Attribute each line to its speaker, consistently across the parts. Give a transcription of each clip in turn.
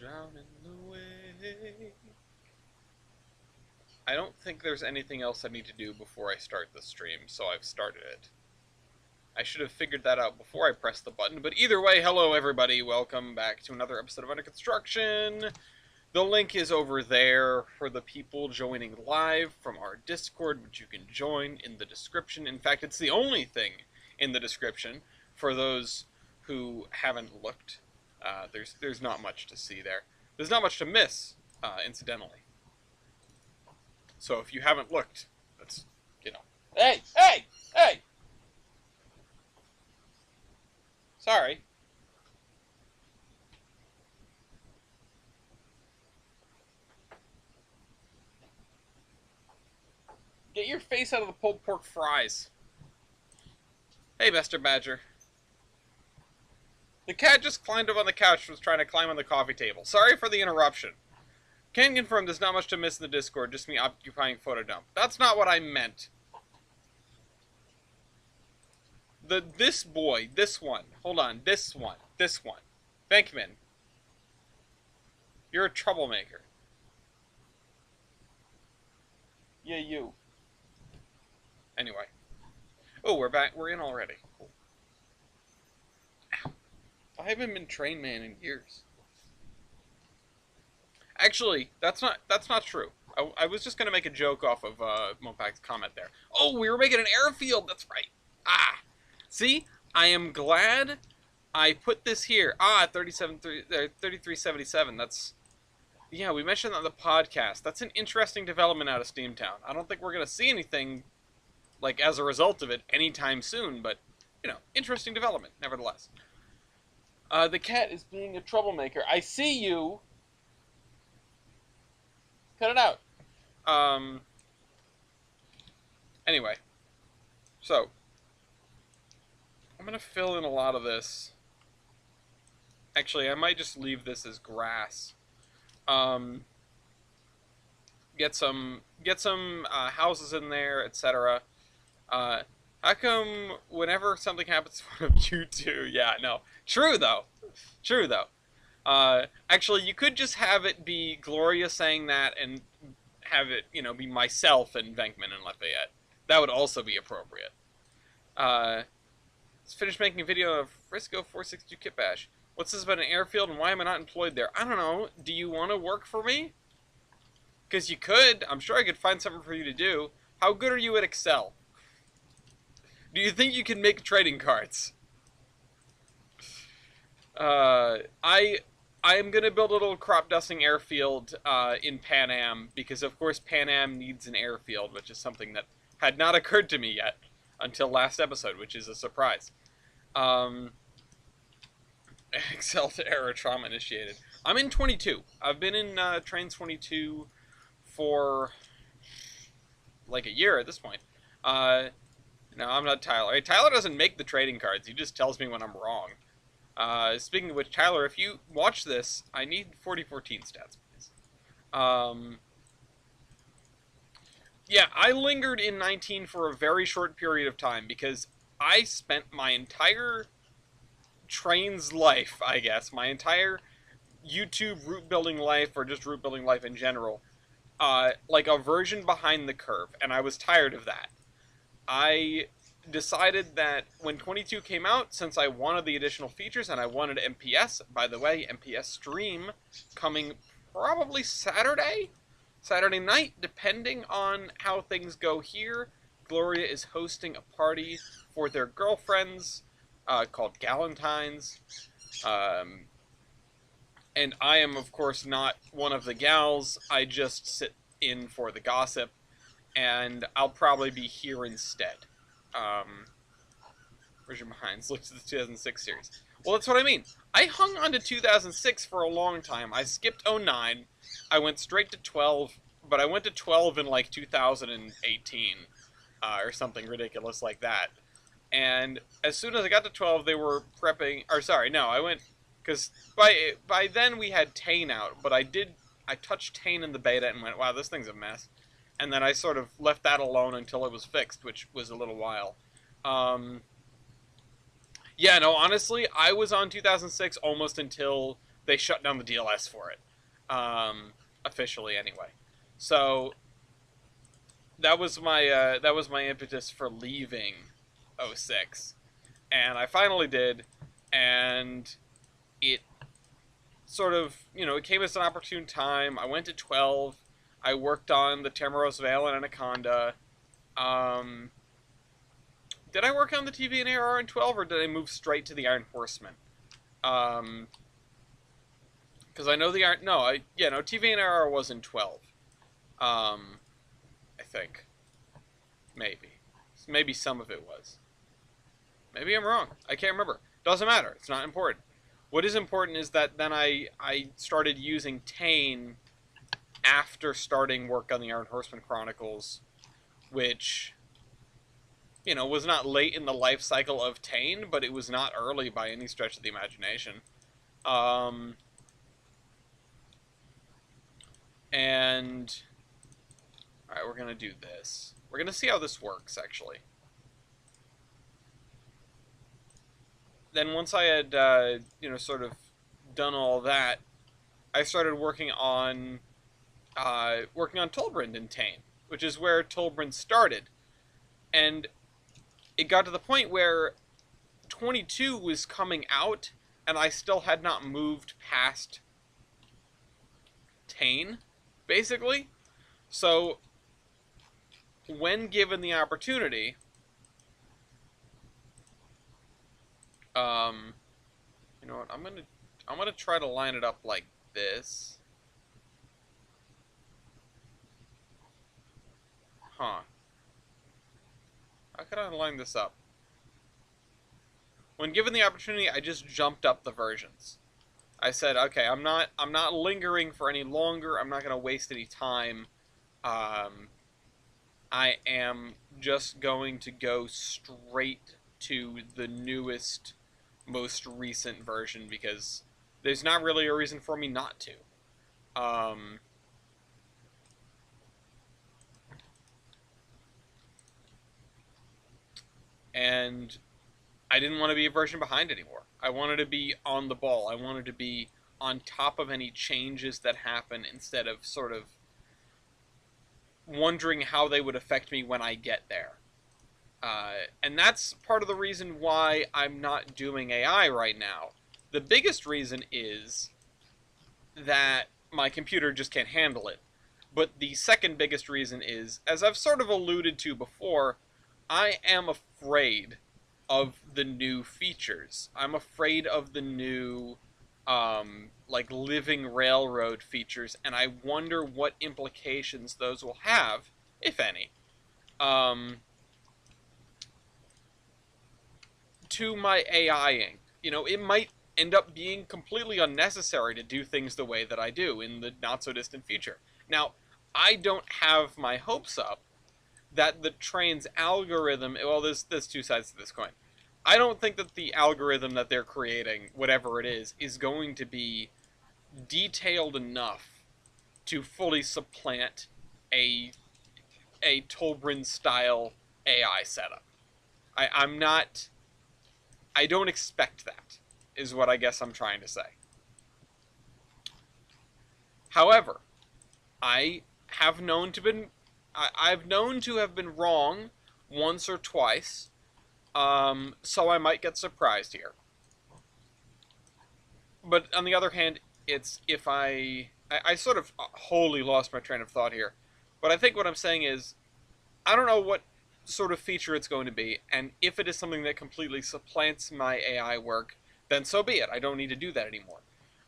Speaker 1: drown in the way. I don't think there's anything else I need to do before I start the stream, so I've started it. I should have figured that out before I pressed the button, but either way, hello everybody, welcome back to another episode of Under Construction. The link is over there for the people joining live from our Discord, which you can join in the description. In fact, it's the only thing in the description for those who haven't looked. There's not much to see there. There's not much to miss, incidentally. So if you haven't looked, that's, you know. Hey! Hey! Hey! Sorry. Get your face out of the pulled pork fries. Hey, Mr. Badger. The cat just climbed up on the couch and was trying to climb on the coffee table. Sorry for the interruption. Can confirm there's not much to miss in the Discord, just me occupying photo dump. That's not what I meant. This boy, this one. Hold on, this one. Bankman. You're a troublemaker. Yeah, you. Anyway. Oh, we're back. We're in already. Cool. Ow. I haven't been Train Man in years. Actually, that's not true. I was just gonna make a joke off of Mopak's comment there. Oh, we were making an airfield. That's right. Ah, see, I am glad I put this here. 3377. That's, yeah. We mentioned that on the podcast. That's an interesting development out of Steamtown. I don't think we're gonna see anything like as a result of it anytime soon, but you know, interesting development nevertheless. The cat is being a troublemaker. I see you. Cut it out. Anyway. So. I'm going to fill in a lot of this. Actually, I might just leave this as grass. Get some houses in there, etc. How come whenever something happens to one of you two? Yeah, no. True, though. Actually, you could just have it be Gloria saying that and have it, you know, be myself and Venkman and Lafayette. That would also be appropriate. Let's finish making a video of Frisco 462 Kit Bash. What's this about an airfield and why am I not employed there? I don't know. Do you want to work for me? Because you could. I'm sure I could find something for you to do. How good are you at Excel? Do you think you can make trading cards? I am going to build a little crop dusting airfield in Pan Am, because of course Pan Am needs an airfield, which is something that had not occurred to me yet until last episode, which is a surprise. Excel to error, trauma initiated. I'm in 22. I've been in Trainz 22 for like a year at this point. No, I'm not Tyler. Hey, Tyler doesn't make the trading cards. He just tells me when I'm wrong. Speaking of which, Tyler, if you watch this, I need 4014 stats, please. Yeah, I lingered in 19 for a very short period of time because I spent my entire Trainz life, I guess, my entire YouTube root building life, or just root building life in general, like a version behind the curve, and I was tired of that. I decided that when 22 came out, since I wanted the additional features and I wanted MPS, by the way, MPS stream coming probably Saturday night, depending on how things go here. Gloria is hosting a party for their girlfriends called Galentine's, and I am of course not one of the gals. I just sit in for the gossip, and I'll probably be here instead. Version behind. Look to the 2006 series. Well, that's what I mean. I hung on to 2006 for a long time. I skipped 09. I went straight to 12, but I went to 12 in like 2018 or something ridiculous like that. And as soon as I got to 12, they were prepping. Or sorry, no, I went because by then we had Tane out, but I touched Tane in the beta and went, wow, this thing's a mess. And then I sort of left that alone until it was fixed, which was a little while. Yeah, no, honestly, I was on 2006 almost until they shut down the DLS for it, officially anyway. So that was my impetus for leaving '06, and I finally did, and it sort of, it came as an opportune time. I went to 12. I worked on the Tamaros Vale and Anaconda. Um, did I work on the TV and ARR in 12, or did I move straight to the Iron Horseman? Because I know the Iron... No, TV and ARR was in 12. I think. Maybe. Maybe some of it was. Maybe I'm wrong. I can't remember. Doesn't matter. It's not important. What is important is that then I started using Tane after starting work on the Iron Horseman Chronicles, which, was not late in the life cycle of Tane, but it was not early by any stretch of the imagination. And, alright, we're going to do this. We're going to see how this works, actually. Then once I had, sort of done all that, I started working on Tolbrand in Tane, which is where Tolbrand started. And it got to the point where 22 was coming out, and I still had not moved past Tane, basically. So, when given the opportunity, you know what, I'm gonna try to line it up like this. Huh. How could I line this up? When given the opportunity, I just jumped up the versions. I said, okay, I'm not lingering for any longer. I'm not gonna waste any time. I am just going to go straight to the newest, most recent version because there's not really a reason for me not to. And I didn't want to be a version behind anymore. I wanted to be on the ball. I wanted to be on top of any changes that happen instead of sort of wondering how they would affect me when I get there. And that's part of the reason why I'm not doing AI right now. The biggest reason is that my computer just can't handle it. But the second biggest reason is, as I've sort of alluded to before, I am afraid of the new features. I'm afraid of the new, living railroad features, and I wonder what implications those will have, if any, to my AIing. It might end up being completely unnecessary to do things the way that I do in the not-so-distant future. Now, I don't have my hopes up that the Trainz algorithm... Well, there's two sides to this coin. I don't think that the algorithm that they're creating, whatever it is going to be detailed enough to fully supplant a Tolbrand-style AI setup. I don't expect that, is what I guess I'm trying to say. However, I've known to have been wrong once or twice, so I might get surprised here. But on the other hand, it's if I sort of wholly lost my train of thought here. But I think what I'm saying is, I don't know what sort of feature it's going to be, and if it is something that completely supplants my AI work, then so be it. I don't need to do that anymore.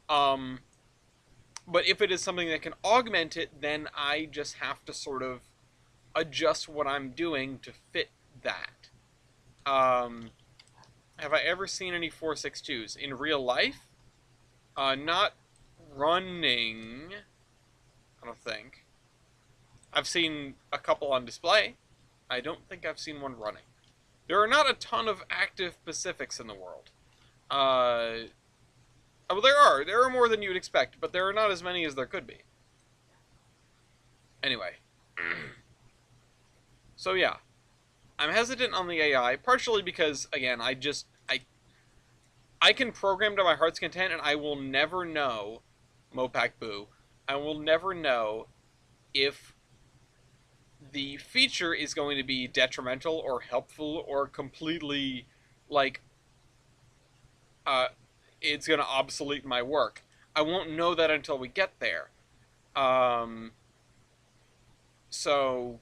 Speaker 1: But if it is something that can augment it, then I just have to sort of adjust what I'm doing to fit that. Have I ever seen any 462s? In real life? Not running, I don't think. I've seen a couple on display. I don't think I've seen one running. There are not a ton of active Pacifics in the world. Well, there are more than you would expect, but there are not as many as there could be. Anyway. So yeah, I'm hesitant on the AI, partially because, again, I I can program to my heart's content, and I will never know, Mopac Boo, I will never know if the feature is going to be detrimental or helpful or completely, like, uh, it's going to obsolete my work. I won't know that until we get there. Um, so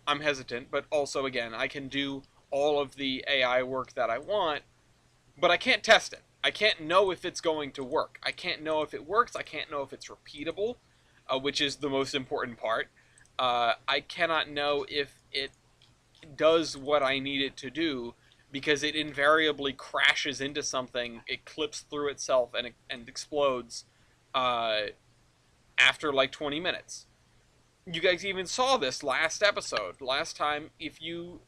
Speaker 1: I'm hesitant, but also, again, I can do all of the AI work that I want, but I can't test it. I can't know if it's going to work. I can't know if it works. I can't know if it's repeatable, which is the most important part. I cannot know if it does what I need it to do because it invariably crashes into something, it clips through itself, and explodes uh, after like 20 minutes. You guys even saw this last episode. Last time, if you,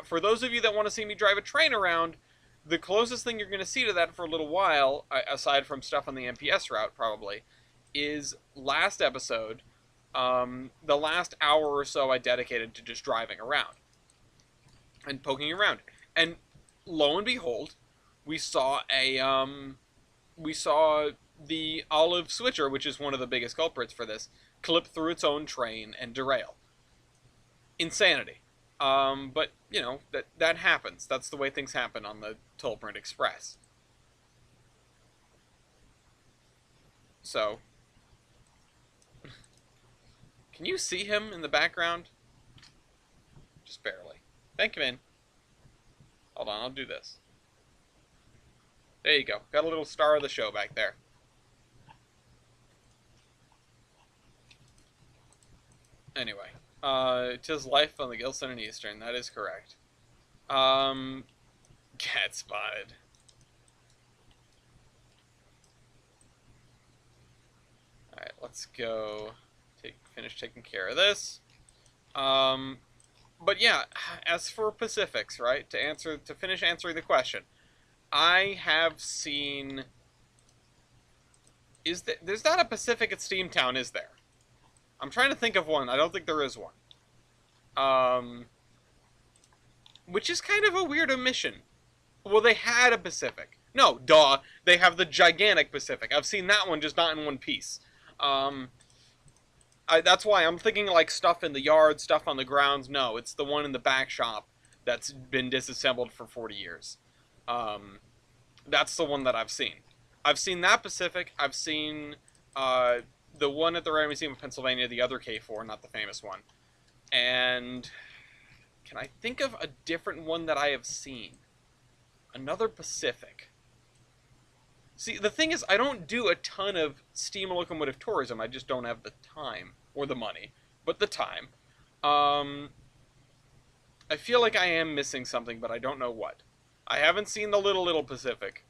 Speaker 1: for those of you that want to see me drive a train around, the closest thing you're going to see to that for a little while, aside from stuff on the MPS route probably, is last episode. The last hour or so I dedicated to just driving around and poking around, and lo and behold, we saw the olive switcher, which is one of the biggest culprits for this, clip through its own train and derail. Insanity. But you know that happens. That's the way things happen on the Tolbrand Express. So, can you see him in the background? Just barely. Thank you, man. Hold on, I'll do this. There you go. Got a little star of the show back there. Anyway, 'tis life on the Gilson and Eastern. That is correct. Cat spotted. Alright, let's go finish taking care of this. But yeah, as for Pacifics, right? To finish answering the question, I have seen. There's not a Pacific at Steamtown, is there? I'm trying to think of one. I don't think there is one. Which is kind of a weird omission. Well, they had a Pacific. No, duh. They have the gigantic Pacific. I've seen that one, just not in one piece. That's why I'm thinking like stuff in the yard, stuff on the grounds. No, it's the one in the back shop that's been disassembled for 40 years. That's the one that I've seen. I've seen that Pacific. I've seen the one at the Rare Museum of Pennsylvania, the other K4, not the famous one. And can I think of a different one that I have seen? Another Pacific. See, the thing is, I don't do a ton of steam locomotive tourism. I just don't have the time. Or the money. But the time. I feel like I am missing something, but I don't know what. I haven't seen the Little Pacific.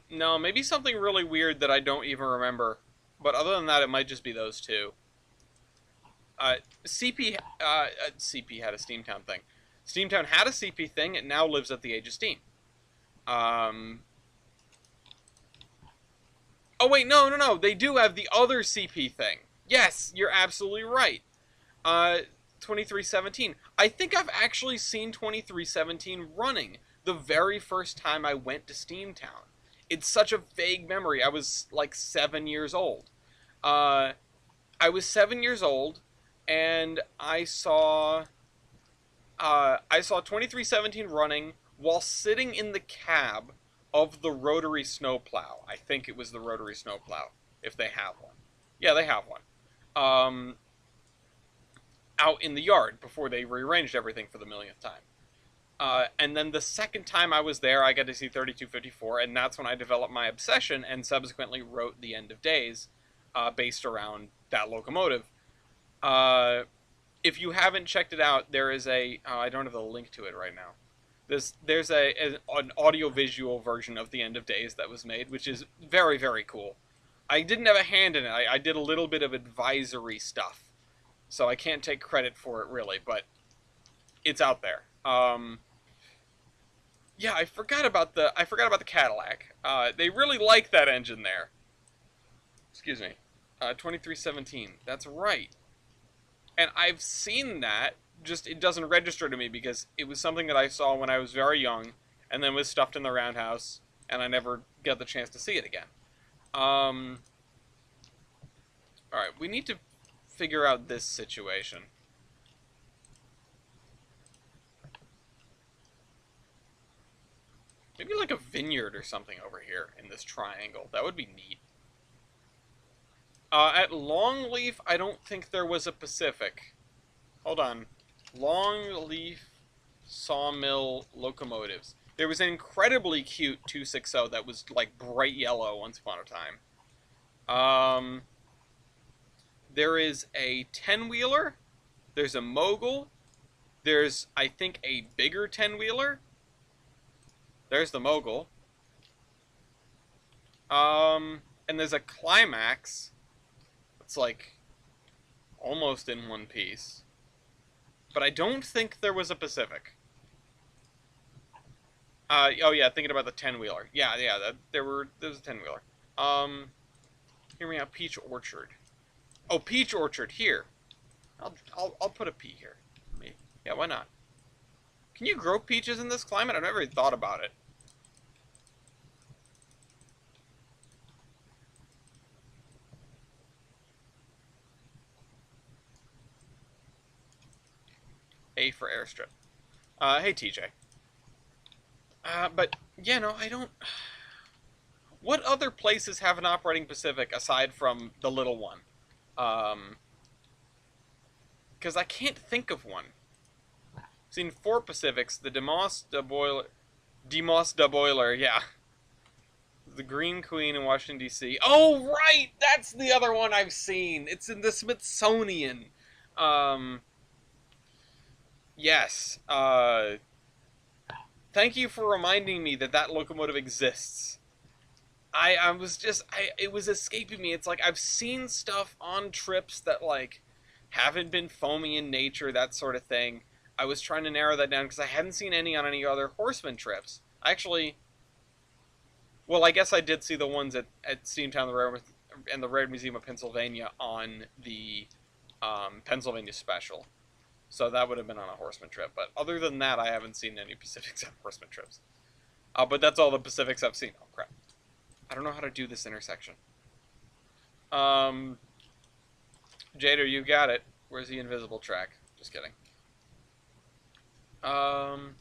Speaker 1: No, maybe something really weird that I don't even remember. But other than that, it might just be those two. CP had a Steamtown thing. Steamtown had a CP thing. It now lives at the Age of Steam. Oh, wait, no. They do have the other CP thing. Yes, you're absolutely right. 2317. I think I've actually seen 2317 running the very first time I went to Steamtown. It's such a vague memory. I was like 7 years old. I was 7 years old, and I saw 2317 running while sitting in the cab of the rotary snowplow. I think it was the rotary snowplow, if they have one. Yeah, they have one. Out in the yard before they rearranged everything for the millionth time. And then the second time I was there, I got to see 3254, and that's when I developed my obsession and subsequently wrote The End of Days, based around that locomotive. If you haven't checked it out, there is I don't have the link to it right now. There's an audio-visual version of The End of Days that was made, which is very, very cool. I didn't have a hand in it. I did a little bit of advisory stuff, so I can't take credit for it really, but it's out there. Yeah, I forgot about the Cadillac. They really like that engine there. Excuse me. 2317. That's right. And I've seen that just it doesn't register to me because it was something that I saw when I was very young, and then was stuffed in the roundhouse, and I never got the chance to see it again. Um, all right, we need to figure out this situation. Maybe like a vineyard or something over here in this triangle. That would be neat. At Longleaf, I don't think there was a Pacific. Hold on. Longleaf Sawmill Locomotives. There was an incredibly cute 260 that was like bright yellow once upon a time. There is a 10-wheeler. There's a Mogul. There's, I think, a bigger 10-wheeler. There's the Mogul. And there's a Climax. It's like almost in one piece. But I don't think there was a Pacific. Oh yeah, thinking about the 10-wheeler. Yeah, there was a 10-wheeler. Hear me out, Peach Orchard. Oh, Peach Orchard, here. I'll put a P here. Yeah, why not? Can you grow peaches in this climate? I've never even thought about it. A for airstrip. Hey, TJ. But, yeah, no, I don't... What other places have an operating Pacific aside from the little one? Because I can't think of one. I've seen 4 Pacifics, the Demos de Boiler, yeah. The Green Queen in Washington, D.C. Oh, right! That's the other one I've seen! It's in the Smithsonian. Yes. Thank you for reminding me that that locomotive exists. I was just, it was escaping me. It's like, I've seen stuff on trips that, like, haven't been foamy in nature, that sort of thing. I was trying to narrow that down because I hadn't seen any on any other Horseman trips. Actually, well, I guess I did see the ones at Steamtown and the Railroad Museum of Pennsylvania on the Pennsylvania special. So that would have been on a Horseman trip. But other than that, I haven't seen any Pacifics on Horseman trips. But that's all the Pacifics I've seen. Oh, crap. I don't know how to do this intersection. Jader, you got it. Where's the invisible track? Just kidding. Alright.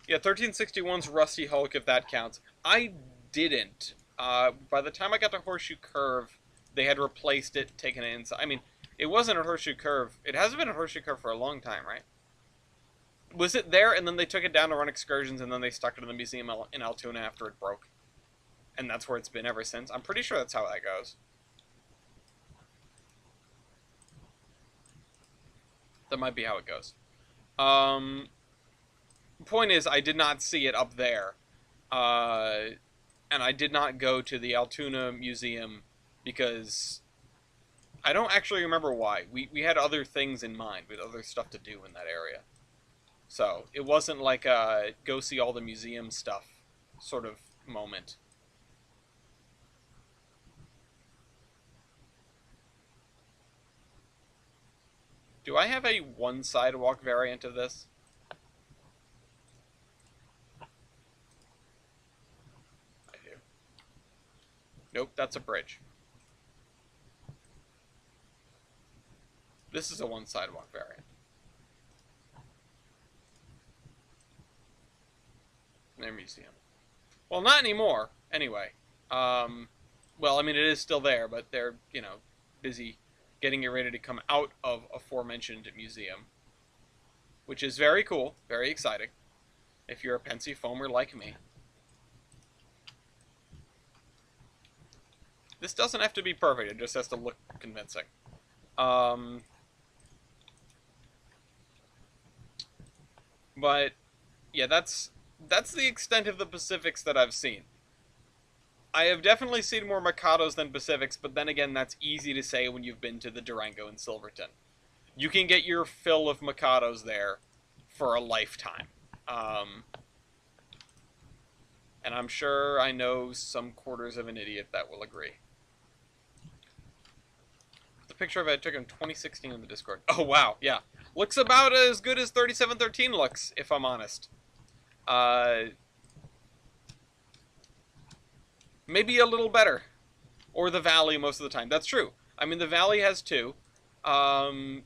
Speaker 1: Yeah, 1361's Rusty Hulk, if that counts. I didn't. By the time I got to Horseshoe Curve, they had replaced it, taken it inside. I mean, it wasn't at Horseshoe Curve. It hasn't been at Horseshoe Curve for a long time, right? Was it there, and then they took it down to run excursions, and then they stuck it in the museum in Altoona after it broke? And that's where it's been ever since? I'm pretty sure that's how that goes. That might be how it goes. Point is, I did not see it up there. And I did not go to the Altoona Museum because I don't actually remember why. We had other things in mind. We had other stuff to do in that area. So, it wasn't like a go see all the museum stuff sort of moment. Do I have a one-sidewalk variant of this? I do. Nope, that's a bridge. This is a one-sidewalk variant. Their museum. Well, not anymore, anyway. Well, I mean, it is still there, but they're, you know, busy getting it ready to come out of aforementioned museum. Which is very cool, very exciting, if you're a Pensy foamer like me. This doesn't have to be perfect, it just has to look convincing. But, yeah, that's the extent of the Pacifics that I've seen. I have definitely seen more Mikados than Pacifics, but then again, that's easy to say when you've been to the Durango and Silverton. You can get your fill of Mikados there for a lifetime. And I'm sure I know some quarters of an idiot that will agree. The picture of it I took in 2016 in the Discord. Oh, wow, yeah. Looks about as good as 3713 looks, if I'm honest. Maybe a little better. Or the Valley most of the time. That's true. I mean, the Valley has two. The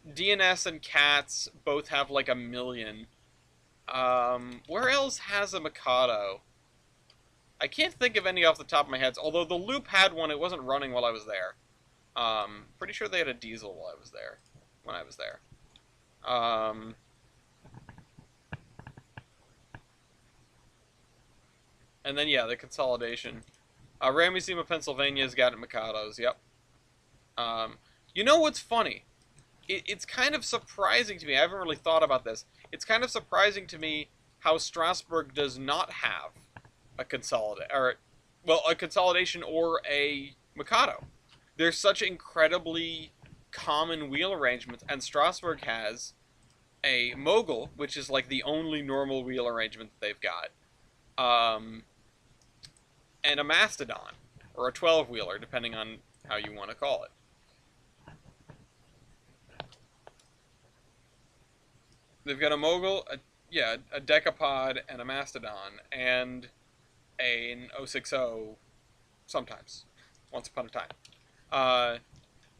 Speaker 1: DNS and Cats both have like 1,000,000. Where else has a Mikado? I can't think of any off the top of my head. Although the Loop had one, it wasn't running while I was there. Pretty sure they had a Diesel while I was there. When I was there. And then, yeah, the consolidation. Ramesima, Pennsylvania's got Mikados, yep. You know what's funny? It's kind of surprising to me. I haven't really thought about this. It's kind of surprising to me how Strasbourg does not have a consolidation or a Mikado. There's such incredibly common wheel arrangements, and Strasbourg has a Mogul, which is like the only normal wheel arrangement that they've got, and a Mastodon, or a 12-wheeler, depending on how you want to call it. They've got a Mogul, a Decapod, and a Mastodon, and an 060 sometimes, once upon a time.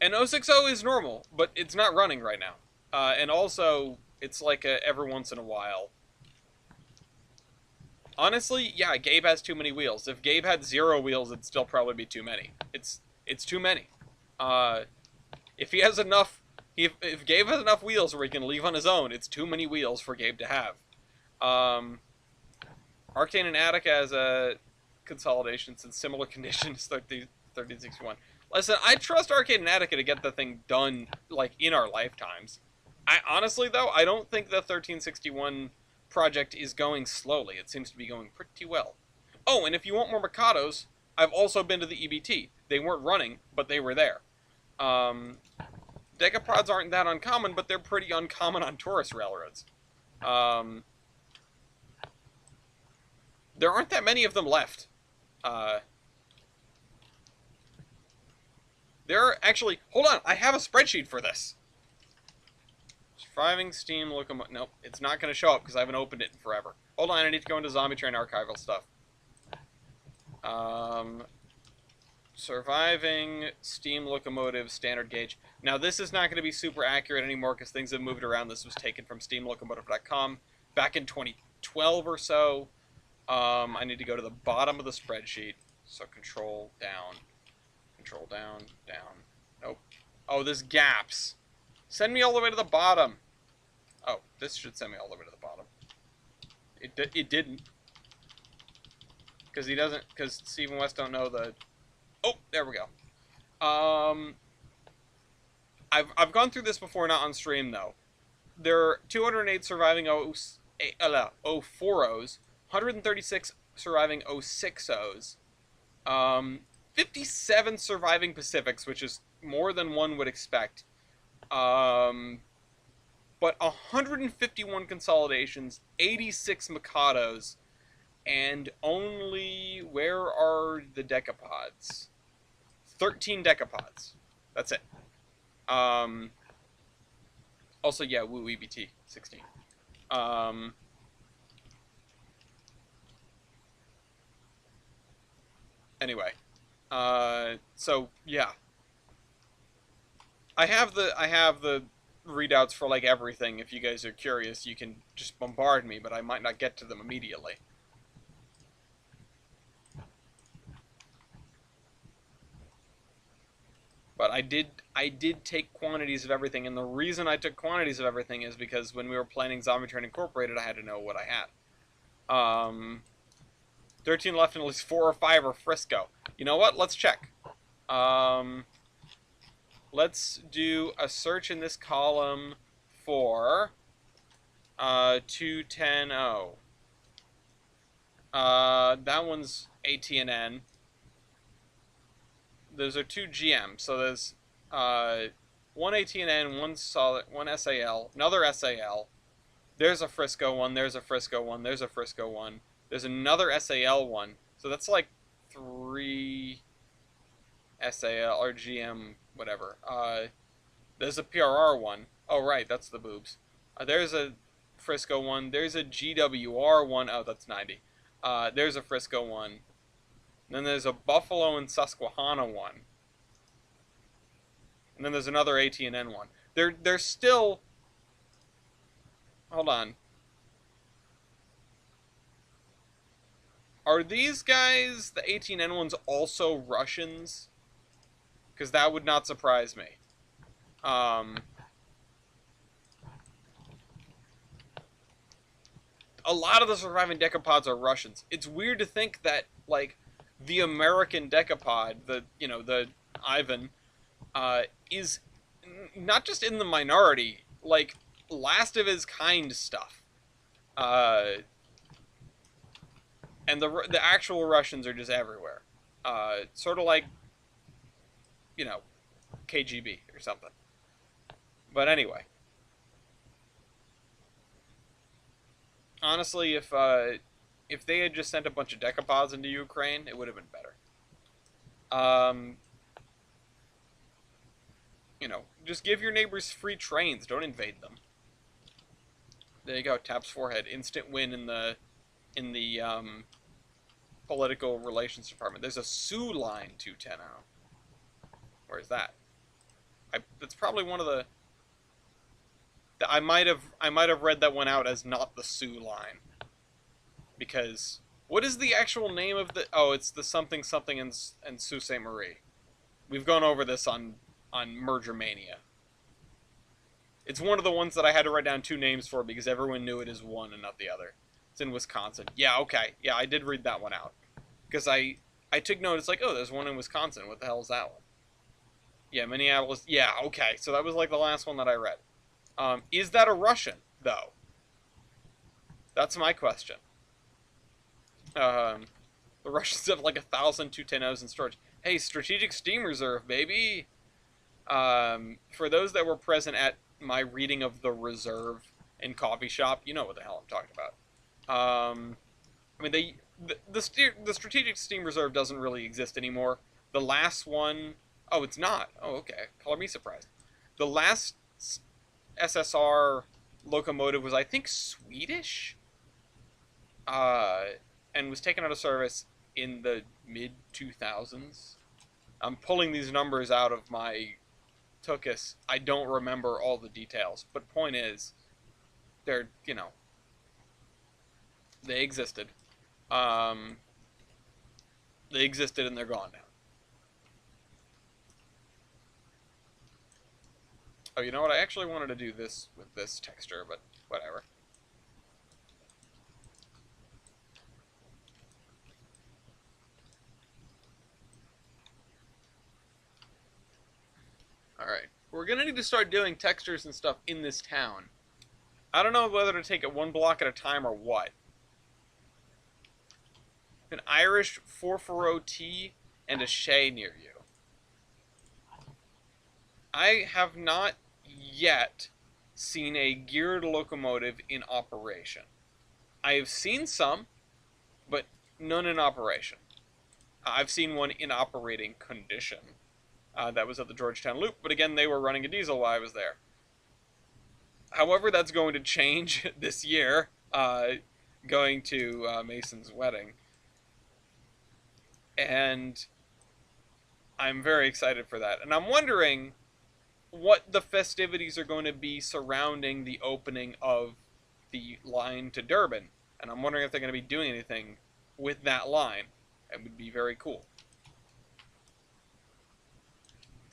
Speaker 1: And 060 is normal, but it's not running right now. And also, it's like every once in a while. Honestly, yeah, Gabe has too many wheels. If Gabe had 0 wheels, it'd still probably be too many. It's too many. If he has enough, if Gabe has enough wheels where he can leave on his own, it's too many wheels for Gabe to have. Arcane and Attica as a consolidation since similar conditions 1361. Listen, I trust Arcane and Attica to get the thing done, like, in our lifetimes. Honestly, though, I don't think the 1361 project is going slowly. It seems to be going pretty well. Oh, and if you want more Mikados, I've also been to the EBT. They weren't running, but they were there. Decapods aren't that uncommon, but they're pretty uncommon on tourist railroads. There aren't that many of them left. There are actually... Hold on, I have a spreadsheet for this. Surviving Steam locomotive... Nope, it's not going to show up because I haven't opened it in forever. Hold on, I need to go into Zombie Train archival stuff. Surviving Steam locomotive standard gauge. Now, this is not going to be super accurate anymore because things have moved around. This was taken from steamlocomotive.com back in 2012 or so. I need to go to the bottom of the spreadsheet. So control down, down. Nope. Oh, there's gaps. Send me all the way to the bottom. Oh, this should send me all the way to the bottom. It didn't. Because he doesn't, because Steve and Wes don't know the... Oh, there we go. I've gone through this before, not on stream, though. There are 208 surviving 040s, 136 surviving 060s, 57 surviving Pacifics, which is more than one would expect, but 151 consolidations, 86 Mikados, and only, where are the Decapods? 13 Decapods. That's it. Also, yeah, woo EBT, 16. Anyway. So, yeah. I have the readouts for, like, everything. If you guys are curious, you can just bombard me, but I might not get to them immediately. But I did take quantities of everything, and the reason I took quantities of everything is because when we were planning Zombie Train Incorporated, I had to know what I had. 13 left and at least 4 or 5 are Frisco. You know what? Let's check. Let's do a search in this column for 2100. That one's AT&N. Those are 2 GM, so there's one AT&N, one SAL, another SAL, There's a Frisco one. There's a Frisco one. There's a Frisco one. There's another SAL one. So that's like 3 SAL or GM, whatever. There's a PRR one. Oh, right, that's the boobs. There's a Frisco one. There's a GWR one. Oh, that's 90. There's a Frisco one. And then there's a Buffalo and Susquehanna one. And then there's another AT&N one. They're still... Hold on. Are these guys, the AT&N ones, also Russians? Because that would not surprise me. A lot of the surviving decapods are Russians. It's weird to think that, like, the American decapod, the Ivan, is not just in the minority, like, last of his kind stuff. And the actual Russians are just everywhere. Sort of like, KGB or something. But anyway. Honestly, if they had just sent a bunch of decapods into Ukraine, it would have been better. Just give your neighbors free trains. Don't invade them. There you go. Taps forehead. Instant win in the political relations department. There's a Sioux line 210 out. Where's that? That's probably one of the. I might have read that one out as not the Sioux line. Because what is the actual name of the? Oh, it's the something something in Sault Ste. Marie. We've gone over this on Merger Mania. It's one of the ones that I had to write down 2 names for because everyone knew it as one and not the other. It's in Wisconsin. Yeah, okay. Yeah, I did read that one out. Because I took note, it's like, oh, there's one in Wisconsin. What the hell is that one? Yeah, Minneapolis. Yeah, okay. So that was like the last one that I read. Is that a Russian, though? That's my question. The Russians have like 1,000 210Os in storage. Hey, strategic steam reserve, baby! For those that were present at my reading of the reserve in coffee shop, you know what the hell I'm talking about. I mean, the strategic steam reserve doesn't really exist anymore. The last one, oh, it's not. Oh, okay. Color me surprised. The last SSR locomotive was, I think, Swedish, and was taken out of service in the mid 2000s. I'm pulling these numbers out of my Tookus. I don't remember all the details, but point is, they're, they existed. They existed and they're gone now. Oh, you know what? I actually wanted to do this with this texture, but whatever. Alright. We're gonna need to start doing textures and stuff in this town. I don't know whether to take it 1 block at a time or what. An Irish 440T and a Shay near you. I have not yet seen a geared locomotive in operation. I have seen some, but none in operation. I've seen one in operating condition. That was at the Georgetown Loop, but again, they were running a diesel while I was there. However, that's going to change this year, going to Mason's wedding. And I'm very excited for that. And I'm wondering what the festivities are going to be surrounding the opening of the line to Durban. And I'm wondering if they're going to be doing anything with that line. It would be very cool.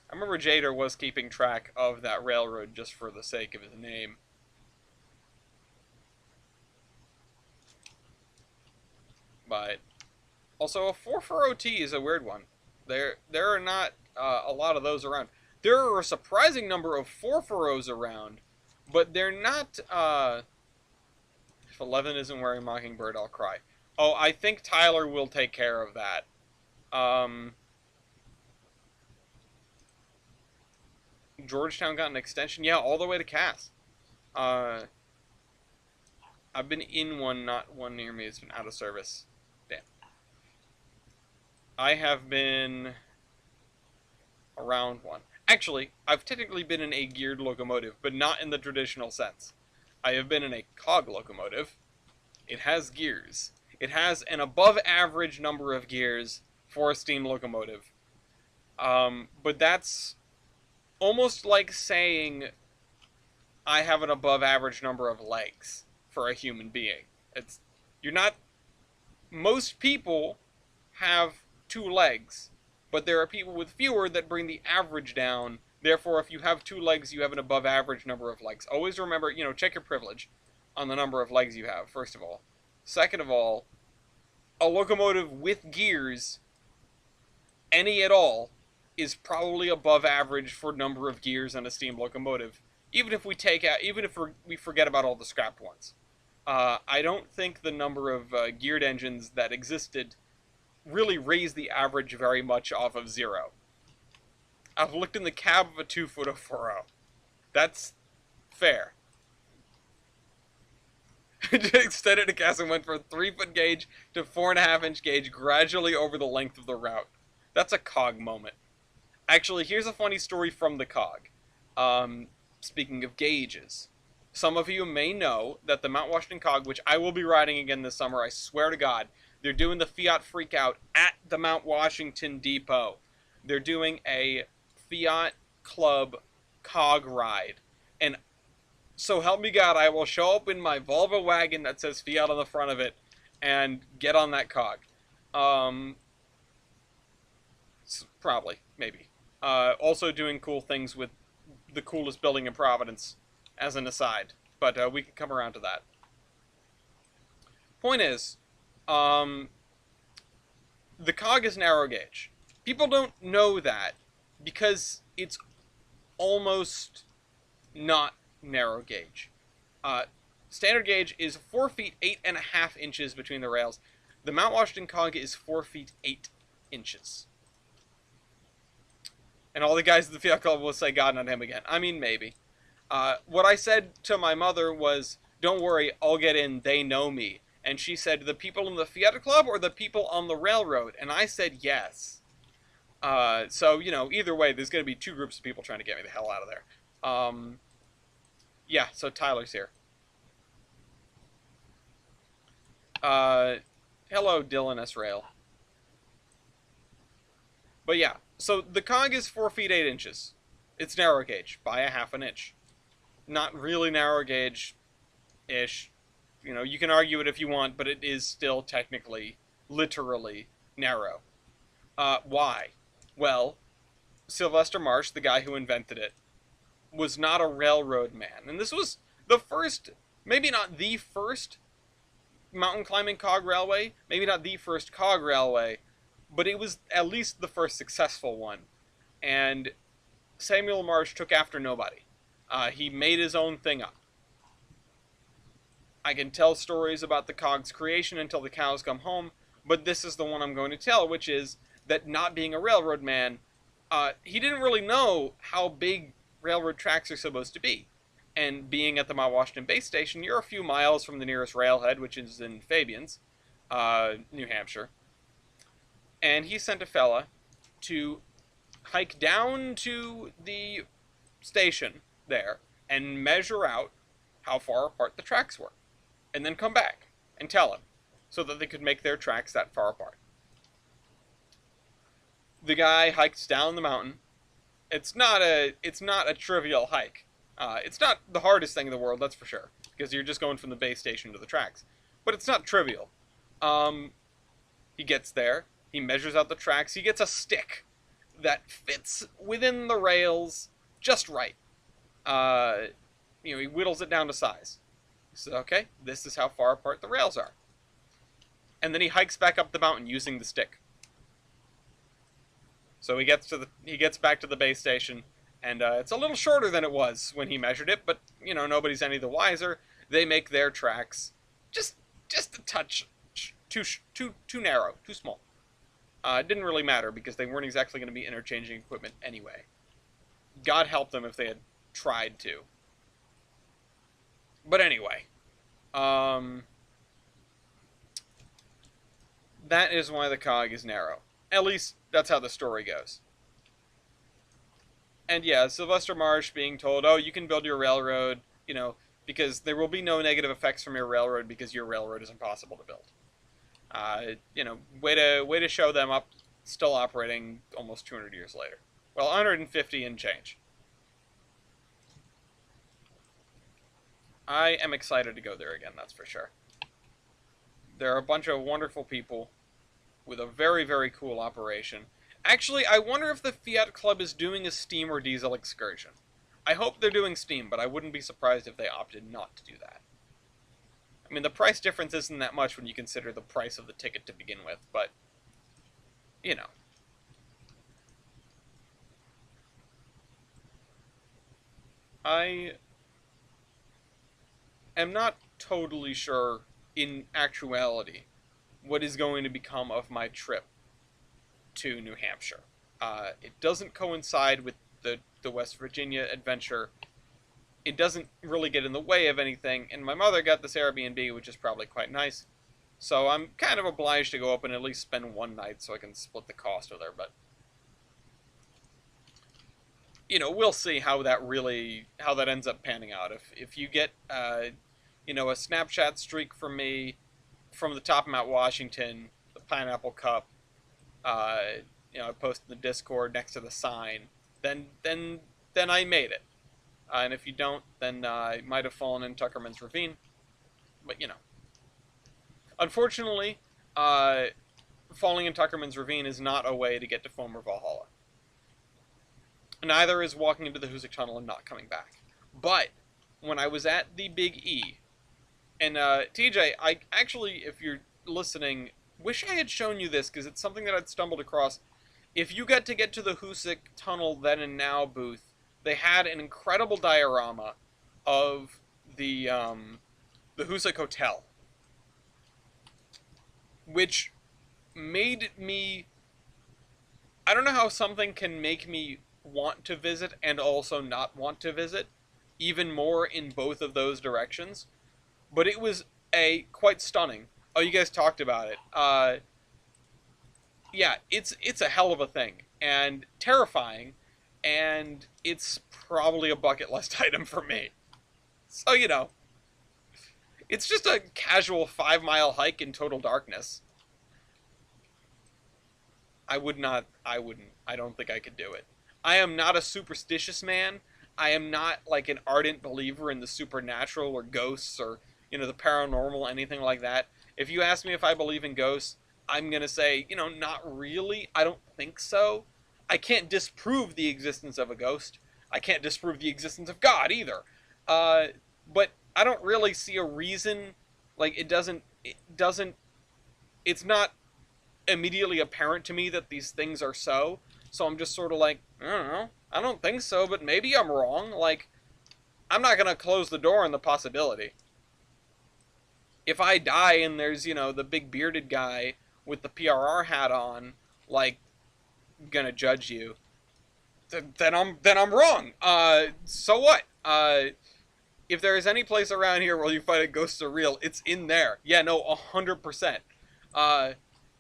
Speaker 1: I remember Jader was keeping track of that railroad just for the sake of his name. But also, a 440T is a weird one. There are not a lot of those around. There are a surprising number of 440s around, but they're not... If 11 isn't wearing Mockingbird, I'll cry. Oh, I think Tyler will take care of that. Georgetown got an extension? Yeah, all the way to Cass. I've been in one, not one near me. It's been out of service. Damn. I have been around one. Actually, I've technically been in a geared locomotive, but not in the traditional sense. I have been in a cog locomotive. It has gears. It has an above average number of gears for a steam locomotive. But that's almost like saying I have an above average number of legs for a human being. It's you're not most people have two legs, but there are people with fewer that bring the average down. Therefore, if you have two legs, you have an above average number of legs. Always remember, check your privilege on the number of legs you have, first of all. Second of all, a locomotive with gears, any at all, is probably above average for number of gears on a steam locomotive. Even if we forget about all the scrapped ones. I don't think the number of geared engines that existed really raised the average very much off of zero. I've looked in the cab of a 2-foot 40. That's fair. Extended a cast and went from 3-foot gauge to 4.5-inch gauge gradually over the length of the route. That's a cog moment. Actually, here's a funny story from the cog. Speaking of gauges, some of you may know that the Mount Washington cog, which I will be riding again this summer, I swear to God, they're doing the Fiat Freakout at the Mount Washington Depot. They're doing a Fiat Club cog ride. And so help me God, I will show up in my Volvo wagon that says Fiat on the front of it and get on that cog. Probably, maybe. Also doing cool things with the coolest building in Providence, as an aside. But we can come around to that. Point is, the cog is narrow gauge. People don't know that because it's almost not narrow gauge. Standard gauge is 4 feet 8.5 inches between the rails. The Mount Washington cog is 4 feet 8 inches. And all the guys at the Fiat Club will say, God, not him again. I mean, maybe. What I said to my mother was, don't worry, I'll get in, they know me. And she said, the people in the Fiat Club or the people on the railroad? And I said, yes. So, either way, there's going to be two groups of people trying to get me the hell out of there. Yeah, so Tyler's here. Hello, Dylan S. Rail. But yeah, so the cog is 4 feet 8 inches. It's narrow gauge by a half an inch. Not really narrow gauge-ish. You can argue it if you want, but it is still technically, literally, narrow. Why? Well, Sylvester Marsh, the guy who invented it, was not a railroad man. And this was the first, maybe not the first, mountain climbing cog railway, maybe not the first cog railway, but it was at least the first successful one. And Samuel Marsh took after nobody. He made his own thing up. I can tell stories about the cog's creation until the cows come home, but this is the one I'm going to tell, which is that not being a railroad man, he didn't really know how big railroad tracks are supposed to be. And being at the Mount Washington base station, you're a few miles from the nearest railhead, which is in Fabians, New Hampshire. And he sent a fella to hike down to the station there and measure out how far apart the tracks were. And then come back and tell him so that they could make their tracks that far apart. The guy hikes down the mountain. It's not a trivial hike. It's not the hardest thing in the world, that's for sure, because you're just going from the base station to the tracks. But it's not trivial. He gets there. He measures out the tracks. He gets a stick that fits within the rails just right. He whittles it down to size. He says, okay, this is how far apart the rails are. And then he hikes back up the mountain using the stick. So he gets back to the base station, and it's a little shorter than it was when he measured it, but nobody's any the wiser. They make their tracks just a touch too narrow, too small. It didn't really matter because they weren't exactly going to be interchanging equipment anyway. God help them if they had tried to. But anyway, Um, that is why the cog is narrow. At least that's how the story goes. And yeah, Sylvester Marsh being told, "Oh, you can build your railroad," because there will be no negative effects from your railroad because your railroad is impossible to build. Way to show them up, still operating almost 200 years later. Well, 150 and change. I am excited to go there again, that's for sure. There are a bunch of wonderful people with a very, very cool operation. Actually, I wonder if the Fiat Club is doing a steam or diesel excursion. I hope they're doing steam, but I wouldn't be surprised if they opted not to do that. I mean, the price difference isn't that much when you consider the price of the ticket to begin with, but, you know. I am not totally sure, in actuality, what is going to become of my trip to New Hampshire. It doesn't coincide with the West Virginia adventure. It doesn't really get in the way of anything, and my mother got this Airbnb, which is probably quite nice. So I'm kind of obliged to go up and at least spend one night so I can split the cost with her, but we'll see how that ends up panning out. If you get a Snapchat streak from me from the top of Mount Washington, the Pineapple Cup, I posted in the Discord next to the sign, then I made it. And if you don't, then I might have fallen in Tuckerman's Ravine. But unfortunately, falling in Tuckerman's Ravine is not a way to get to Foamer Valhalla. Neither is walking into the Hoosick Tunnel and not coming back. But when I was at the Big E, and TJ, I actually, if you're listening, wish I had shown you this because it's something that I'd stumbled across. If you get to the Hoosick Tunnel Then and Now booth, they had an incredible diorama of the Hoosick Hotel, which made me. I don't know how something can make me want to visit and also not want to visit, even more in both of those directions. But it was quite stunning. Oh, you guys talked about it. Yeah, it's a hell of a thing and terrifying, and it's probably a bucket list item for me. So it's just a casual 5-mile hike in total darkness. I wouldn't. I don't think I could do it. I am not a superstitious man. I am not like an ardent believer in the supernatural or ghosts or, the paranormal, anything like that. If you ask me if I believe in ghosts, I'm going to say, not really. I don't think so. I can't disprove the existence of a ghost. I can't disprove the existence of God either. But I don't really see a reason. Like, it's not immediately apparent to me that these things are so. So I'm just sort of like, I don't know. I don't think so, but maybe I'm wrong. Like, I'm not going to close the door on the possibility. If I die and there's, the big bearded guy with the PRR hat on, like, gonna judge you, then I'm wrong. So what? If there is any place around here where you find a ghosts are real, it's in there. Yeah, no, 100%.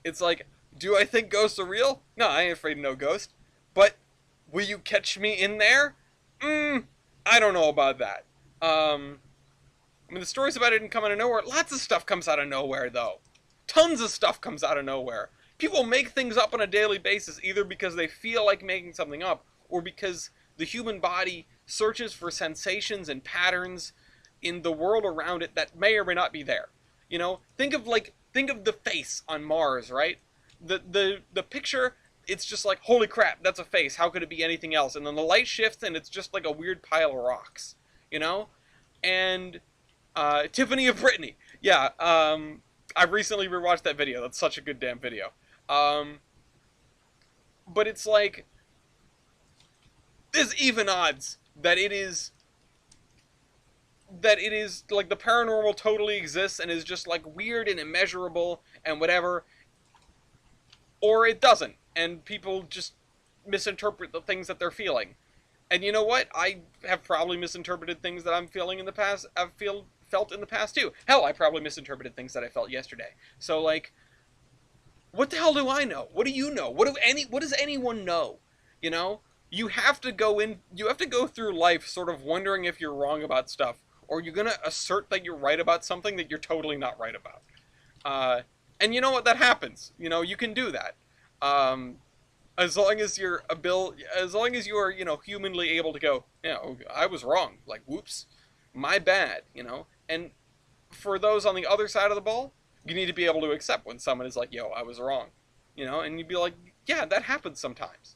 Speaker 1: It's like, do I think ghosts are real? No, I ain't afraid of no ghost. But will you catch me in there? I don't know about that. I mean, the stories about it didn't come out of nowhere. Lots of stuff comes out of nowhere, though. Tons of stuff comes out of nowhere. People make things up on a daily basis, either because they feel like making something up, or because the human body searches for sensations and patterns in the world around it that may or may not be there. Think of the face on Mars, right? The picture, it's just like, holy crap, that's a face. How could it be anything else? And then the light shifts and it's just like a weird pile of rocks, And Tiffany of Brittany. Yeah, I recently rewatched that video. That's such a good damn video. But it's like, there's even odds that it is like the paranormal totally exists and is just like weird and immeasurable and whatever, or it doesn't, and people just misinterpret the things that they're feeling. And you know what? I have probably misinterpreted things that I'm feeling in the past. I've felt felt in the past too. Hell, I probably misinterpreted things that I felt yesterday. So like, what the hell do I know? What do you know? What does anyone know? You know? You have to go through life sort of wondering if you're wrong about stuff, or you're gonna assert that you're right about something that you're totally not right about. And you know what? That happens. You know, you can do that. Um, as long as you are, you know, humanly able to go, yeah, I was wrong. Like, whoops, my bad. You know, and for those on the other side of the ball, you need to be able to accept when someone is like, yo, I was wrong. You know, and you'd be like, yeah, that happens sometimes.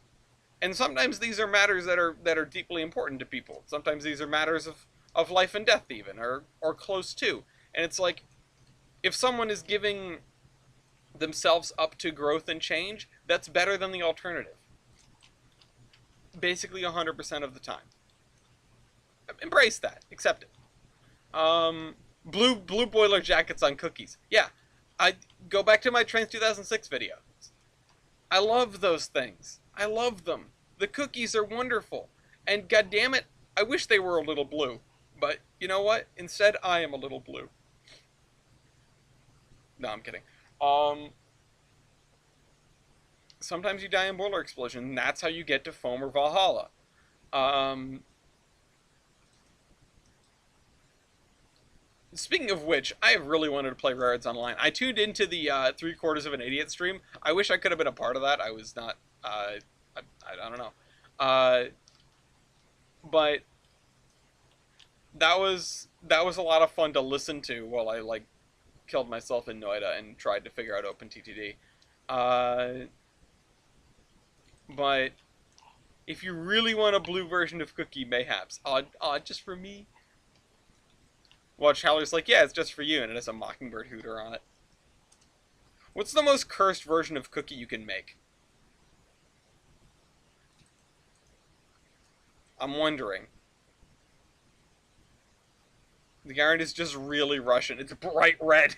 Speaker 1: And sometimes these are matters that are deeply important to people. Sometimes these are matters of life and death even, or close to. And it's like, if someone is giving themselves up to growth and change, that's better than the alternative. Basically 100% of the time. Embrace that. Accept it. Blue boiler jackets on cookies. Yeah, I go back to my Trainz 2006 video. I love those things. I love them. The cookies are wonderful. And goddammit, I wish they were a little blue. But you know what? Instead, I am a little blue. No, I'm kidding. Sometimes you die in boiler explosion, and that's how you get to Foam or Valhalla. Speaking of which, I really wanted to play Rareheads Online. I tuned into the 3/4 of an Idiot stream. I wish I could have been a part of that. I was not. I don't know. But that was a lot of fun to listen to while I like killed myself in Noida and tried to figure out OpenTTD. But if you really want a blue version of Cookie, mayhaps. Just for me. Watch Haller's like, yeah, it's just for you, and it has a mockingbird hooter on it. What's the most cursed version of Cookie you can make? I'm wondering. The garnet is just really Russian. It's bright red.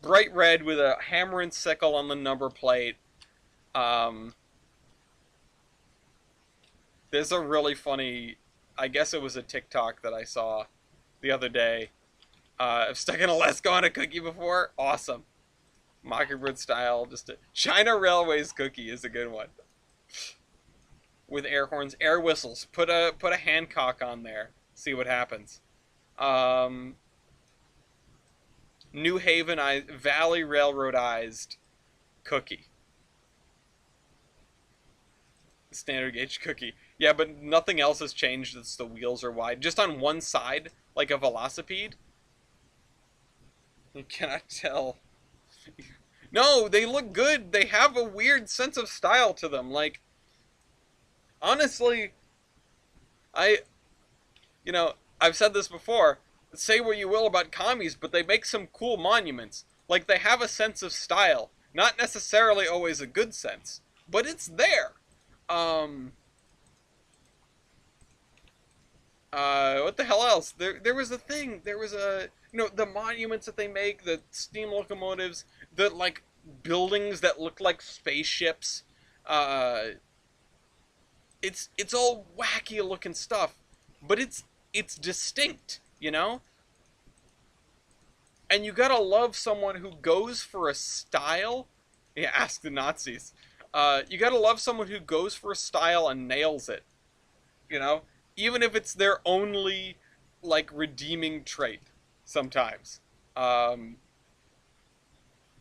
Speaker 1: Bright red with a hammer and sickle on the number plate. There's a really funny, I guess it was a TikTok that I saw the other day. I've stuck in Alaska on a cookie before. Awesome. Mockingbird style. Just a China Railways cookie is a good one. With air horns, air whistles. Put a Hancock on there. See what happens. New Haven Valley Railroadized cookie. Standard gauge cookie. Yeah, but nothing else has changed. It's the wheels are wide. Just on one side, like a velocipede. You cannot tell. No, they look good. They have a weird sense of style to them. Like, honestly, you know, I've said this before. Say what you will about commies, but they make some cool monuments. Like, they have a sense of style. Not necessarily always a good sense, but it's there. What the hell else? There was a thing. There was a, you know, the monuments that they make, the steam locomotives, the, like, buildings that look like spaceships. It's all wacky looking stuff, but it's distinct, you know? And you gotta love someone who goes for a style. Yeah, ask the Nazis. You gotta love someone who goes for a style and nails it, you know? Even if it's their only, like, redeeming trait, sometimes.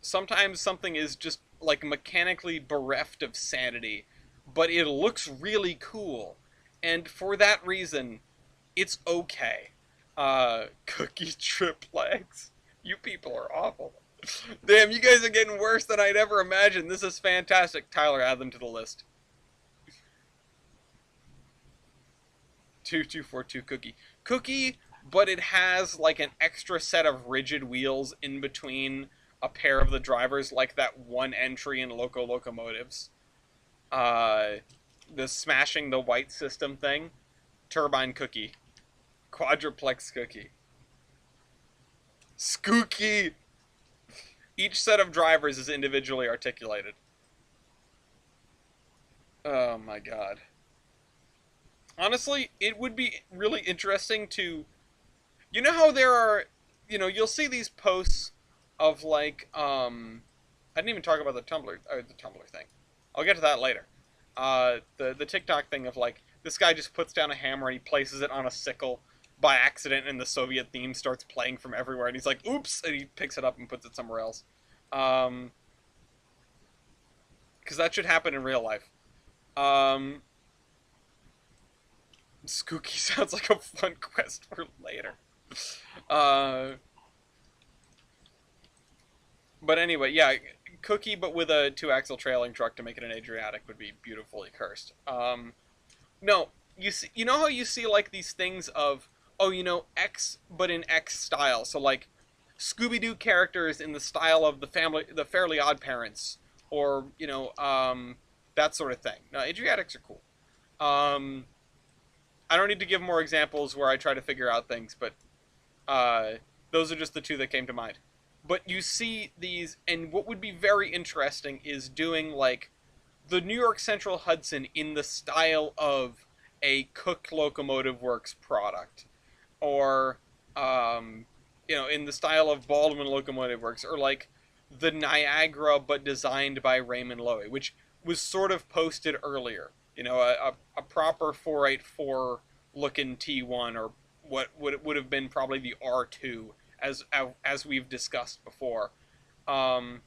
Speaker 1: Sometimes something is just, like, mechanically bereft of sanity, but it looks really cool. And for that reason, it's okay. Cookie triplex. You people are awful. Damn, you guys are getting worse than I'd ever imagined. This is fantastic. Tyler, add them to the list. 2242 cookie. Cookie, but it has like an extra set of rigid wheels in between a pair of the drivers, like that one entry in Loco Locomotives. The smashing the white system thing. Turbine cookie. Quadruplex cookie. Skooky! Each set of drivers is individually articulated. Oh my god. Honestly, it would be really interesting to, you know how there are, you'll see these posts of like, I didn't even talk about the Tumblr thing. I'll get to that later. The TikTok thing of like this guy just puts down a hammer and he places it on a sickle by accident, and the Soviet theme starts playing from everywhere, and he's like, "Oops!" and he picks it up and puts it somewhere else. Um, because that should happen in real life. Um, Skooky sounds like a fun quest for later. Uh, but anyway, yeah, Cookie, but with a two-axle trailing truck to make it an Adriatic would be beautifully cursed. No, you know how you see like these things of, oh, X, but in X style. So like Scooby Doo characters in the style of the Fairly Odd Parents, or that sort of thing. No, Adriatics are cool. Um, I don't need to give more examples where I try to figure out things, but uh, those are just the two that came to mind. But you see these, and what would be very interesting is doing like the New York Central Hudson in the style of a Cook Locomotive Works product, or in the style of Baldwin Locomotive Works, or like the Niagara but designed by Raymond Loewy, which was sort of posted earlier. A proper 484 looking T1, or what would have been probably the R2, as we've discussed before. Um,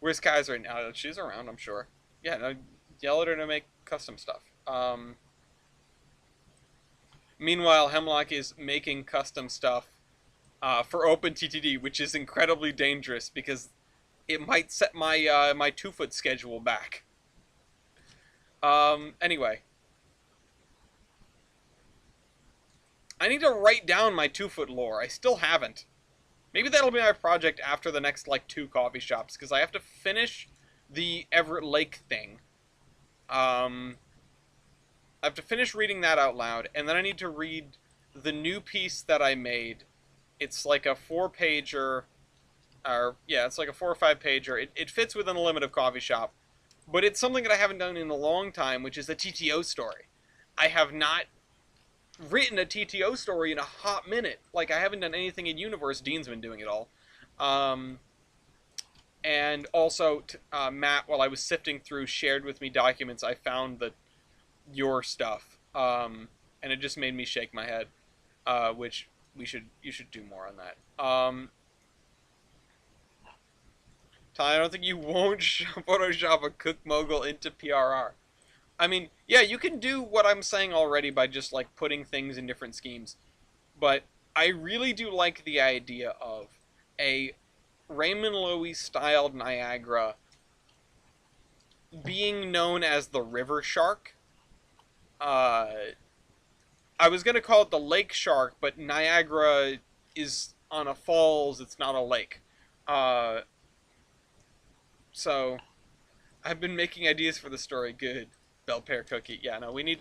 Speaker 1: where's Kaiser now? She's around, I'm sure. Yeah, no, yell at her to make custom stuff. Meanwhile, Hemlock is making custom stuff for OpenTTD, which is incredibly dangerous because it might set my 2-foot schedule back. Anyway, I need to write down my 2-foot lore. I still haven't. Maybe that'll be my project after the next like 2 coffee shops, because I have to finish the Everett Lake thing. I have to finish reading that out loud, and then I need to read the new piece that I made. It's like a 4-pager, or yeah, it's like a 4 or 5-pager. It fits within the limit of coffee shop, but it's something that I haven't done in a long time, which is a TTO story. I have not written a TTO story in a hot minute. Like, I haven't done anything in Universe. Dean's been doing it all. And also, Matt, while I was sifting through shared with me documents, I found your stuff, and it just made me shake my head. Which you should do more on that. Ty, I don't think you won't Photoshop a cook mogul into PRR. I mean, yeah, you can do what I'm saying already by just like putting things in different schemes, but I really do like the idea of a Raymond Loewy styled Niagara being known as the River Shark. Uh, I was gonna call it the Lake Shark, but Niagara is on a falls; it's not a lake. Uh, so I've been making ideas for the story. Good, Bel Pear Cookie. Yeah, no, we need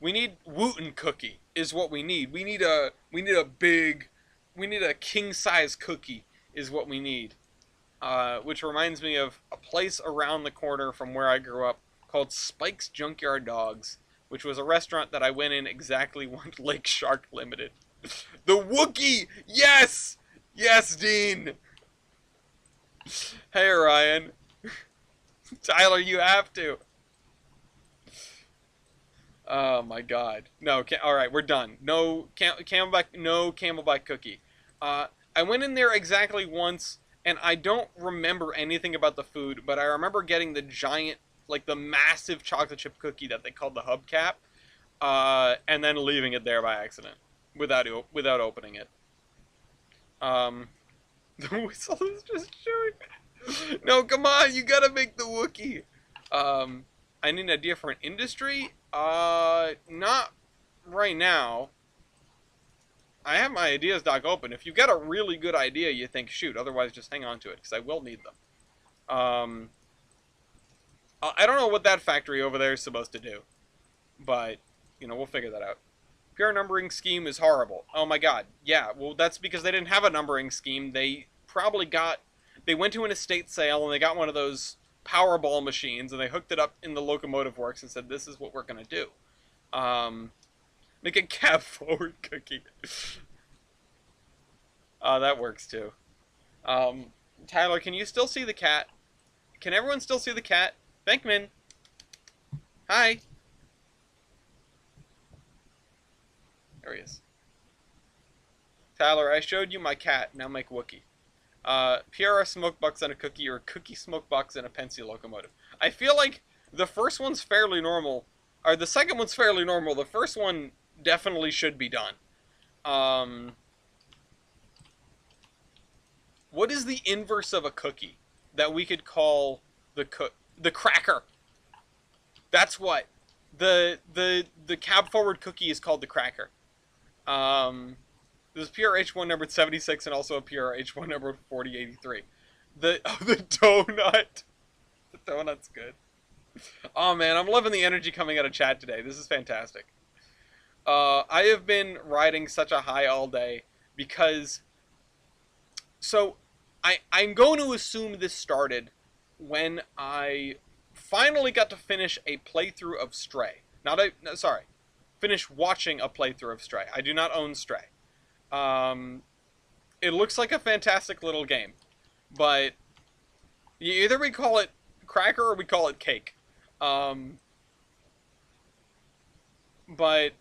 Speaker 1: Wooten Cookie is what we need. We need a king size cookie is what we need. Which reminds me of a place around the corner from where I grew up called Spike's Junkyard Dogs, which was a restaurant that I went in exactly once Lake Shark Limited. The Wookie! Yes! Yes, Dean! Hey, Ryan. Tyler, you have to. Oh my god. No, alright, we're done. No Camelback cookie. Uh, I went in there exactly once, and I don't remember anything about the food, but I remember getting the giant, like the massive chocolate chip cookie that they called the hubcap, and then leaving it there by accident, without opening it. Um, the whistle is just chewing. No, come on, you gotta make the Wookiee. I need an idea for an industry. Not right now. I have my ideas doc open. If you've got a really good idea, you think, shoot, otherwise just hang on to it, because I will need them. I don't know what that factory over there is supposed to do, but, we'll figure that out. Pure numbering scheme is horrible. Oh my god. Yeah, well, that's because they didn't have a numbering scheme. They went to an estate sale, and they got one of those Powerball machines, and they hooked it up in the locomotive works and said, this is what we're going to do. Make a cab forward cookie. That works too. Um, Tyler, can you still see the cat? Can everyone still see the cat? Bankman, hi. There he is. Tyler, I showed you my cat. Now make Wookie. PRS smoke box and a cookie, or cookie smoke box and a Pensy locomotive. I feel like the first one's fairly normal, or the second one's fairly normal. The first one definitely should be done. Um, what is the inverse of a cookie that we could call the cracker? That's what the cab forward cookie is called, the cracker. There's a PRH1 numbered 76 and also a PRH1 numbered 4083. The donut. The donut's good. Oh man, I'm loving the energy coming out of chat today. This is fantastic. I have been riding such a high all day because, so I'm going to assume this started when I finally got to finish a playthrough of Stray. Not a no, sorry, finish watching a playthrough of Stray. I do not own Stray. Um, it looks like a fantastic little game, but either we call it cracker or we call it cake. Um, but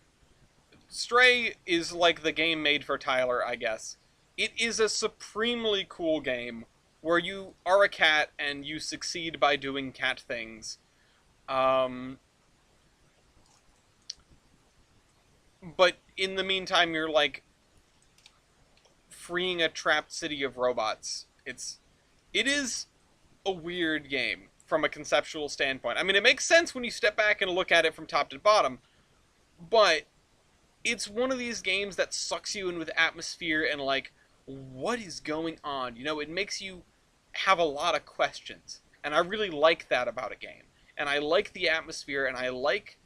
Speaker 1: Stray is like the game made for Tyler, I guess. It is a supremely cool game where you are a cat and you succeed by doing cat things. Um, but in the meantime, you're like freeing a trapped city of robots. It is a weird game from a conceptual standpoint. I mean, it makes sense when you step back and look at it from top to bottom, but it's one of these games that sucks you in with atmosphere and like, what is going on? You know, it makes you have a lot of questions, and I really like that about a game. And I like the atmosphere, and I like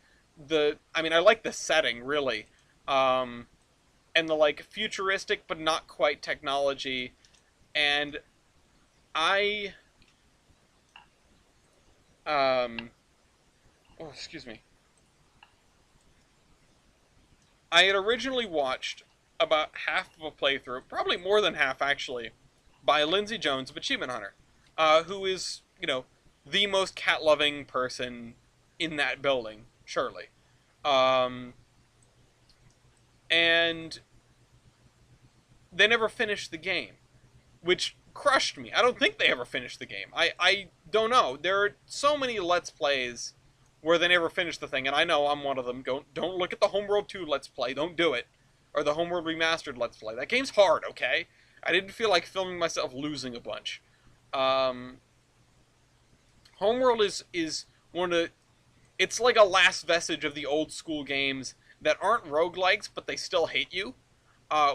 Speaker 1: I like the setting really, and the like futuristic but not quite technology, and I, oh excuse me, I had originally watched about half of a playthrough, probably more than half actually, by Lindsay Jones of Achievement Hunter, who is, you know, the most cat-loving person in that building, surely. Um, and they never finished the game, which crushed me. I don't think they ever finished the game. I don't know. There are so many Let's Plays where they never finish the thing, and I know I'm one of them. Don't look at the Homeworld 2 Let's Play. Don't do it. Or the Homeworld Remastered Let's Play. That game's hard, okay? I didn't feel like filming myself losing a bunch. Um, Homeworld is one of the... It's like a last vestige of the old school games that aren't roguelikes, but they still hate you.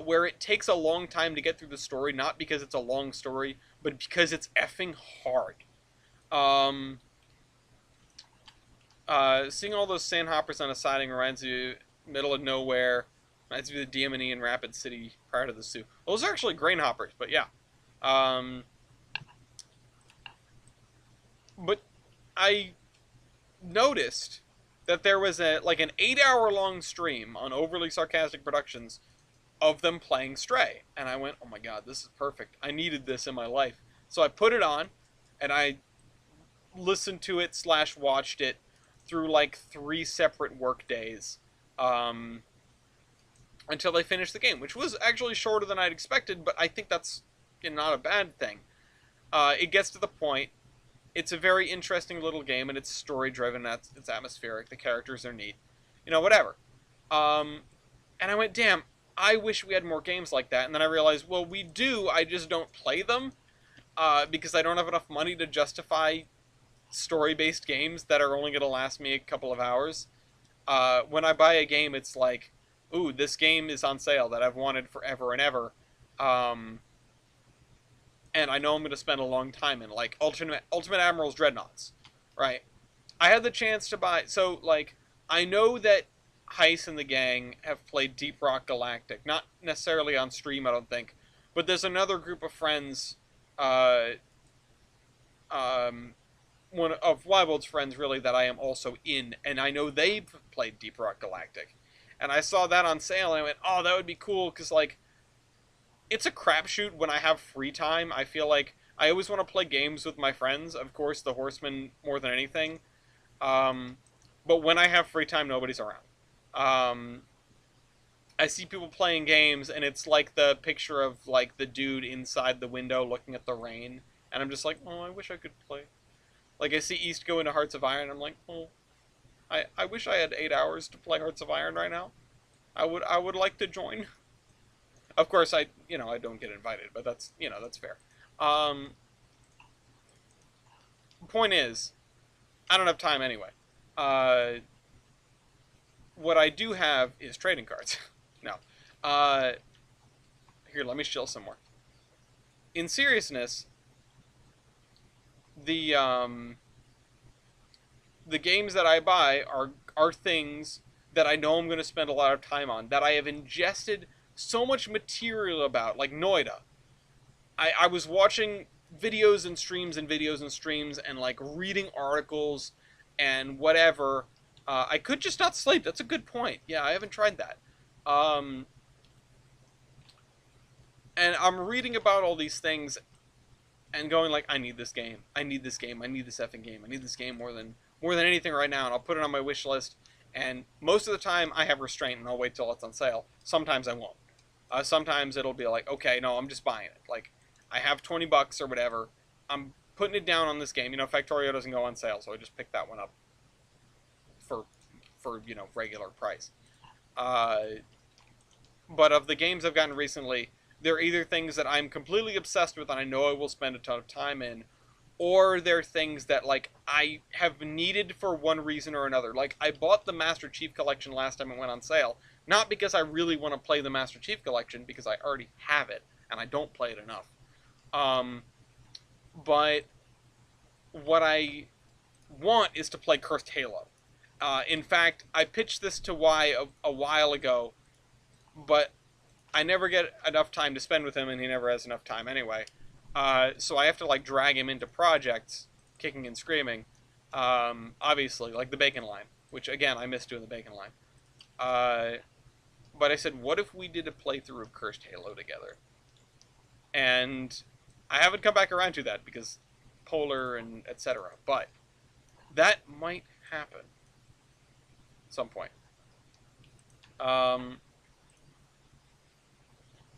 Speaker 1: Where it takes a long time to get through the story, not because it's a long story, but because it's effing hard. Um, Seeing all those sandhoppers on a siding reminds you, middle of nowhere, reminds me of the DM&E in Rapid City prior to the zoo. Those are actually grain hoppers, but yeah. But I noticed that there was an 8-hour long stream on Overly Sarcastic Productions of them playing Stray, and I went, oh my god, this is perfect. I needed this in my life. So I put it on, and I listened to it / watched it through like 3 separate work days, until they finished the game, which was actually shorter than I'd expected, but I think that's not a bad thing. It gets to the point. It's a very interesting little game, and it's story-driven, it's atmospheric, the characters are neat. You know, whatever. And I went, damn, I wish we had more games like that, and then I realized, well, we do, I just don't play them, because I don't have enough money to justify story-based games that are only going to last me a couple of hours. When I buy a game, it's like, ooh, this game is on sale that I've wanted forever and ever, and I know I'm going to spend a long time in, like Ultimate Admiral's Dreadnoughts, right? I had the chance to buy, so, like, I know that Heist and the gang have played Deep Rock Galactic, not necessarily on stream, I don't think, but there's another group of friends, one of Wybold's friends, really, that I am also in, and I know they've played Deep Rock Galactic. And I saw that on sale, and I went, oh, that would be cool, because, like, it's a crapshoot when I have free time. I feel like I always want to play games with my friends. Of course, the Horseman more than anything. Um, but when I have free time, nobody's around. Um, I see people playing games, and it's like the picture of like the dude inside the window looking at the rain, and I'm just like, oh, I wish I could play. Like I see East go into Hearts of Iron, I'm like, oh, I wish I had 8 hours to play Hearts of Iron right now. I would like to join. Of course, I don't get invited, but that's fair. Um, Point is, I don't have time anyway. Uh, what I do have is trading cards. No. Uh, Here, let me chill some more. In seriousness, the the games that I buy are things that I know I'm going to spend a lot of time on, that I have ingested so much material about, like Noida. I was watching videos and streams and videos and streams and like reading articles and whatever. I could just not sleep. That's a good point. Yeah, I haven't tried that. Um, and I'm reading about all these things and going like, I need this game. I need this game. I need this effing game. I need this game more than anything right now. And I'll put it on my wish list. And most of the time, I have restraint and I'll wait till it's on sale. Sometimes I won't. Sometimes it'll be like, okay, no, I'm just buying it. Like, I have $20 or whatever. I'm putting it down on this game. Factorio doesn't go on sale, so I just pick that one up for regular price. Uh, but of the games I've gotten recently, they're either things that I'm completely obsessed with and I know I will spend a ton of time in, or they're things that like I have needed for one reason or another. Like I bought the Master Chief Collection last time it went on sale, not because I really want to play the Master Chief Collection, because I already have it and I don't play it enough. But what I want is to play Cursed Halo. In fact, I pitched this to Y a while ago, but I never get enough time to spend with him, and he never has enough time anyway. So I have to like drag him into projects, kicking and screaming. Obviously, like the Bacon Line, which again I miss doing the Bacon Line. But I said, what if we did a playthrough of Cursed Halo together? And I haven't come back around to that because Polar and etc. But that might happen at some point.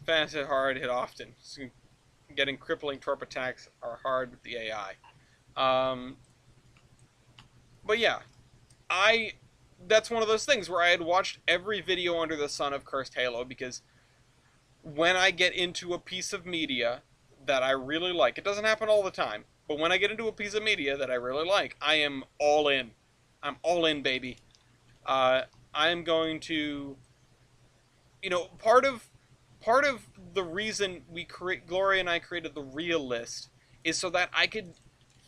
Speaker 1: Fast hit hard, hit often. So getting crippling torp attacks are hard with the AI. But yeah, that's one of those things where I had watched every video under the sun of Cursed Halo, because when I get into a piece of media that I really like, it doesn't happen all the time, but when I get into a piece of media that I really like, I am all in. I'm all in, baby. I'm going to, part of the reason Gloria and I created the Real List is so that I could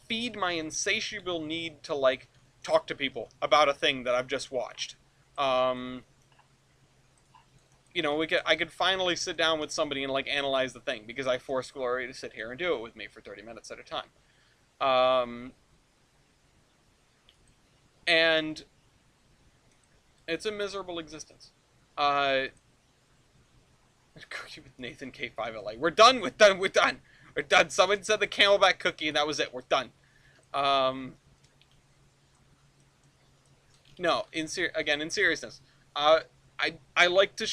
Speaker 1: feed my insatiable need to like talk to people about a thing that I've just watched. I could finally sit down with somebody and like analyze the thing, because I forced Gloria to sit here and do it with me for 30 minutes at a time. And it's a miserable existence. With Nathan K5LA. We're done. Someone said the Camelback cookie, and that was it. We're done. No, in seriousness, I like to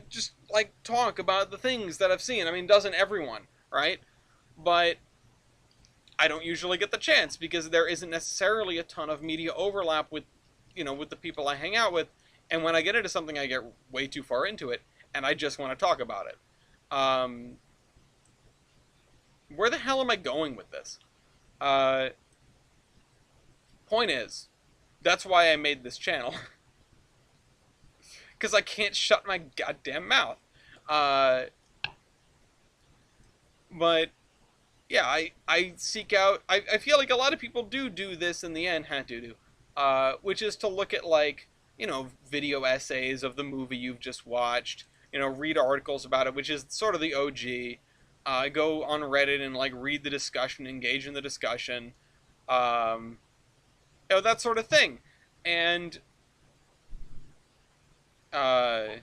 Speaker 1: just like talk about the things that I've seen. I mean, doesn't everyone, right? But I don't usually get the chance because there isn't necessarily a ton of media overlap with the people I hang out with. And when I get into something, I get way too far into it, and I just want to talk about it. Where the hell am I going with this? Point is, that's why I made this channel. Because I can't shut my goddamn mouth. But, yeah, I seek out... I feel like a lot of people do this in the end, which is to look at, like, video essays of the movie you've just watched, read articles about it, which is sort of the OG. Go on Reddit and, like, read the discussion, engage in the discussion. That sort of thing. And Uh,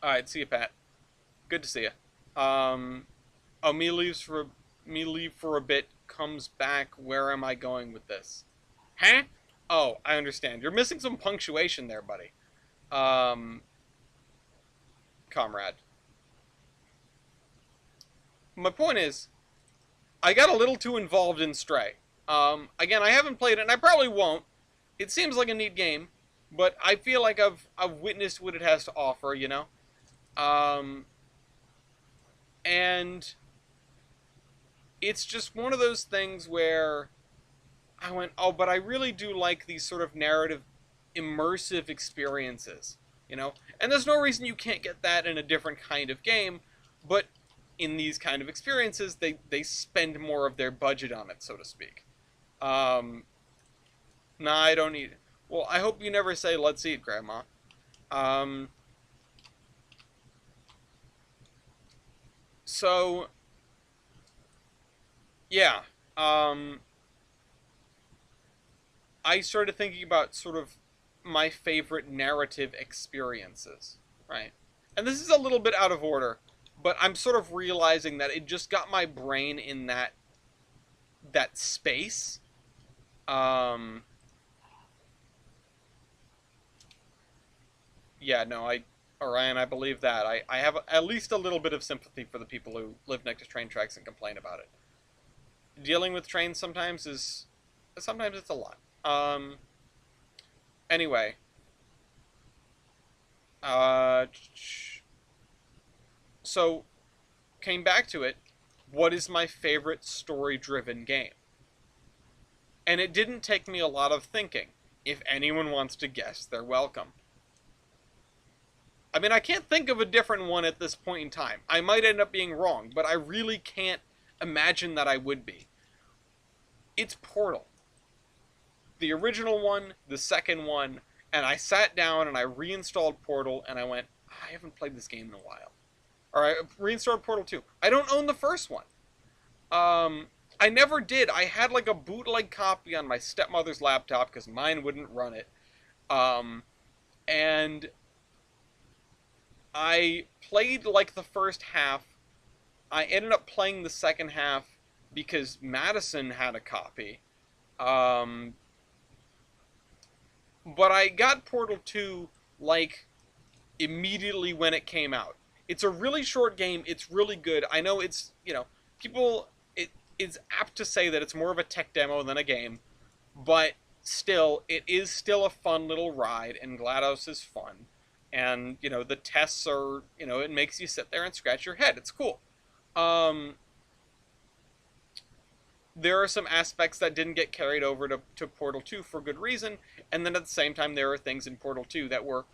Speaker 1: all right, see you, Pat. Good to see you. Oh, me leave for a bit. Comes back. Where am I going with this? Huh? Oh, I understand. You're missing some punctuation there, buddy. Um, Comrade. My point is, I got a little too involved in Stray. Again, I haven't played it, and I probably won't. It seems like a neat game, but I feel like I've witnessed what it has to offer, you know. Um, and it's just one of those things where I went, oh, but I really do like these sort of narrative, immersive experiences, you know? And there's no reason you can't get that in a different kind of game, but in these kind of experiences, they spend more of their budget on it, so to speak. Um, nah, I don't need it. Well, I hope you never say, let's eat, Grandma. Um, so, yeah. Um, I started thinking about sort of my favorite narrative experiences, right? And this is a little bit out of order, but I'm sort of realizing that it just got my brain in that space. Um, yeah, no, Orion, I believe that. I have at least a little bit of sympathy for the people who live next to train tracks and complain about it. Dealing with trains sometimes it's a lot. Anyway, uh, so came back to it. What is my favorite story-driven game? And it didn't take me a lot of thinking. If anyone wants to guess, they're welcome. I mean, I can't think of a different one at this point in time. I might end up being wrong, but I really can't imagine that I would be. It's Portal. The original one, the second one, and I sat down and I reinstalled Portal and I went, I haven't played this game in a while. Or I reinstalled Portal 2. I don't own the first one. I never did. I had like a bootleg copy on my stepmother's laptop because mine wouldn't run it. Um, and I played like the first half. I ended up playing the second half because Madison had a copy. Um, but I got Portal 2 like immediately when it came out. It's a really short game. It's really good. I know it's, people it's apt to say that it's more of a tech demo than a game, but still, it is still a fun little ride, and GLaDOS is fun. And, the tests are, it makes you sit there and scratch your head. It's cool. Um, there are some aspects that didn't get carried over to Portal 2 for good reason, and then at the same time, there are things in Portal 2 that were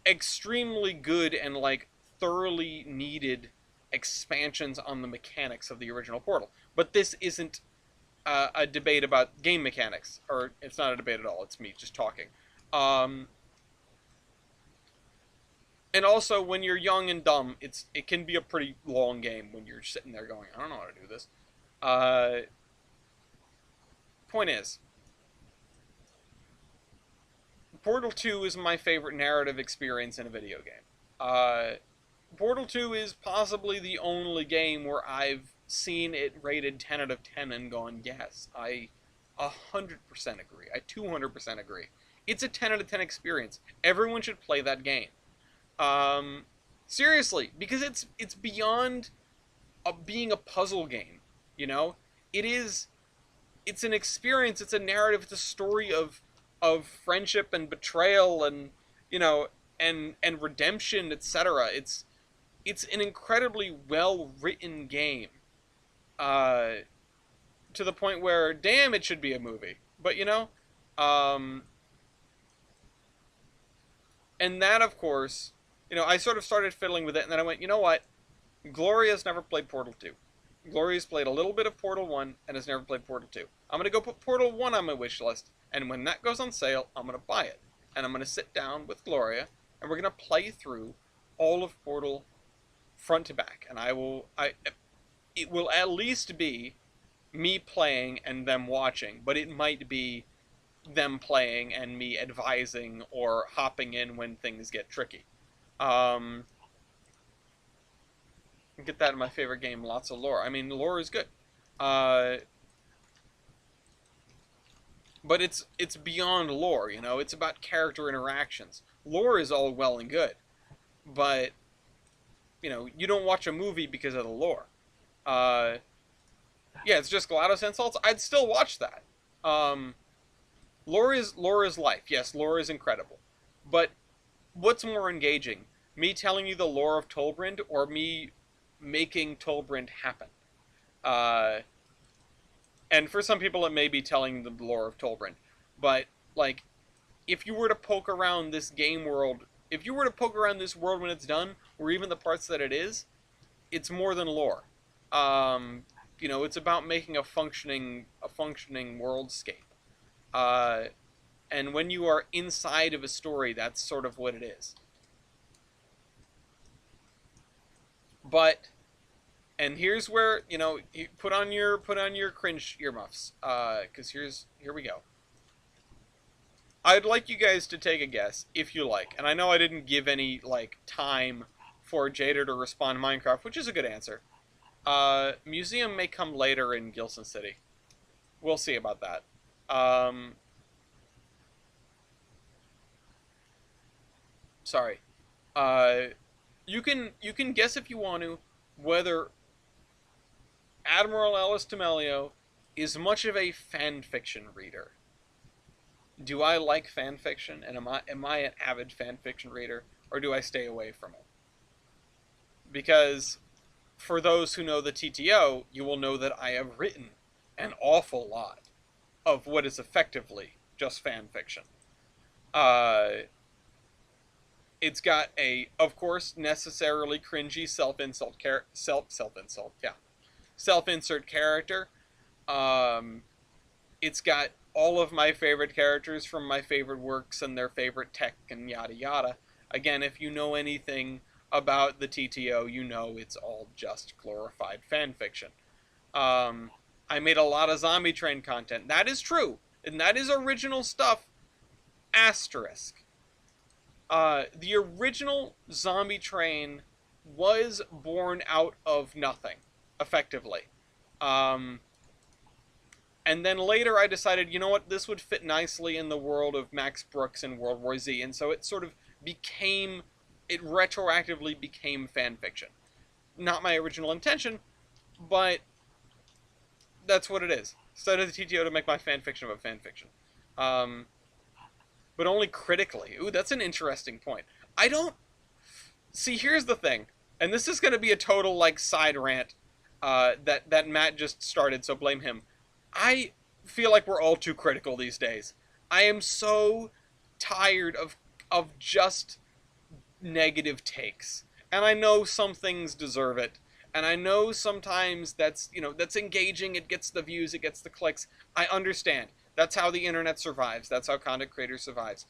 Speaker 1: extremely good and, like, thoroughly needed expansions on the mechanics of the original Portal. But this isn't a debate about game mechanics, or it's not a debate at all. It's me just talking. Um, and also, when you're young and dumb, it can be a pretty long game when you're sitting there going, I don't know how to do this. Uh, Point is, Portal 2 is my favorite narrative experience in a video game. Uh, Portal 2 is possibly the only game where I've seen it rated 10 out of 10 and gone, yes, I 100% agree. I 200% agree. It's a 10 out of 10 experience. Everyone should play that game. Um, Seriously, because it's beyond being a puzzle game, you know? It is it's an experience, it's a narrative, it's a story of friendship and betrayal and, you know, and redemption, etc. It's an incredibly well written game, uh, to the point where, damn, it should be a movie. But um, and that, of course, I sort of started fiddling with it, and then I went, you know what? Gloria's never played Portal 2. Gloria's played a little bit of Portal 1 and has never played Portal 2. I'm going to go put Portal 1 on my wish list, and when that goes on sale, I'm going to buy it. And I'm going to sit down with Gloria, and we're going to play through all of Portal front to back. And it will at least be me playing and them watching, but it might be them playing and me advising or hopping in when things get tricky. Um, get that in my favorite game, lots of lore. I mean, lore is good. Uh, but it's beyond lore, you know. It's about character interactions. Lore is all well and good, but you don't watch a movie because of the lore. Uh, yeah, it's just GLaDOS insults. I'd still watch that. Um, lore is life. Yes, lore is incredible, but what's more engaging? Me telling you the lore of Tolbrand or me making Tolbrand happen? Uh, and for some people, it may be telling the lore of Tolbrand, but like if you were to poke around this game world, if you were to poke around this world when it's done, or even the parts that it is, it's more than lore. Um, it's about making a functioning worldscape. Uh, and when you are inside of a story, that's sort of what it is. But and here's where you put on your cringe earmuffs, because here we go. I'd like you guys to take a guess, if you like. And I know I didn't give any, like, time for Jada to respond to Minecraft, which is a good answer. Museum may come later in Gilson City. We'll see about that. Um, sorry. Uh, you can guess if you want to whether Admiral Ellis Temelio is much of a fan fiction reader. Do I like fan fiction, and am I an avid fan fiction reader, or do I stay away from it? Because for those who know the TTO, you will know that I have written an awful lot of what is effectively just fan fiction. Uh, it's got of course, necessarily cringy self insert character. Um, it's got all of my favorite characters from my favorite works and their favorite tech and yada yada. Again, if you know anything about the TTO, you know it's all just glorified fan fiction. Um, I made a lot of Zombie Train content. That is true, and that is original stuff. Asterisk. The original Zombie Train was born out of nothing, effectively. Um, and then later I decided, you know what, this would fit nicely in the world of Max Brooks and World War Z, and so it sort of it retroactively became fan fiction. Not my original intention, but that's what it is. Started the TTO to make my fan fiction about fan fiction. Um, but only critically. Ooh, that's an interesting point. I don't... See, here's the thing, and this is going to be a total, like, side rant that Matt just started, so blame him. I feel like we're all too critical these days. I am so tired of just negative takes. And I know some things deserve it. And I know sometimes that's engaging, it gets the views, it gets the clicks. I understand. That's how the internet survives. That's how content creators survives.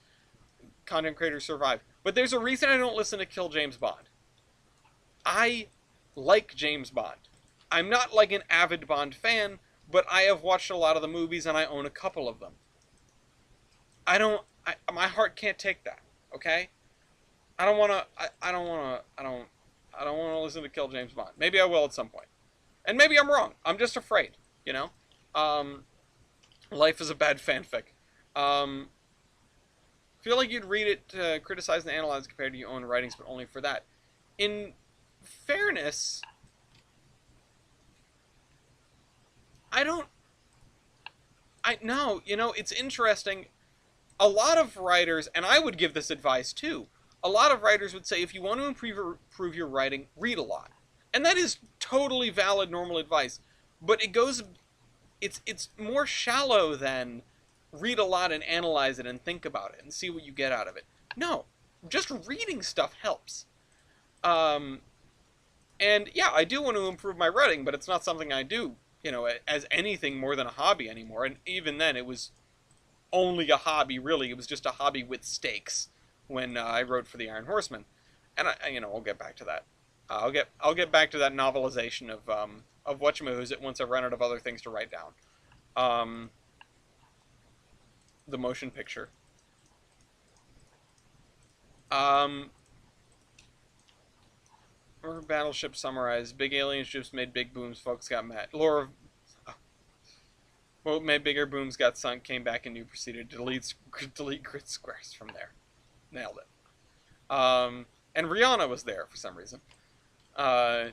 Speaker 1: Content creators survive. But there's a reason I don't listen to Kill James Bond. I like James Bond. I'm not like an avid Bond fan, but I have watched a lot of the movies and I own a couple of them. My heart can't take that, okay? I don't want to, I don't want to listen to Kill James Bond. Maybe I will at some point. And maybe I'm wrong. I'm just afraid, you know? Um, Life is a bad fanfic. Um, feel like you'd read it to criticize and analyze compared to your own writings, but only for that. In fairness, I don't, no, it's interesting. A lot of writers, and I would give this advice too, a lot of writers would say if you want to improve your writing, read a lot. And that is totally valid, normal advice. But it's more shallow than read a lot and analyze it and think about it and see what you get out of it. No, just reading stuff helps. Um, and yeah, I do want to improve my writing, but it's not something I do, as anything more than a hobby anymore. And even then, it was only a hobby, really. It was just a hobby with stakes when I wrote for the Iron Horseman. And I'll get back to that. I'll get back to that novelization of Whatchamahoo's it once I run out of other things to write down. Um, the motion picture. Um, or Battleship summarized. Big alien ships made big booms. Folks got mad. Lore of well, made bigger booms got sunk. Came back and you proceeded to delete grid squares from there. Nailed it. And Rihanna was there for some reason. Uh,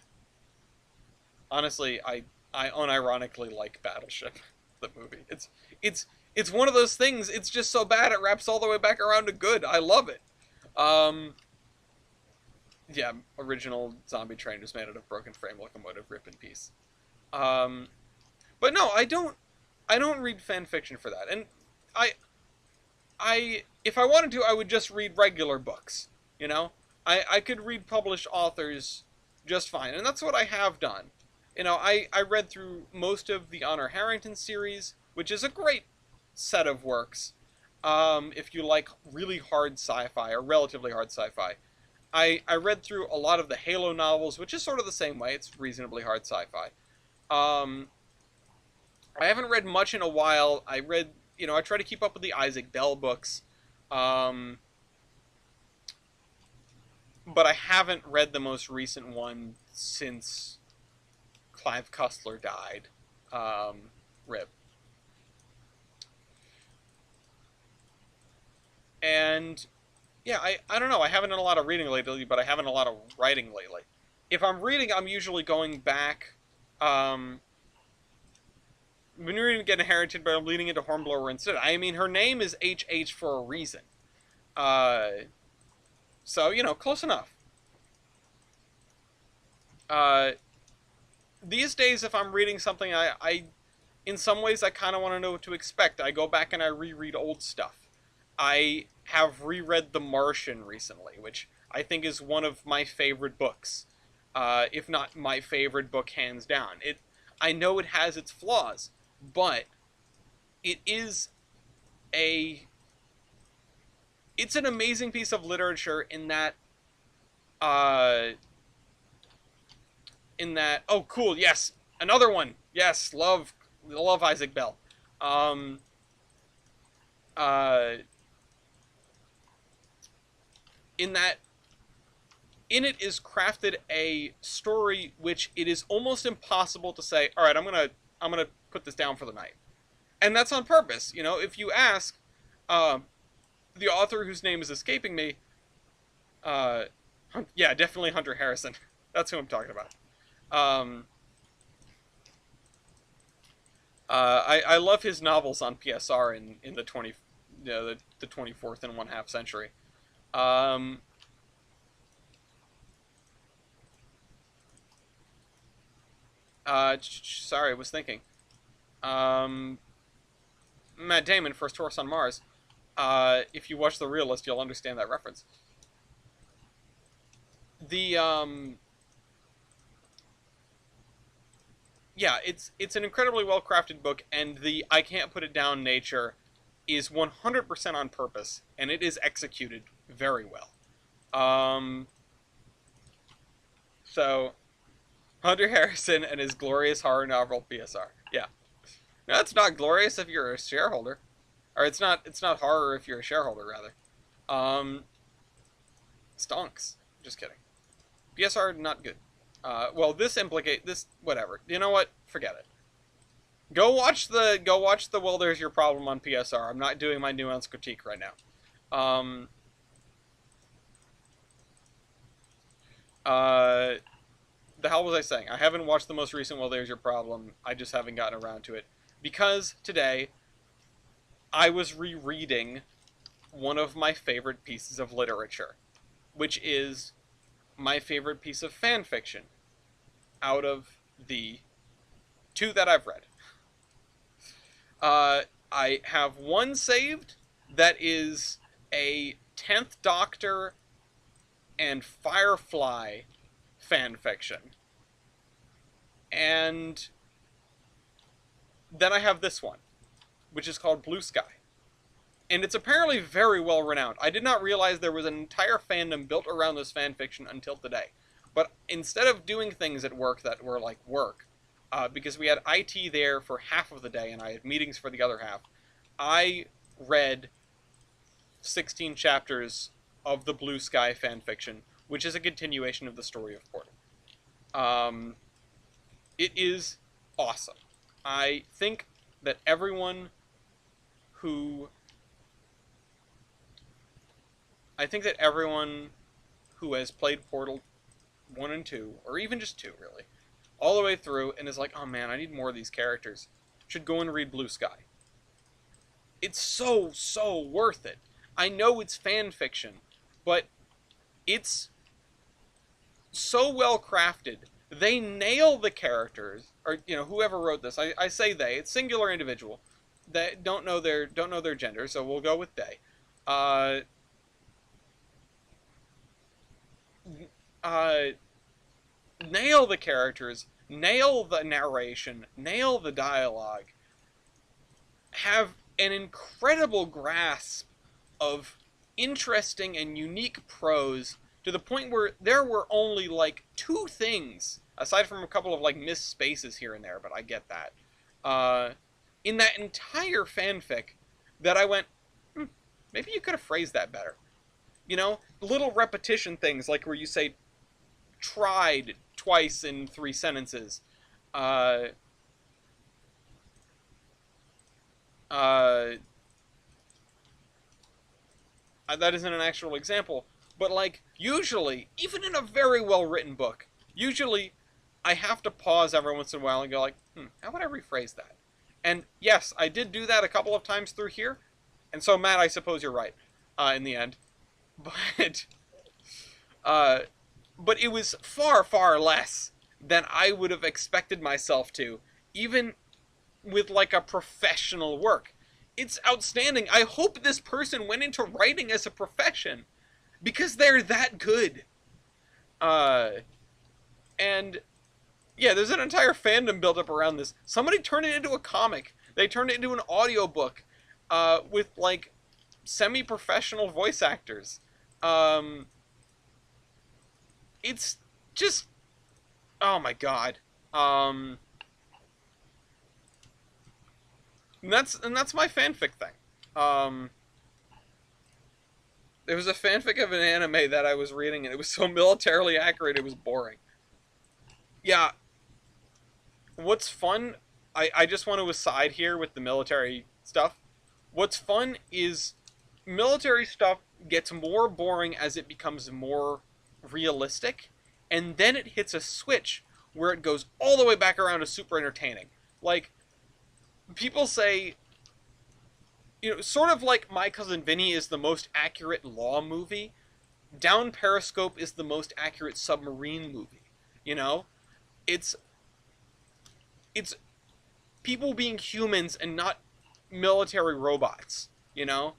Speaker 1: honestly, I unironically like Battleship, the movie. It's one of those things. It's just so bad it wraps all the way back around to good. I love it. Um, yeah, original zombie train was made out of broken frame locomotive, rip in peace. Um, but no, I don't read fan fiction for that. And I if I wanted to, I would just read regular books. You know, I could read published authors just fine, and that's what I have done. You know, I read through most of the Honor Harrington series, which is a great set of works. If you like really hard sci-fi or relatively hard sci-fi, I read through a lot of the Halo novels, which is sort of the same way. It's reasonably hard sci-fi. Um, I haven't read much in a while. I read, you know, I try to keep up with the Isaac Bell books, um, but I haven't read the most recent one since Clive Cussler died. Rip. And yeah, I don't know. I haven't done a lot of reading lately, but I haven't done a lot of writing lately. If I'm reading, I'm usually going back. When you're reading Get Inherited, but I'm leading into Hornblower instead. I mean, her name is H.H. for a reason. Uh, so, you know, close enough. Uh, these days, if I'm reading something, in some ways, I kind of want to know what to expect. I go back and I reread old stuff. I have reread The Martian recently, which I think is one of my favorite books, if not my favorite book, hands down. I know it has its flaws, but it is a it's an amazing piece of literature uh in that oh cool, yes, another one, yes, love Isaac Bell. um uh in that in it is crafted a story which it is almost impossible to say, all right, I'm gonna put this down for the night, and that's on purpose. You know, if you ask uh, the author whose name is escaping me, uh, yeah, definitely Hunter Harrison. That's who I'm talking about. Um, I love his novels on PSR in the 20 the 24th and one half century. Um, sorry, I was thinking. Um, Matt Damon, First Horse on Mars. If you watch The Realist, you'll understand that reference. The yeah, it's an incredibly well crafted book, and the I can't put it down nature is 100% on purpose, and it is executed very well. Um, so Hunter Harrison and his glorious horror novel PSR. Yeah, no, it's not glorious if you're a shareholder, or it's not horror if you're a shareholder rather. Um, stonks. Just kidding. PSR not good. Well, this whatever. You know what? Forget it. Go watch the Well There's Your Problem on PSR. I'm not doing my nuanced critique right now. Uh, the hell was I saying? I haven't watched the most recent Well There's Your Problem. I just haven't gotten around to it because today I was rereading one of my favorite pieces of literature, which is my favorite piece of fan fiction out of the two that I've read. I have one saved that is a 10th Doctor and Firefly fan fiction. And then I have this one, which is called Blue Sky. And it's apparently very well renowned. I did not realize there was an entire fandom built around this fan fiction until today. But instead of doing things at work that were like work, because we had IT there for half of the day and I had meetings for the other half, I read 16 chapters of the Blue Sky fanfiction, which is a continuation of the story of Portal. Um, it is awesome. I think that everyone who I think that everyone who has played Portal 1 and 2, or even just 2 really, all the way through and is like, "Oh man, I need more of these characters," should go and read Blue Sky. It's so worth it. I know it's fan fiction, but it's so well crafted. They nail the characters, or whoever wrote this. I say they. It's singular individual. They don't know their gender, so we'll go with they. Uh, uh, Nail the characters, nail the narration, nail the dialogue. Have an incredible grasp of interesting and unique prose to the point where there were only like two things, aside from a couple of like missed spaces here and there, but I get that, in that entire fanfic that I went, maybe you could have phrased that better. Little repetition things like where you say tried twice in 3 sentences. Uh, uh, that isn't an actual example, but like usually, even in a very well written book, usually I have to pause every once in a while and go like, how would I rephrase that? And yes, I did do that a couple of times through here, and so Matt, I suppose you're right, in the end, but uh, but it was far less than I would have expected myself to, even with like a professional work. It's outstanding. I hope this person went into writing as a profession because they're that good. Uh, and yeah, there's an entire fandom built up around this. Somebody turned it into a comic. They turned it into an audiobook with like semi-professional voice actors. It's just, oh my god. And that's my fanfic thing. Um, there was a fanfic of an anime that I was reading, and it was so militarily accurate, it was boring. Yeah, what's fun, I just want to aside here with the military stuff. What's fun is military stuff gets more boring as it becomes more realistic, and then it hits a switch where it goes all the way back around to super entertaining. Like, people say, sort of like My Cousin Vinny is the most accurate law movie, Down Periscope is the most accurate submarine movie. You know? It's it's people being humans and not military robots, you know?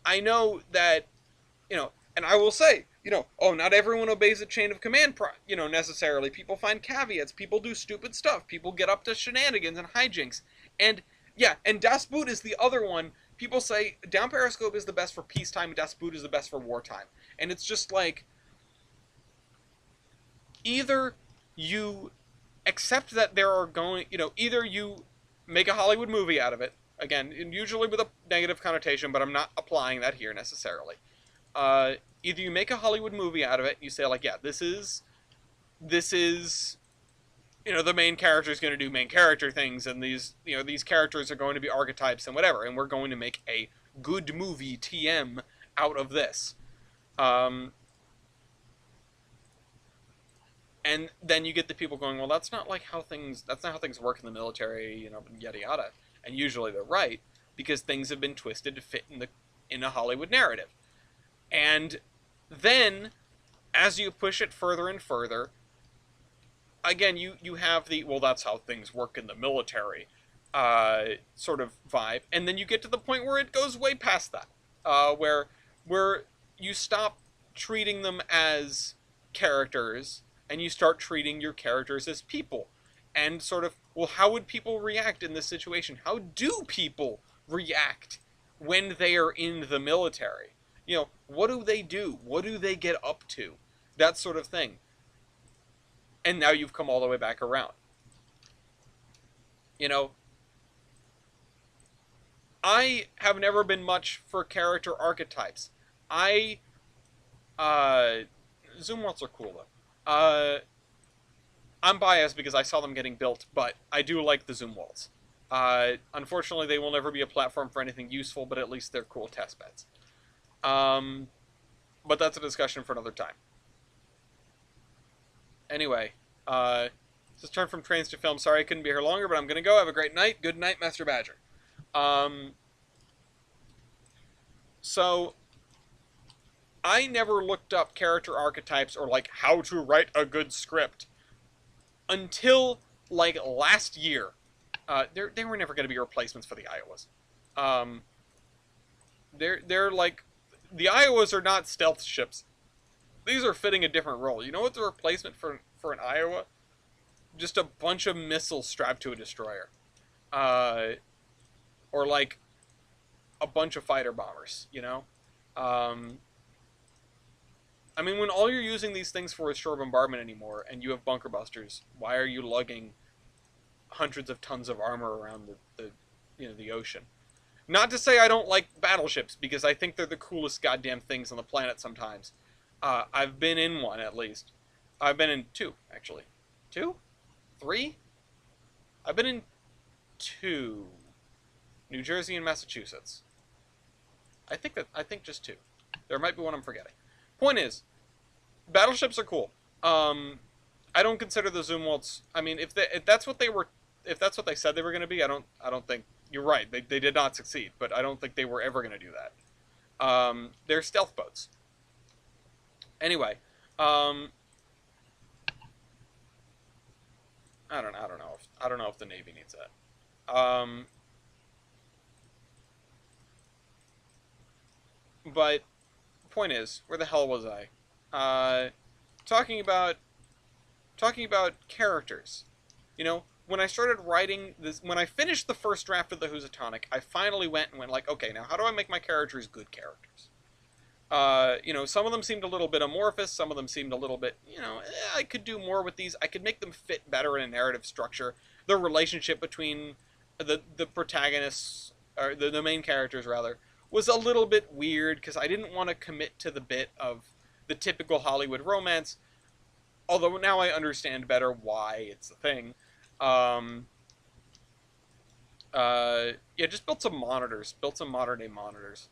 Speaker 1: I know that, and I will say, oh, not everyone obeys a chain of command, necessarily. People find caveats, people do stupid stuff, people get up to shenanigans and hijinks. And, yeah, and Das Boot is the other one. People say Down Periscope is the best for peacetime, Das Boot is the best for wartime. And it's just like, either you accept that there are going, either you make a Hollywood movie out of it, again, usually with a negative connotation, but I'm not applying that here necessarily. Either you make a Hollywood movie out of it, you say like, yeah, this is, the main character is going to do main character things, and these characters are going to be archetypes and whatever, and we're going to make a good movie TM out of this. And then you get the people going, well, that's not how things work in the military, yada yada. And usually they're right, because things have been twisted to fit in a Hollywood narrative. And then, as you push it further and further, again, you have the, well, that's how things work in the military sort of vibe. And then you get to the point where it goes way past that, where you stop treating them as characters, and you start treating your characters as people. And sort of, well, how would people react in this situation? How do people react when they are in the military? What do they do? What do they get up to? That sort of thing. And now you've come all the way back around. I have never been much for character archetypes. I uh, Zoom worlds are cool though. I'm biased because I saw them getting built, but I do like the Zoom walls. Unfortunately, they will never be a platform for anything useful, but at least they're cool test beds. Um, but that's a discussion for another time. Anyway, this is Turn from Trains to Film. Sorry I couldn't be here longer, but I'm going to go. Have a great night. Good night, Master Badger. Um, so, I never looked up character archetypes or, like, how to write a good script until, like, last year. They were never going to be replacements for the Iowas. Um, they're like, the Iowas are not stealth ships. These are fitting a different role. You know what the replacement for an Iowa? Just a bunch of missiles strapped to a destroyer. Or like a bunch of fighter bombers, you know? I mean, when all you're using these things for is shore bombardment anymore, and you have bunker busters, why are you lugging hundreds of tons of armor around the ocean? Not to say I don't like battleships, because I think they're the coolest goddamn things on the planet sometimes. I've been in one, at least. I've been in two, actually. Two? Three? I've been in two. New Jersey and Massachusetts. I think just two. There might be one I'm forgetting. Point is, battleships are cool. I don't consider the Zumwalts. I mean, if that's what they said they were going to be, I don't think you're right. They did not succeed, but I don't think they were ever going to do that. They're stealth boats. Anyway, I don't know if the Navy needs that. But point is, where the hell was I? Talking about characters. You know, when I started writing this, when I finished the first draft of the Housatonic, I finally went like, okay, now how do I make my characters good characters? You know, some of them seemed a little bit amorphous, some of them seemed a little bit, I could do more with these. I could make them fit better in a narrative structure. The relationship between the protagonists, or the main characters, rather, was a little bit weird, because I didn't want to commit to the bit of the typical Hollywood romance, although now I understand better why it's a thing. Yeah, just built some modern day monitors.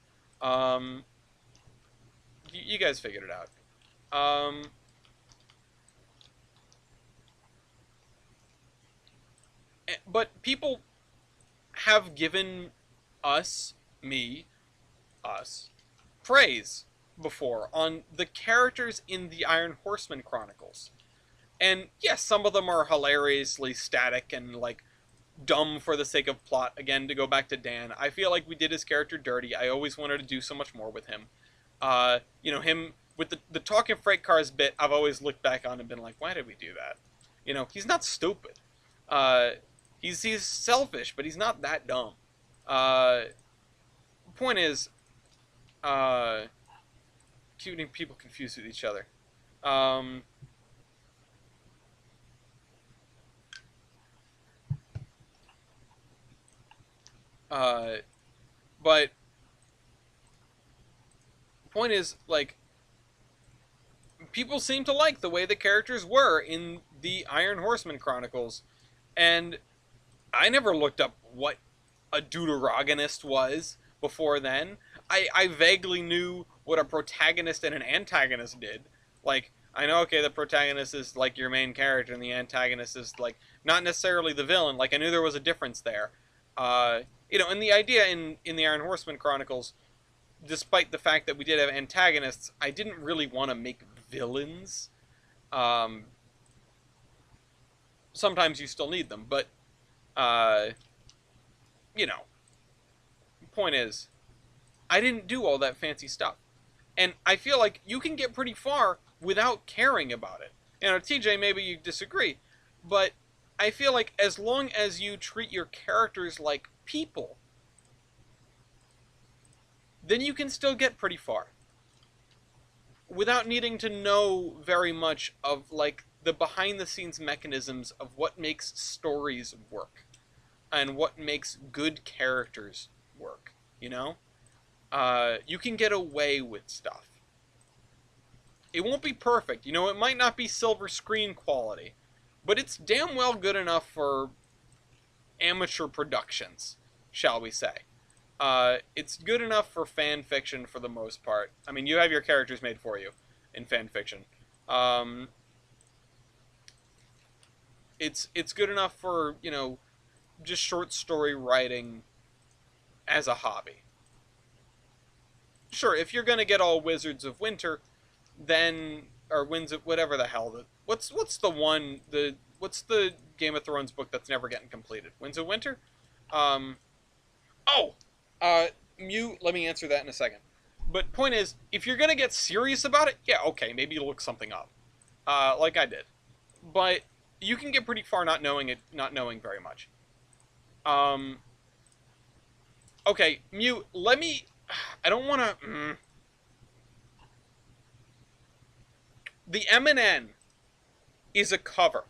Speaker 1: You guys figured it out. But people have given us, praise before on the characters in the Iron Horseman Chronicles. And yes, some of them are hilariously static and, like, dumb for the sake of plot. Again, to go back to Dan, I feel like we did his character dirty. I always wanted to do so much more with him. Him with the talking freight cars bit, I've always looked back on and been like, why did we do that? He's not stupid. He's selfish, but he's not that dumb. Point is, keeping people confused with each other. But point is, like, people seem to like the way the characters were in the Iron Horseman Chronicles, and I never looked up what a deuteragonist was before then. I vaguely knew what a protagonist and an antagonist did. Like, I know, okay, the protagonist is, like, your main character, and the antagonist is, like, not necessarily the villain. Like, I knew there was a difference there. And the idea in the Iron Horseman Chronicles, despite the fact that we did have antagonists, I didn't really want to make villains. Sometimes you still need them, but, point is, I didn't do all that fancy stuff. And I feel like you can get pretty far without caring about it. TJ, maybe you disagree, but I feel like as long as you treat your characters like people, then you can still get pretty far. Without needing to know very much of, like, the behind-the-scenes mechanisms of what makes stories work, and what makes good characters work, you know? You can get away with stuff. It won't be perfect, you know, it might not be silver screen quality, but it's damn well good enough for amateur productions, shall we say. It's good enough for fan fiction for the most part. I mean, you have your characters made for you in fan fiction. Um, it's good enough for, you know, just short story writing as a hobby. Sure, if you're gonna get all Wizards of Winter, then or Winds of whatever the hell what's the one the what's the Game of Thrones book that's never getting completed? Winds of Winter? Um, oh, uh, Mew. Let me answer that in a second. But point is, if you're gonna get serious about it, yeah, okay, maybe look something up, like I did. But you can get pretty far not knowing it, not knowing very much. Um, okay, Mew. Let me. I don't want to. The MNN is a cover.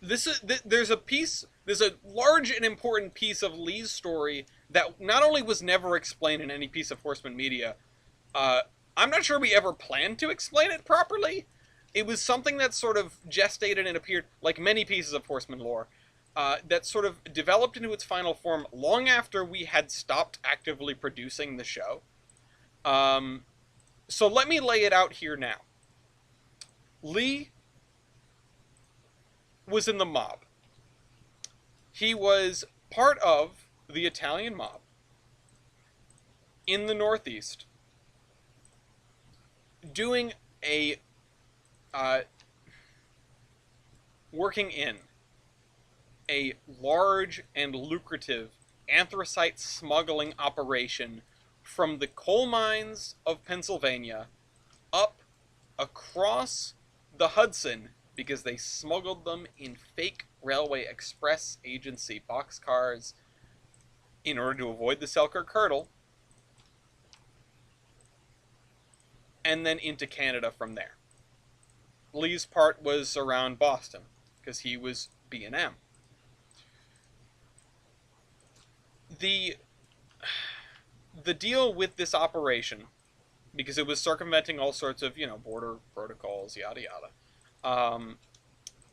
Speaker 1: There's a piece. There's a large and important piece of Lee's story that not only was never explained in any piece of Horseman media. Uh, I'm not sure we ever planned to explain it properly. It was something that sort of gestated and appeared, like many pieces of Horseman lore, that sort of developed into its final form long after we had stopped actively producing the show. Um, so let me lay it out here now. Lee was in the mob. He was part of the Italian mob in the Northeast, doing a working in a large and lucrative anthracite smuggling operation from the coal mines of Pennsylvania up across the Hudson, because they smuggled them in fake Railway Express agency boxcars in order to avoid the Selkirk Hurdle, and then into Canada from there. Lee's part was around Boston, because he was B&M. The deal with this operation, because it was circumventing all sorts of, you know, border protocols, yada yada,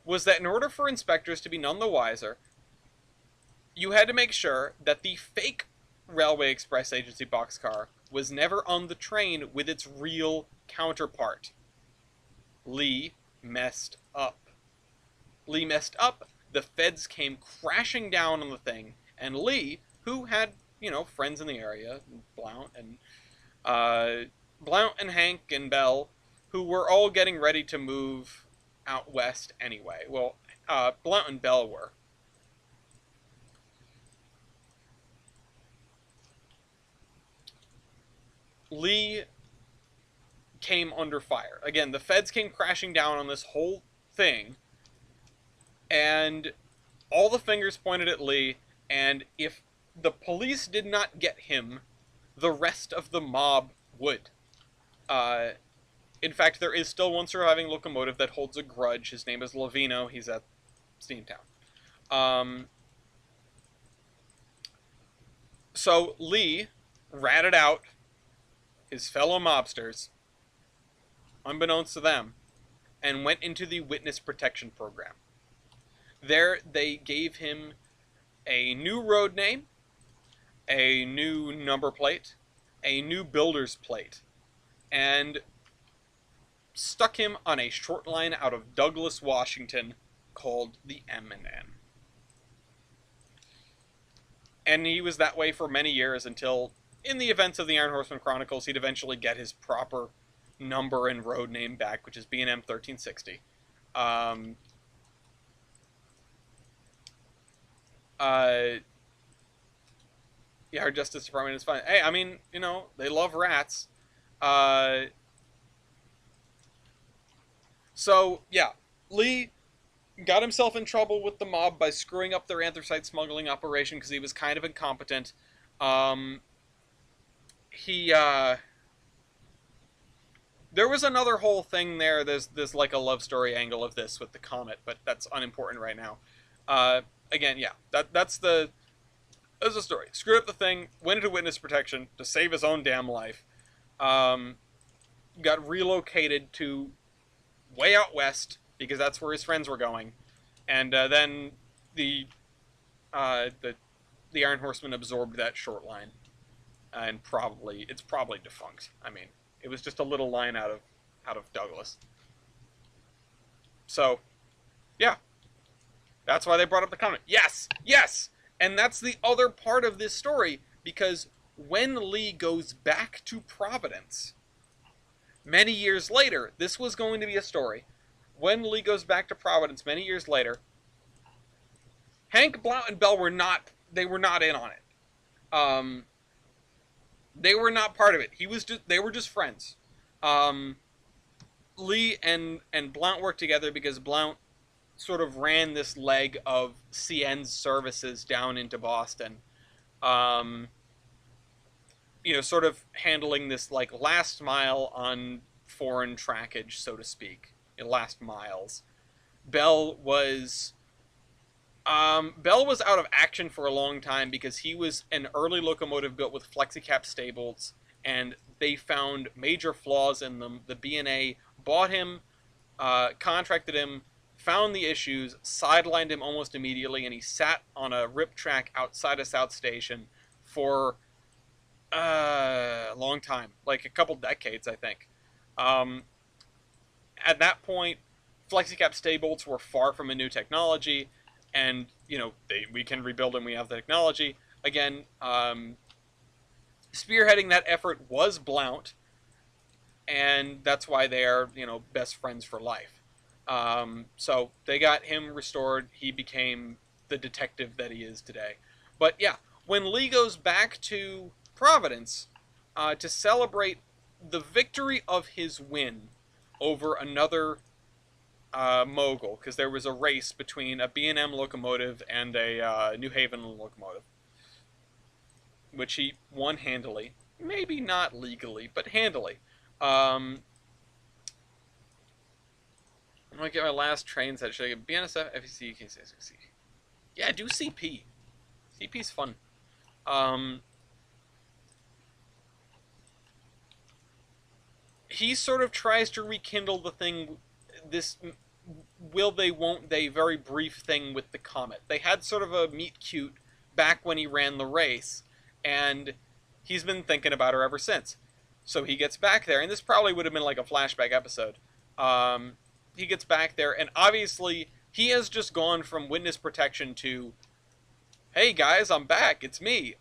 Speaker 1: was that in order for inspectors to be none the wiser, you had to make sure that the fake Railway Express agency boxcar was never on the train with its real counterpart. Lee messed up. Lee messed up, the feds came crashing down on the thing, and Lee, who had, you know, friends in the area, Blount and Hank and Bell, who were all getting ready to move out west anyway. Well, Blount and Bell were. Lee came under fire. Again, the feds came crashing down on this whole thing, and all the fingers pointed at Lee, and if the police did not get him, the rest of the mob would. In fact, there is still one surviving locomotive that holds a grudge. His name is Lavino. He's at Steamtown. So Lee ratted out his fellow mobsters, unbeknownst to them, and went into the witness protection program. There, they gave him a new road name, a new number plate, a new builder's plate, and stuck him on a short line out of Douglas, Washington, called the M&N. And he was that way for many years until, in the events of the Iron Horseman Chronicles, he'd eventually get his proper number and road name back, which is B&M 1360. Yeah, our Justice Department is fine. Hey, I mean, you know, they love rats. So, yeah, Lee got himself in trouble with the mob by screwing up their anthracite smuggling operation because he was kind of incompetent. There was another whole thing there. There's like a love story angle of this with the comet, but that's unimportant right now. Again, yeah, that's the That's the story. Screwed up the thing, went into witness protection to save his own damn life. Um, got relocated to way out west because that's where his friends were going, and then the uh, the the Iron Horseman absorbed that short line, and it's probably defunct. I mean, it was just a little line out of Douglas. So, yeah, that's why they brought up the comment. Yes, yes, and that's the other part of this story, because when Lee goes back to Providence many years later, this was going to be a story. When Lee goes back to Providence many years later, Hank, Blount, and Bell were not in on it. They were not part of it. They were just friends. Lee and Blount worked together because Blount sort of ran this leg of CN's services down into Boston. Sort of handling this like last mile on foreign trackage, so to speak, last miles. Bell was out of action for a long time because he was an early locomotive built with flexicap stables, and they found major flaws in them. The B&A bought him, contracted him, found the issues, sidelined him almost immediately, and he sat on a rip track outside of South Station for a long time, like a couple decades, I think. At that point, flexicap stay-bolts were far from a new technology, and we can rebuild them. We have the technology again. Spearheading that effort was Blount, and that's why they are best friends for life. So they got him restored. He became the detective that he is today. But yeah, when Lee goes back to Providence to celebrate the victory of his win over another mogul, because there was a race between a B&M locomotive and a New Haven locomotive, which he won handily. Maybe not legally, but handily. I'm going to get my last train set. Should I get BNSF, FEC, KCSC? Yeah, do CP. CP's fun. He sort of tries to rekindle the thing, this will they, won't they, very brief thing with the Comet. They had sort of a meet cute back when he ran the race, and he's been thinking about her ever since. So he gets back there, and this probably would have been like a flashback episode. He gets back there, and obviously he has just gone from witness protection to, hey guys, I'm back, it's me.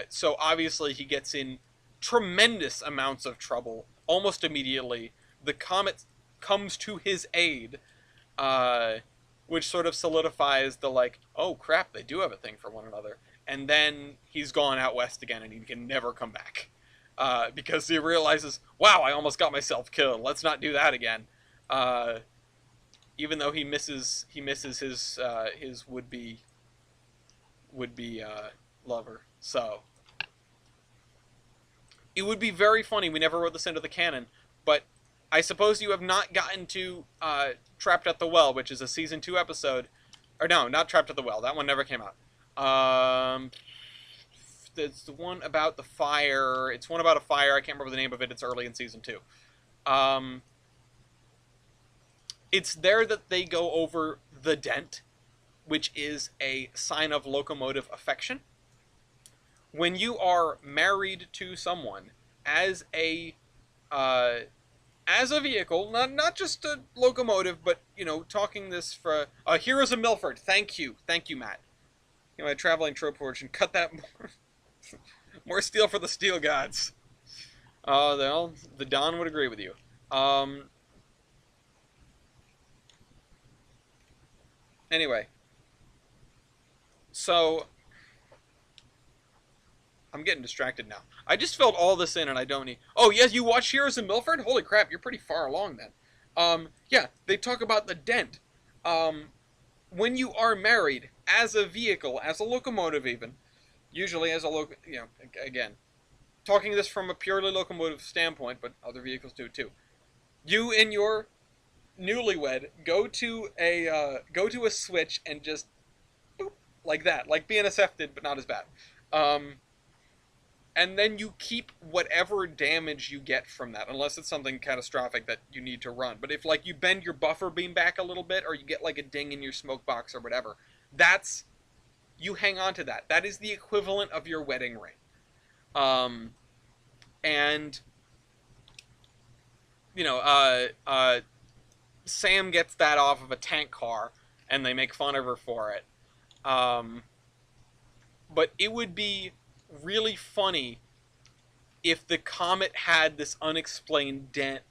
Speaker 1: So obviously he gets in tremendous amounts of trouble almost immediately. The Comet comes to his aid, which sort of solidifies the like, oh crap, they do have a thing for one another. And then he's gone out west again, and he can never come back. Because he realizes, wow, I almost got myself killed. Let's not do that again. Even though he misses his would-be lover. So it would be very funny. We never wrote this into the canon, but I suppose you have not gotten to Trapped at the Well, which is a season 2 episode. Or no, not Trapped at the Well. That one never came out. It's the one about the fire. It's one about a fire. I can't remember the name of it. It's early in season 2. It's there that they go over the dent, which is a sign of locomotive affection. When you are married to someone as a vehicle, not just a locomotive, but talking this for Heroes of Milford. Thank you, Matt. My traveling trope fortune. Cut that more. More steel for the steel gods. The Don would agree with you. Anyway, so I'm getting distracted now. I just filled all this in, and I don't need. Oh yes, you watch Heroes of Milford? Holy crap, you're pretty far along then. Yeah, they talk about the dent. When you are married as a vehicle, as a locomotive, even usually as a again, talking this from a purely locomotive standpoint, but other vehicles do too. You and your newlywed go to a switch and just boop like that, like BNSF did, but not as bad. Um, and then you keep whatever damage you get from that, unless it's something catastrophic that you need to run. But if like you bend your buffer beam back a little bit, or you get like a ding in your smoke box or whatever, that's you hang on to that. That is the equivalent of your wedding ring. Um, and you know, Sam gets that off of a tank car, and they make fun of her for it. Um, but it would be really funny if the comet had this unexplained dent.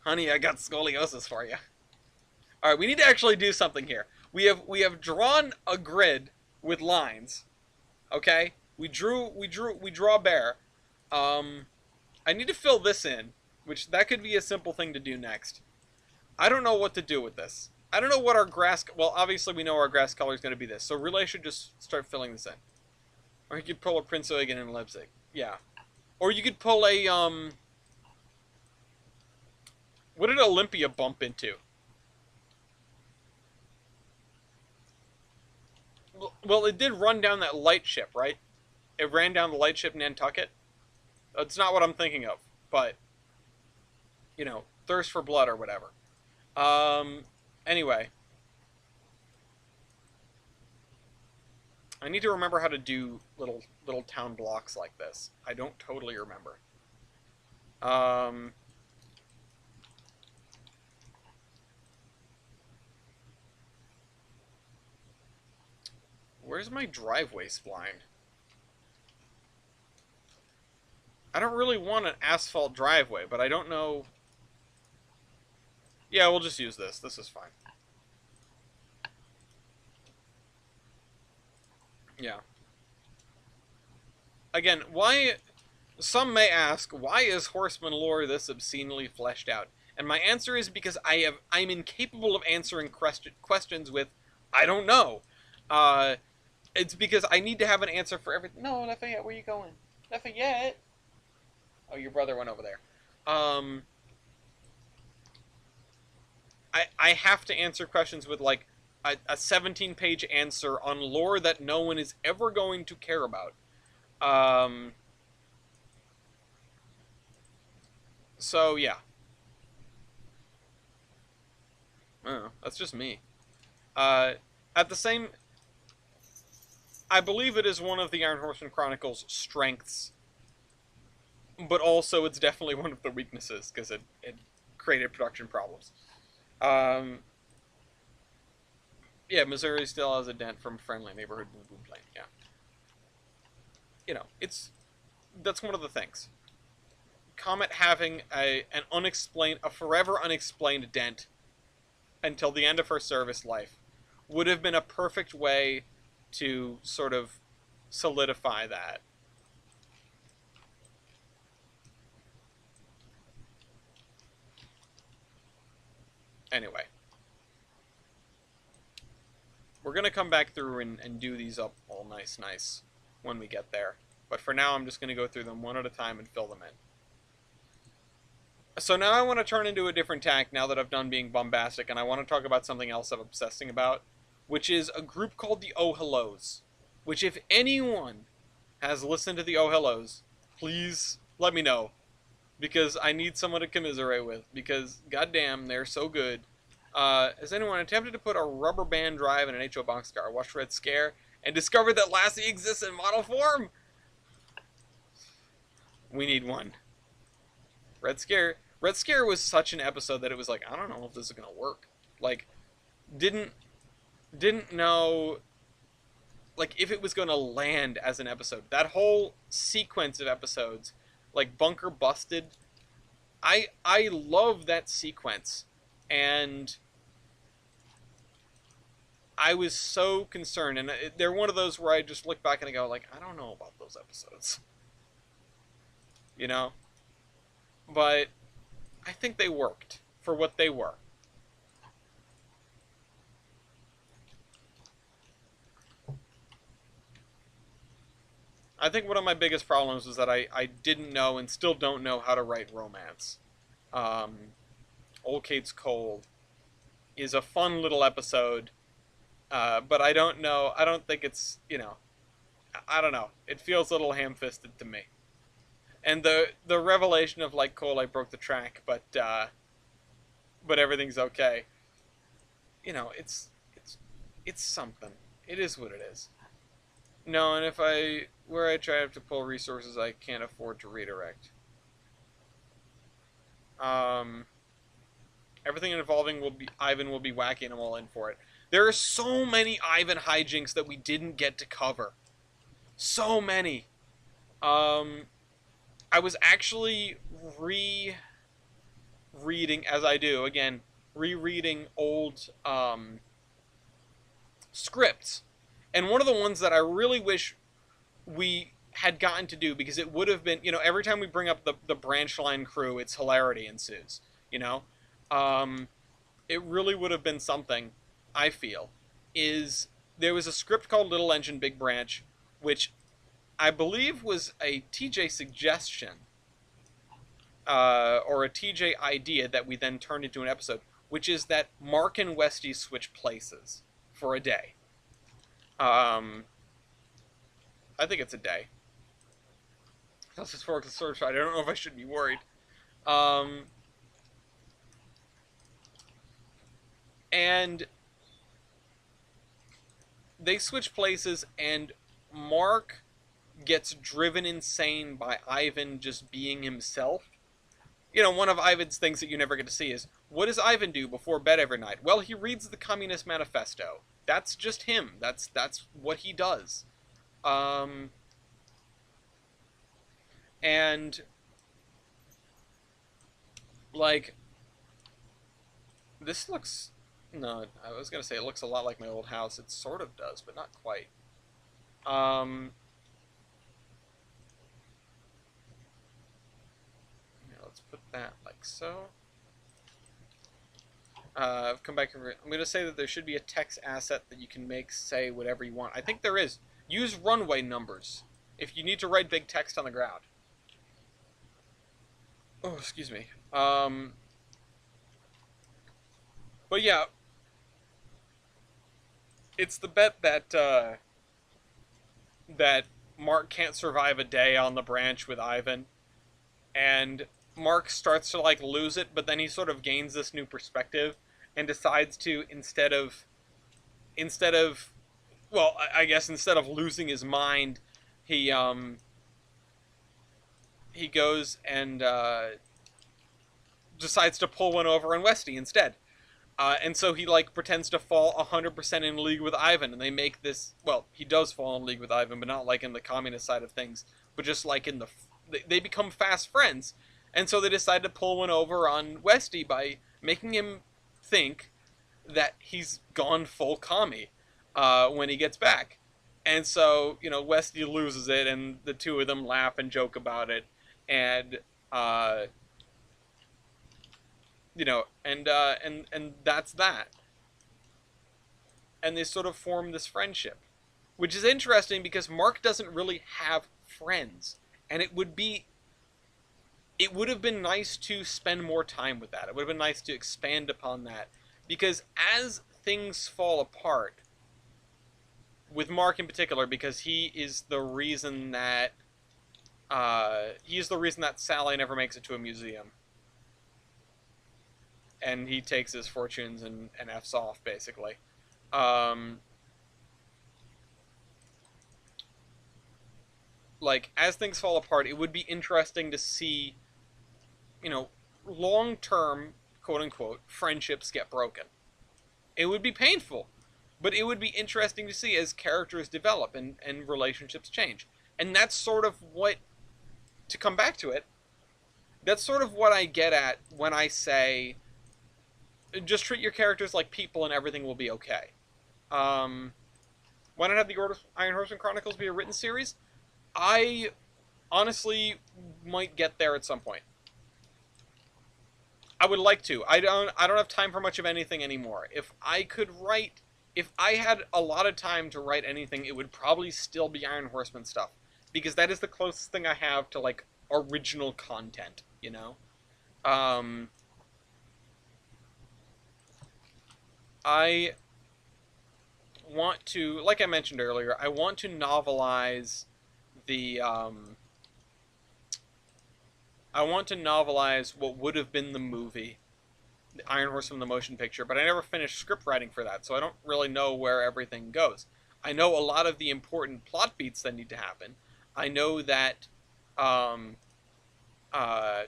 Speaker 1: Honey, I got scoliosis for you. All right, we need to actually do something here. We have drawn a grid with lines. Okay, we draw a bear. I need to fill this in, which that could be a simple thing to do next. I don't know what to do with this. I don't know what our grass. Well, obviously we know our grass color is going to be this, so really I should just start filling this in. Or you could pull a Prince Eugen in Leipzig. Yeah. Or you could pull a What did Olympia bump into? Well, it did run down that light ship, right? It ran down the light ship Nantucket. That's not what I'm thinking of, but thirst for blood or whatever. Anyway, I need to remember how to do little town blocks like this. I don't totally remember. Where's my driveway spline? I don't really want an asphalt driveway, but I don't know. Yeah, we'll just use this. This is fine. Yeah. Again, why... Some may ask, why is Horseman lore this obscenely fleshed out? And my answer is because I'm incapable of answering questions with, I don't know. It's because I need to have an answer for everything. No, Lafayette, where are you going? Lafayette? Oh, your brother went over there. I have to answer questions with, like, a 17-page answer on lore that no one is ever going to care about. So, yeah. I don't know. That's just me. At the same... I believe it is one of the Iron Horseman Chronicles' strengths, but also it's definitely one of the weaknesses, because it created production problems. Yeah, Missouri still has a dent from friendly neighborhood boom boom plane, yeah. That's one of the things. Comet having a forever unexplained dent until the end of her service life would have been a perfect way to sort of solidify that. Anyway. We're going to come back through and do these up all nice when we get there. But for now, I'm just going to go through them one at a time and fill them in. So now I want to turn into a different tack now that I've done being bombastic, and I want to talk about something else I'm obsessing about, which is a group called the Oh Hellos. Which, if anyone has listened to the Oh Hellos, please let me know. Because I need someone to commiserate with. Because, goddamn, they're so good. Has anyone attempted to put a rubber band drive in an HO boxcar, watched Red Scare, and discovered that Lassie exists in model form? We need one. Red Scare was such an episode that it was like, I don't know if this is gonna work. Like, didn't know, like, if it was gonna land as an episode. That whole sequence of episodes, like Bunker Busted, I love that sequence, and I was so concerned, and they're one of those where I just look back and I go, like, I don't know about those episodes. But I think they worked for what they were. I think one of my biggest problems was that I didn't know and still don't know how to write romance. Old Kate's Cold is a fun little episode But I don't know. I don't think it's, I don't know. It feels a little ham-fisted to me. And the revelation of like, cool, I broke the track, but everything's okay. It's something. It is what it is. No, and if I where I try to pull resources, I can't afford to redirect. Um, Everything involving will be Ivan will be wacky, and I'm all in for it. There are so many Ivan hijinks that we didn't get to cover. So many. Um, I was actually rereading, as I do again, rereading old scripts, and one of the ones that I really wish we had gotten to do, because it would have been, every time we bring up the branch line crew, it's hilarity ensues. You know, um, it really would have been something. I feel is there was a script called Little Engine Big Branch, which I believe was a TJ suggestion, or a TJ idea that we then turned into an episode, which is that Mark and Westy switch places for a day. Um, I think it's a day. That's historical certified. I don't know if I should be worried. Um, and they switch places, and Mark gets driven insane by Ivan just being himself. One of Ivan's things that you never get to see is, what does Ivan do before bed every night? Well, he reads the Communist Manifesto. That's just him. That's what he does. Um, and like this looks no, I was gonna say it looks a lot like my old house. It sort of does, but not quite. Um, let's put that like so. I've come back. I'm going to say that there should be a text asset that you can make say whatever you want. I think there is. Use runway numbers if you need to write big text on the ground. Oh, excuse me. But yeah, it's the bet that Mark can't survive a day on the branch with Ivan, and Mark starts to like lose it, but then he sort of gains this new perspective and decides to instead of well, I guess instead of losing his mind, he he goes and decides to pull one over on Westy instead. And so he like pretends to fall 100% in league with Ivan, and they make this. Well, he does fall in league with Ivan, but not like in the communist side of things, but just like in they become fast friends, and so they decide to pull one over on Westy by making him think that he's gone full commie when he gets back, and so Westy loses it, and the two of them laugh and joke about it, and and that's that. And they sort of form this friendship, which is interesting because Mark doesn't really have friends, and it would have been nice to spend more time with that. It would have been nice to expand upon that, because as things fall apart with Mark in particular, because he is the reason that Sally never makes it to a museum, and he takes his fortunes and f's off basically. Um, like as things fall apart, it would be interesting to see, long term quote unquote friendships get broken. It would be painful, but it would be interesting to see as characters develop and relationships change. And that's sort of what, to come back to it, that's sort of what I get at when I say just treat your characters like people and everything will be okay. Um, why not have the Iron Horseman Chronicles be a written series? I honestly might get there at some point. I would like to. I don't have time for much of anything anymore. If I had a lot of time to write anything, it would probably still be Iron Horseman stuff, because that is the closest thing I have to like original content, Um, I want to, like I mentioned earlier, I want to novelize the I want to novelize what would have been the movie, the Iron Horse from the motion picture, but I never finished script writing for that, so I don't really know where everything goes. I know a lot of the important plot beats that need to happen. I know that um, uh,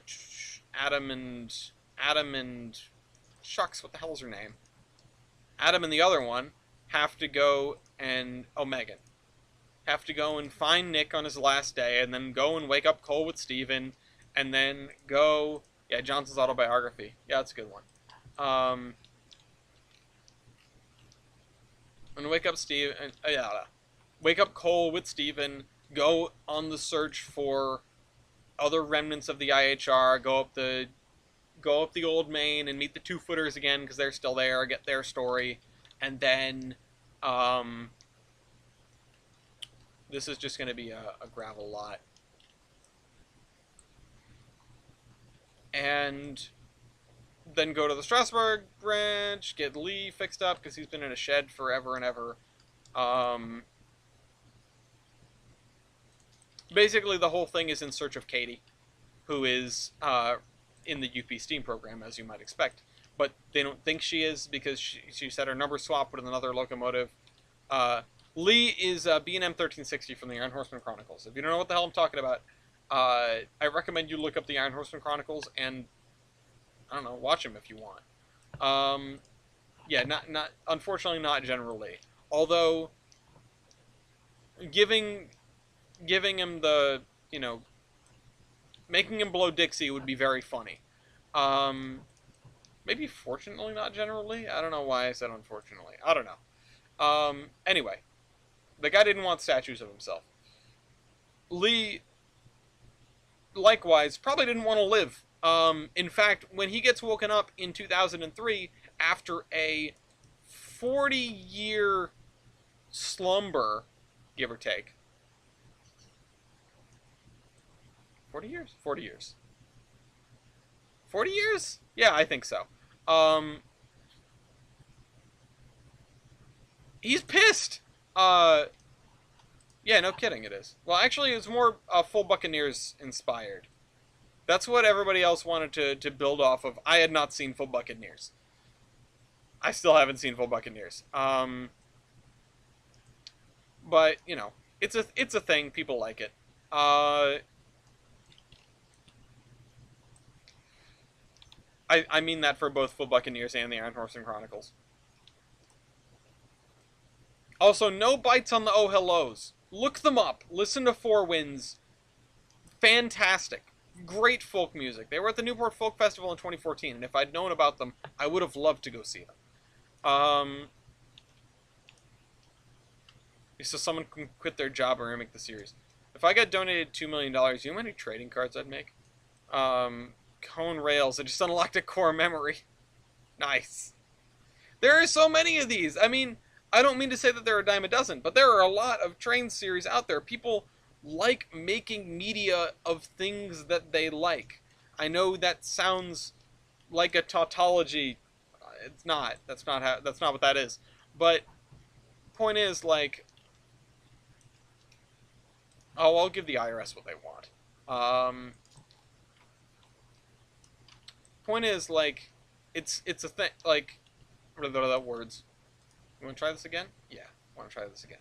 Speaker 1: Adam and Adam and shucks, what the hell's her name? Adam and the other one have to go and Megan have to go and find Nick on his last day, and then go and wake up Cole with Steven, and then go. Yeah, Johnson's autobiography. Yeah, that's a good one. Um, and wake up Steve and yeah, wake up Cole with Steven. Go on the search for other remnants of the IHR. Go up the old main and meet the two footers again because they're still there. Get their story, and then this is just going to be a gravel lot. And then go to the Strasbourg branch, get Lee fixed up because he's been in a shed forever and ever. Basically, the whole thing is in search of Katie, who is in the UP Steam program, as you might expect. But they don't think she is because she said her number swapped with another locomotive. Lee is B&M 1360 from the Iron Horseman Chronicles. If you don't know what the hell I'm talking about, I recommend you look up the Iron Horseman Chronicles and, I don't know, watch them if you want. Yeah, not unfortunately not General Lee. Although giving him the, making him blow Dixie would be very funny. Maybe fortunately not General Lee? I don't know why I said unfortunately. I don't know. Anyway, the guy didn't want statues of himself. Lee, likewise, probably didn't want to live. In fact, when he gets woken up in 2003 after a 40-year slumber, give or take. 40 years? 40 years. 40 years? Yeah, I think so. He's pissed. Yeah, no kidding, it is. Well, actually, it's more Full Buccaneers inspired. That's what everybody else wanted to build off of. I had not seen Full Buccaneers. I still haven't seen Full Buccaneers. But it's a thing. People like it. I mean that for both Full Buccaneers and the Iron Horseman Chronicles. Also, no bites on the Oh Hellos. Look them up. Listen to Four Winds. Fantastic. Great folk music. They were at the Newport Folk Festival in 2014, and if I'd known about them, I would have loved to go see them. So someone can quit their job and remake the series. If I got donated $2 million, you know how many trading cards I'd make? Cone Rails. I just unlocked a core memory. Nice. There are so many of these. I mean, I don't mean to say that there are a dime a dozen, but there are a lot of Trainz series out there. People like making media of things that they like. I know that sounds like a tautology. It's not. That's not what that is. But point is, like, oh, I'll give the IRS what they want. Point is, like, it's a thing. Like, what are the words? You want to try this again? Yeah, I want to try this again.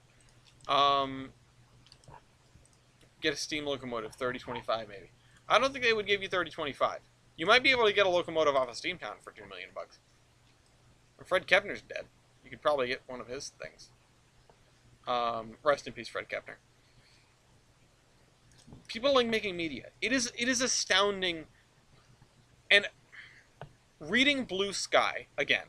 Speaker 1: Get a steam locomotive, 3025 maybe. I don't think they would give you 3025. You might be able to get a locomotive off of Steamtown for $2 million. Fred Kepner's dead. You could probably get one of his things. Rest in peace, Fred Kepner. People like making media. It is astounding. And reading Blue Sky again,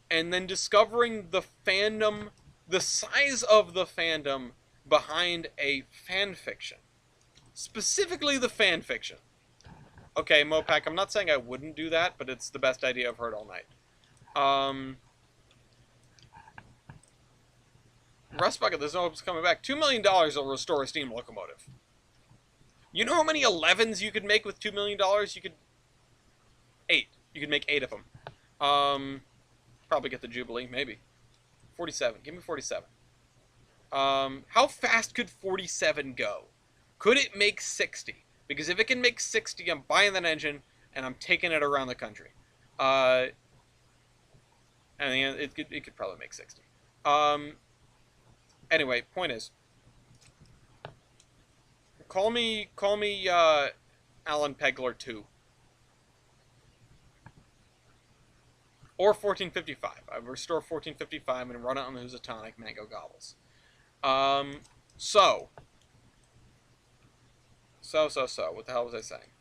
Speaker 1: and then discovering the fandom, the size of the fandom behind a fan fiction. Specifically the fan fiction. Okay, Mopac, I'm not saying I wouldn't do that, but it's the best idea I've heard all night. Rust Bucket, there's no hopes coming back. $2 million will restore a steam locomotive. You know how many 11s you could make with $2 million? You could... 8. You could make 8 of them. Probably get the Jubilee, maybe. 47. Give me 47. How fast could 47 go? Could it make 60? Because if it can make 60, I'm buying that engine and I'm taking it around the country. I mean, it could probably make 60. Anyway, point is, call me Alan Pegler 2. Or 1455. I restore 1455 and run it on the Housatonic Mango Gobbles. So. What the hell was I saying?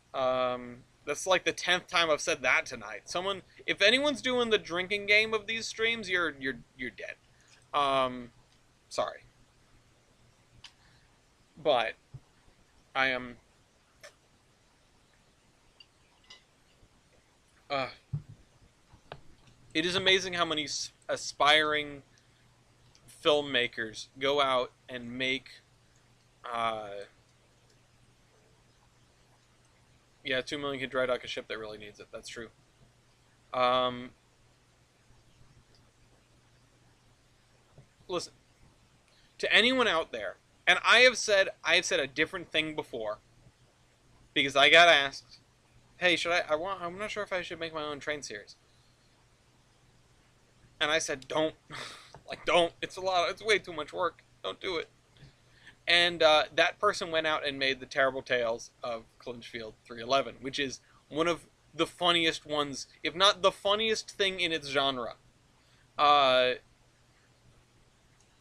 Speaker 1: That's like the 10th time I've said that tonight. If anyone's doing the drinking game of these streams, you're dead. Sorry. But I am. It is amazing how many aspiring filmmakers go out and make. Yeah, 2 million could dry dock a ship that really needs it. That's true. Listen, to anyone out there, and I have said a different thing before, because I got asked, "Hey, I'm not sure if I should make my own train series." And I said, "Don't, don't. It's way too much work. Don't do it." And that person went out and made the Terrible Tales of Clinchfield 311, which is one of the funniest ones, if not the funniest thing in its genre. I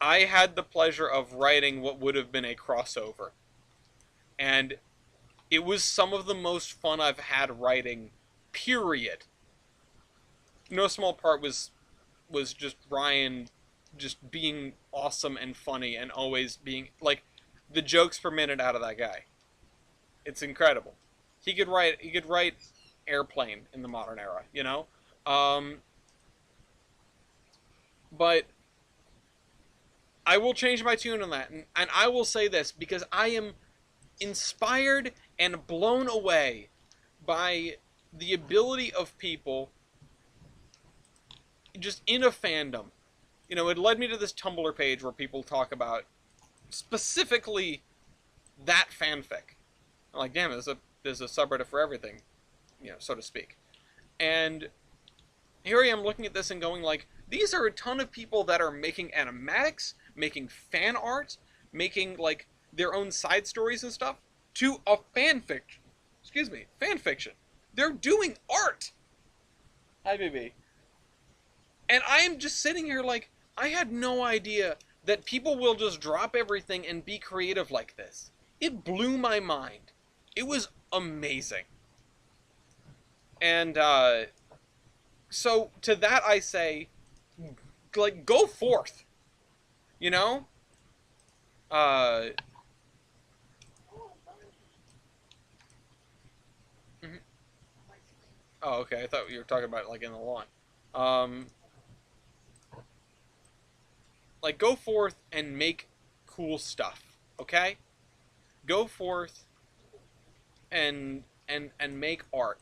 Speaker 1: had the pleasure of writing what would have been a crossover. And it was some of the most fun I've had writing, period. No small part was just Ryan just being awesome and funny and always being, like, the jokes per minute out of that guy. It's incredible. He could write Airplane in the modern era, you know? But I will change my tune on that. And I will say this, because I am inspired and blown away by the ability of people just in a fandom. You know, it led me to this Tumblr page where people talk about specifically that fanfic. I'm like, damn, there's a subreddit for everything, you know, so to speak. And here I am looking at this and going like, these are a ton of people that are making animatics, making fan art, making like their own side stories and stuff to a fanfiction. Excuse me, fanfiction. They're doing art. Hi, baby. And I am just sitting here like, I had no idea that people will just drop everything and be creative like this. It blew my mind. It was amazing. And so to that I say, like, go forth. You know? Mm-hmm. Oh, okay. I thought you were talking about, like, in the lawn. Like, go forth and make cool stuff, okay? Go forth and make art.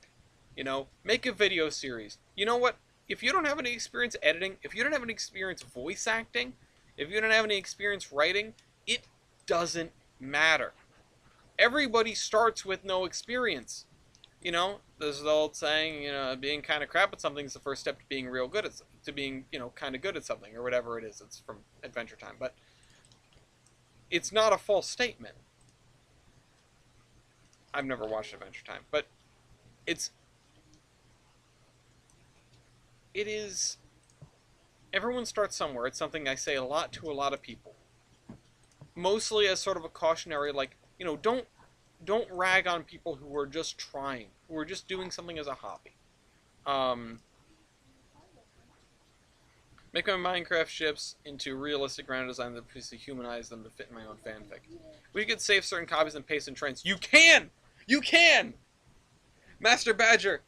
Speaker 1: You know, make a video series. You know what? If you don't have any experience editing, if you don't have any experience voice acting, if you don't have any experience writing, it doesn't matter. Everybody starts with no experience. You know, there's the old saying, you know, being kind of crap at something is the first step to being real good at, to being, you know, kind of good at something, or whatever it is. It's from Adventure Time, but it's not a false statement. I've never watched Adventure Time, but it is, everyone starts somewhere. It's something I say a lot to a lot of people. Mostly as sort of a cautionary, like, you know, don't rag on people who are just trying, who are just doing something as a hobby. Make my Minecraft ships into realistic ground design that please humanize them to fit in my own fanfic. We could save certain copies and paste in Trainz. You can! You can! Master Badger,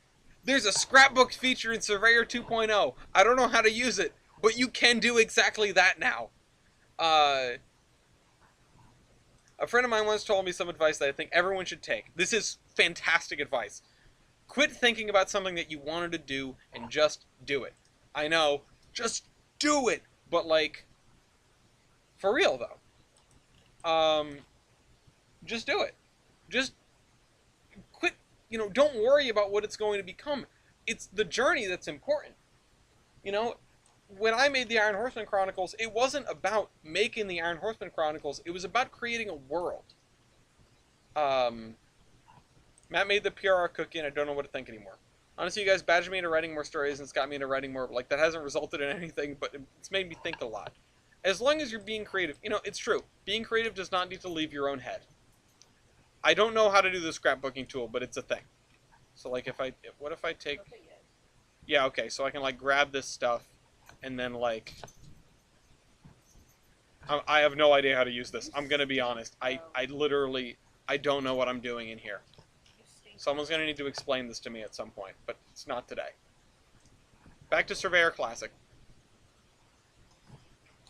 Speaker 1: there's a scrapbook feature in Surveyor 2.0. I don't know how to use it, but you can do exactly that now. A friend of mine once told me some advice that I think everyone should take. This is fantastic advice. Quit thinking about something that you wanted to do and just do it. I know, just do it. But like, for real though, just do it. Just quit. Don't worry about what it's going to become. It's the journey that's important. You know, when I made the Iron Horseman Chronicles, it wasn't about making the Iron Horseman Chronicles. It was about creating a world. Um, Matt made the PRR cookie, and I don't know what to think anymore. Honestly, you guys badged me into writing more stories, and it's got me into writing more. Like, that hasn't resulted in anything, but it's made me think a lot. As long as you're being creative, it's true. Being creative does not need to leave your own head. I don't know how to do the scrapbooking tool, but it's a thing. So, like, what if I take... Yeah, okay, so I can, like, grab this stuff, and then, like... I have no idea how to use this. I'm gonna be honest. I literally... I don't know what I'm doing in here. Someone's gonna need to explain this to me at some point, but it's not today. Back to Surveyor Classic.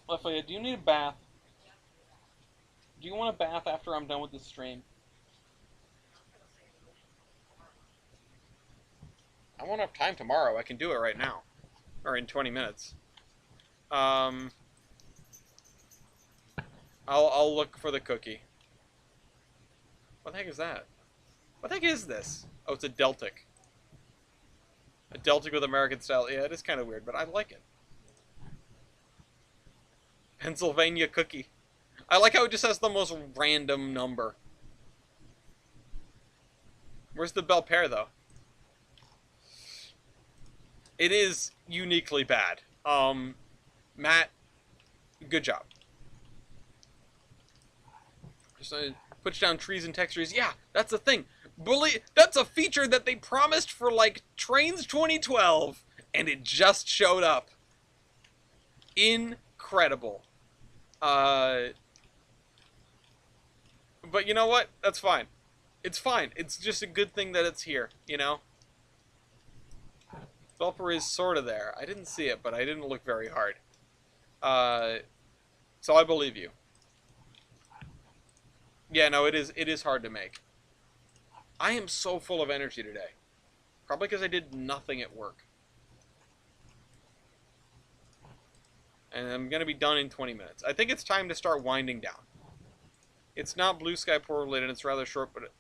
Speaker 1: Lafayette, do you need a bath? Do you want a bath after I'm done with this stream? I won't have time tomorrow. I can do it right now. Or in 20 minutes. I'll look for the cookie. What the heck is that? What the heck is this? Oh, it's a Deltic. A Deltic with American style. Yeah, it is kind of weird, but I like it. Pennsylvania cookie. I like how it just has the most random number. Where's the Bel Pair, though? It is uniquely bad. Matt, good job. Just puts down trees and textures. Yeah, that's the thing. That's a feature that they promised for, like, Trainz 2012, and it just showed up. Incredible. But you know what? That's fine. It's fine. It's just a good thing that it's here, Developer is sort of there. I didn't see it, but I didn't look very hard. So I believe you. Yeah, no, it is hard to make. I am so full of energy today. Probably because I did nothing at work. And I'm going to be done in 20 minutes. I think it's time to start winding down. It's not Blue Sky Poor related, it's rather short, but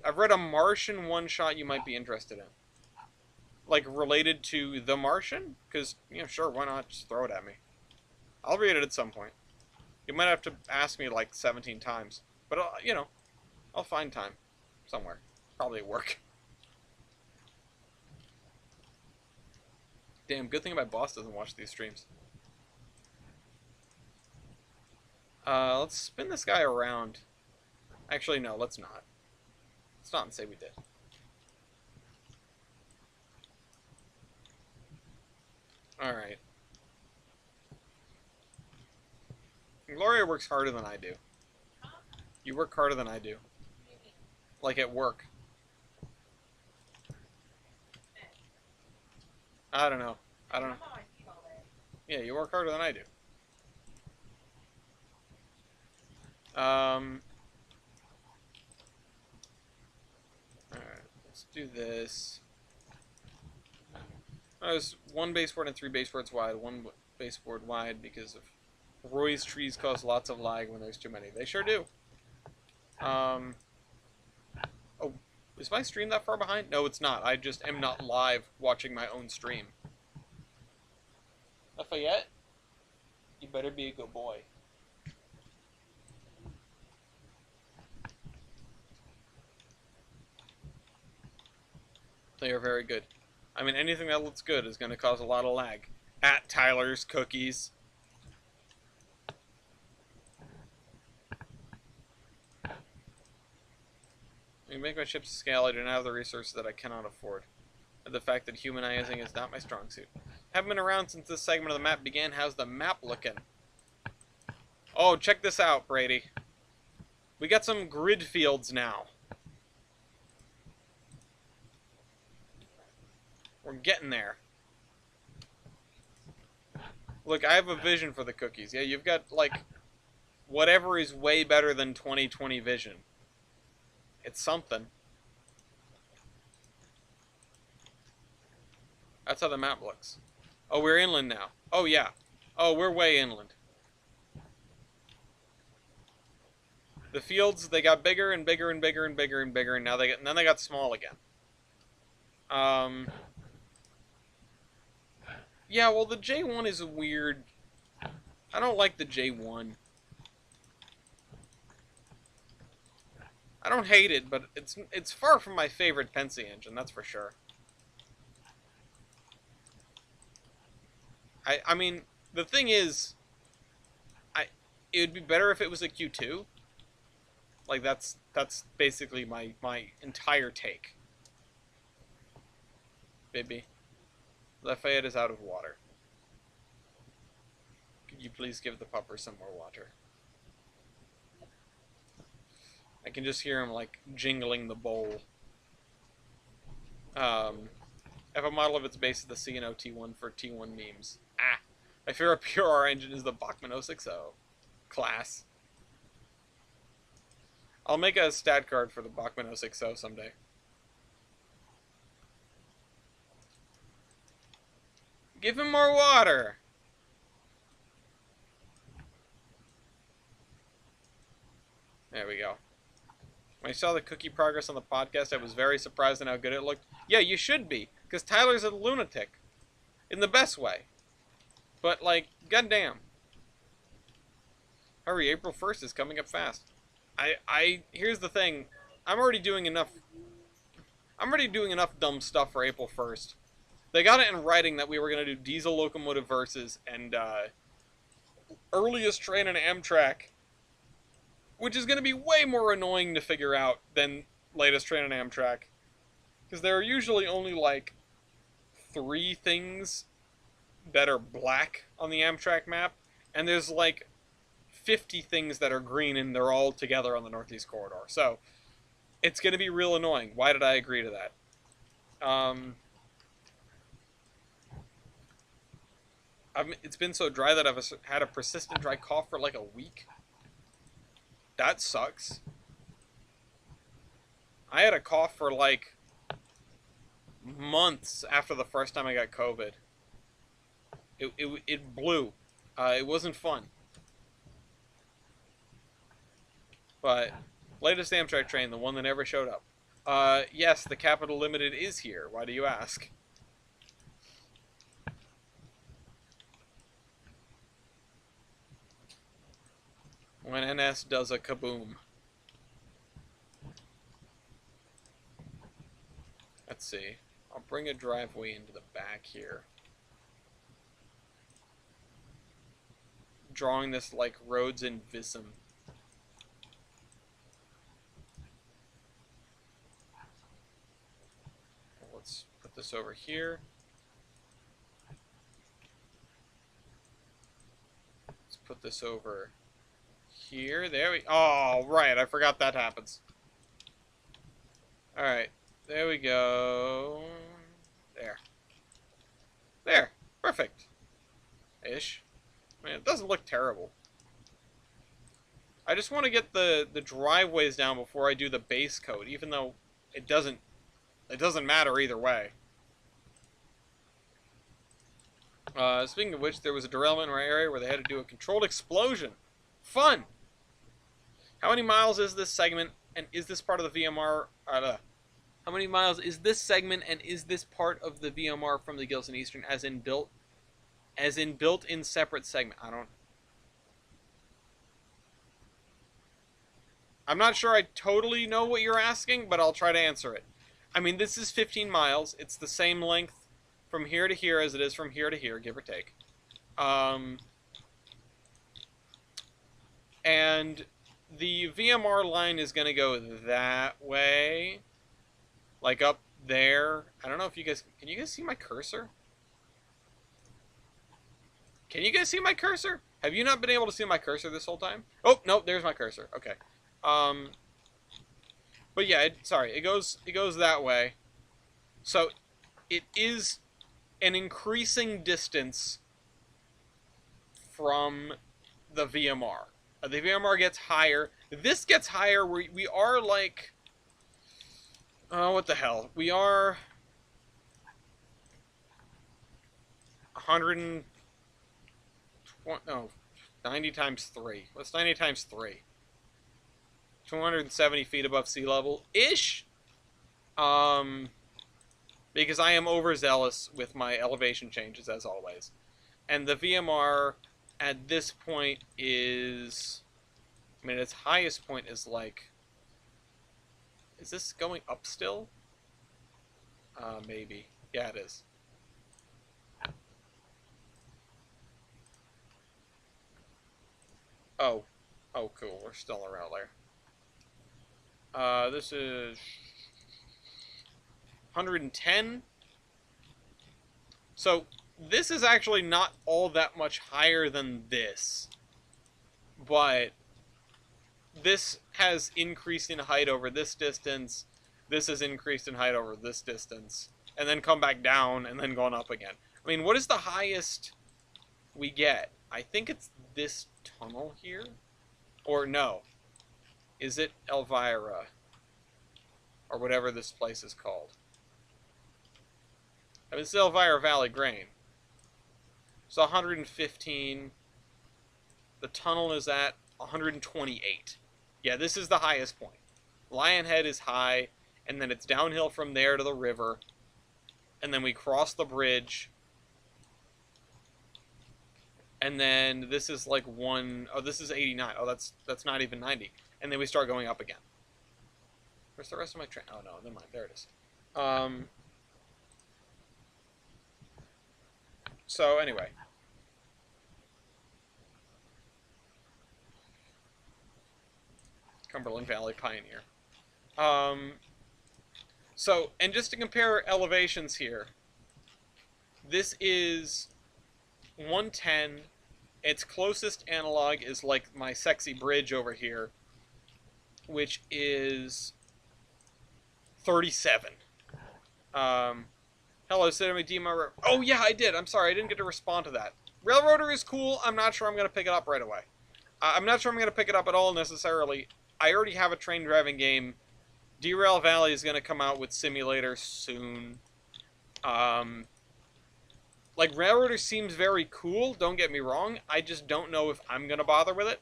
Speaker 1: I've read a Martian one-shot you might be interested in. Like, related to The Martian? Because, sure, why not? Just throw it at me. I'll read it at some point. You might have to ask me, like, 17 times. But, I'll find time. Somewhere. Probably at work. Damn, good thing my boss doesn't watch these streams. Let's spin this guy around. Actually, no, let's not. Let's not say we did. Alright. Gloria works harder than I do. You work harder than I do. Like at work. I don't know. Yeah, you work harder than I do. Alright, let's do this. There's one baseboard and 3 baseboards wide. One baseboard wide because of Roy's trees cause lots of lag when there's too many. They sure do. Oh, is my stream that far behind? No, it's not. I just am not live watching my own stream. Lafayette, you better be a good boy. They are very good. I mean, anything that looks good is going to cause a lot of lag. At Tyler's Cookies. You make my ships scale, I do not have the resources that I cannot afford. And the fact that humanizing is not my strong suit. Haven't been around since this segment of the map began. How's the map looking? Oh, check this out, Brady. We got some grid fields now. We're getting there. Look, I have a vision for the cookies. Yeah, you've got, like, whatever is way better than 2020 vision. It's something. That's how the map looks. Oh, we're inland now. Oh, yeah. Oh, we're way inland. The fields, they got bigger and bigger and bigger and bigger and bigger, and then they got small again. Um, yeah, well, the J1 is weird. I don't like the J1. I don't hate it, but it's far from my favorite Pensy engine, that's for sure. I mean, the thing is, it would be better if it was a Q2. Like that's basically my entire take. Baby, Lafayette is out of water. Could you please give the pupper some more water? I can just hear him like jingling the bowl. If a model of its base is the C&O T1 for T1 memes. Ah, my favorite PRR engine is the Bachmann 060. Class. I'll make a stat card for the Bachmann 060 someday. Give him more water! There we go. When I saw the cookie progress on the podcast, I was very surprised at how good it looked. Yeah, you should be, because Tyler's a lunatic. In the best way. But, like, goddamn. Hurry, April 1st is coming up fast. Here's the thing. I'm already doing enough dumb stuff for April 1st. They got it in writing that we were going to do diesel locomotive versus and earliest train in Amtrak, which is going to be way more annoying to figure out than latest train in Amtrak, because there are usually only like 3 things that are black on the Amtrak map, and there's like 50 things that are green, and they're all together on the Northeast Corridor. So it's going to be real annoying. Why did I agree to that? It's been so dry that I've had a persistent dry cough for like a week. That sucks. I had a cough for like months after the first time I got COVID. It blew. It wasn't fun. But latest Amtrak train, the one that never showed up. Yes, the Capital Limited is here. Why do you ask? When NS does a kaboom. Let's see. I'll bring a driveway into the back here. Drawing this like roads in Visum. Let's put this over here. Let's put this over here. There we... Oh, right. I forgot that happens. Alright. There we go. There. There. Perfect. Ish. I mean, it doesn't look terrible. I just want to get the driveways down before I do the base coat, even though it doesn't matter either way. Speaking of which, there was a derailment in our area where they had to do a controlled explosion. Fun! How many miles is this segment, and is this part of the VMR? How many miles is this segment, and is this part of the VMR from the Gilson Eastern, as in built-in separate segment? I'm not sure I totally know what you're asking, but I'll try to answer it. I mean, this is 15 miles. It's the same length from here to here as it is from here to here, give or take. And the VMR line is going to go that way. Like up there. I don't know if you guys... Can you guys see my cursor? Can you guys see my cursor? Have you not been able to see my cursor this whole time? Oh, no, there's my cursor. Okay. But yeah, it goes that way. So it is an increasing distance from the VMR. The VMR gets higher. This gets higher. We are like... Oh, what the hell? We are 120 No, 90 times 3. What's 90 times 3? 270 feet above sea level-ish? Because I am overzealous with my elevation changes, as always. And the VMR at this point is... I mean, its highest point is like... Is this going up still? Maybe. Yeah, it is. Oh. Oh, cool. We're still around there. This is... 110? So, this is actually not all that much higher than this. But... this has increased in height over this distance. This has increased in height over this distance. And then come back down, and then gone up again. I mean, what is the highest we get? I think it's this tunnel here? Or no. Is it Elvira? Or whatever this place is called. I mean, it's Elvira Valley Grain. So 115. The tunnel is at 128. Yeah, this is the highest point. Lionhead is high, and then it's downhill from there to the river. And then we cross the bridge. And then this is like oh, this is 89. Oh, that's not even 90. And then we start going up again. Where's the rest of my train? Oh, no, never mind. There it is. So, anyway. Cumberland Valley Pioneer. So, and just to compare elevations here, this is 110. Its closest analog is like my sexy bridge over here, which is 37. Hello, Cinema Demo. Oh, yeah, I did. I'm sorry, I didn't get to respond to that. Railroader is cool. I'm not sure I'm going to pick it up right away. I'm not sure I'm going to pick it up at all, necessarily. I already have a train driving game. Derail Valley is going to come out with simulator soon. Like, Railroader seems very cool, don't get me wrong. I just don't know if I'm going to bother with it.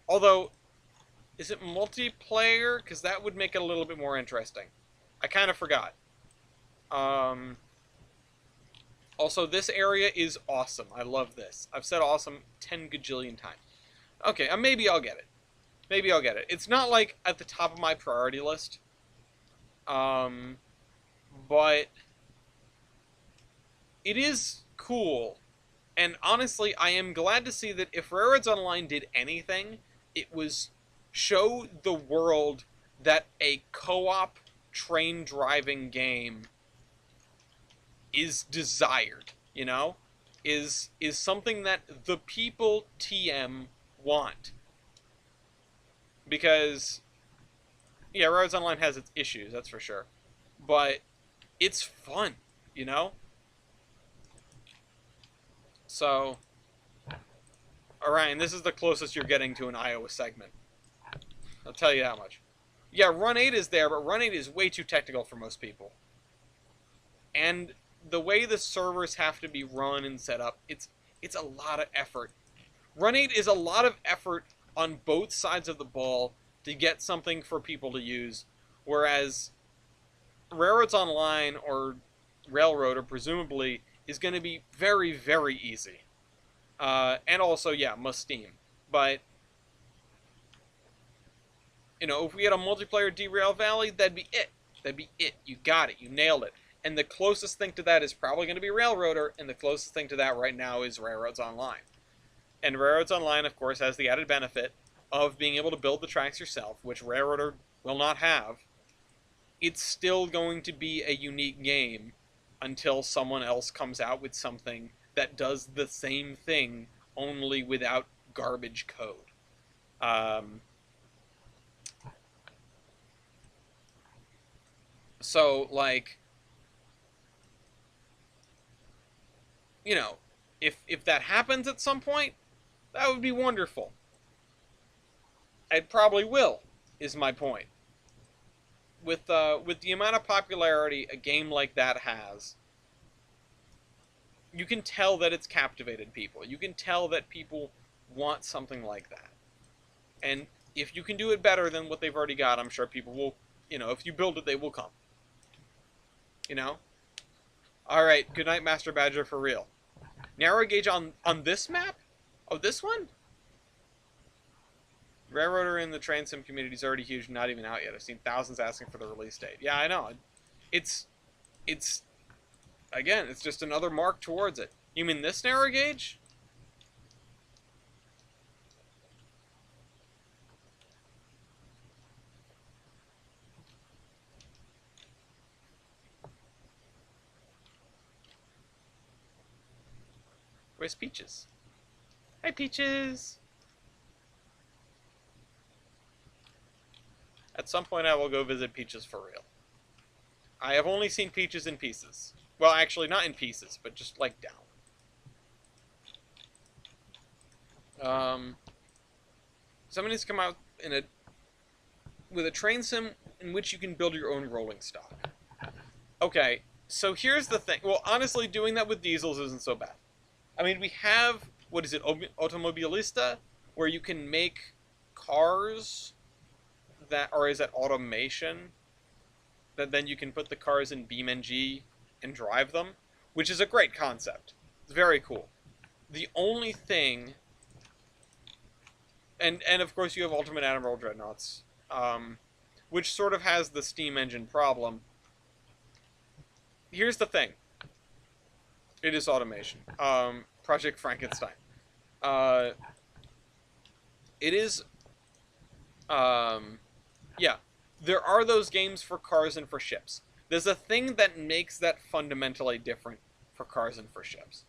Speaker 1: Although, is it multiplayer? Because that would make it a little bit more interesting. I kind of forgot. Also, this area is awesome. I love this. I've said awesome 10 gajillion times. Okay, maybe I'll get it. Maybe I'll get it. It's not, like, at the top of my priority list. But it is cool. And honestly, I am glad to see that if Railroads Online did anything, it was show the world that a co-op train driving game is desired, you know? Is something that the people TM want. Because, yeah, Railroads Online has its issues, that's for sure. But it's fun, you know? So, Orion, this is the closest you're getting to an Iowa segment. I'll tell you that much. Yeah, Run 8 is there, but Run 8 is way too technical for most people. And the way the servers have to be run and set up, it's a lot of effort. Run 8 is a lot of effort on both sides of the ball to get something for people to use, whereas Railroads Online or Railroader, presumably, is going to be very, very easy. And also, yeah, must Steam. But, you know, if we had a multiplayer Derail Valley, that'd be it. That'd be it. You got it. You nailed it. And the closest thing to that is probably going to be Railroader, and the closest thing to that right now is Railroads Online. And Railroads Online, of course, has the added benefit of being able to build the tracks yourself, which Railroader will not have. It's still going to be a unique game until someone else comes out with something that does the same thing, only without garbage code. So, like, you know, if that happens at some point, that would be wonderful. It probably will, is my point. With the amount of popularity a game like that has, you can tell that it's captivated people. You can tell that people want something like that. And if you can do it better than what they've already got, I'm sure people will, if you build it, they will come. You know? Alright, good night, Master Badger, for real. Narrow gauge on this map? Oh, this one? Railroader in the train sim community is already huge, not even out yet. I've seen thousands asking for the release date. Yeah, I know. It's, again, it's just another mark towards it. You mean this narrow gauge? Where's Peaches? Hi, Peaches! At some point I will go visit Peaches for real. I have only seen Peaches in pieces. Well, actually, not in pieces, but just, like, down. Somebody needs to come out with a train sim in which you can build your own rolling stock. Okay, so here's the thing. Well, honestly, doing that with diesels isn't so bad. I mean, we have, what is it, Automobilista, where you can make cars that, or is that automation, that then you can put the cars in BeamNG and drive them, which is a great concept. It's very cool. The only thing, and of course you have Ultimate Admiral Dreadnoughts, which sort of has the steam engine problem. Here's the thing. It is automation. Project Frankenstein. It is, yeah. There are those games for cars and for ships. There's a thing that makes that fundamentally different for cars and for ships.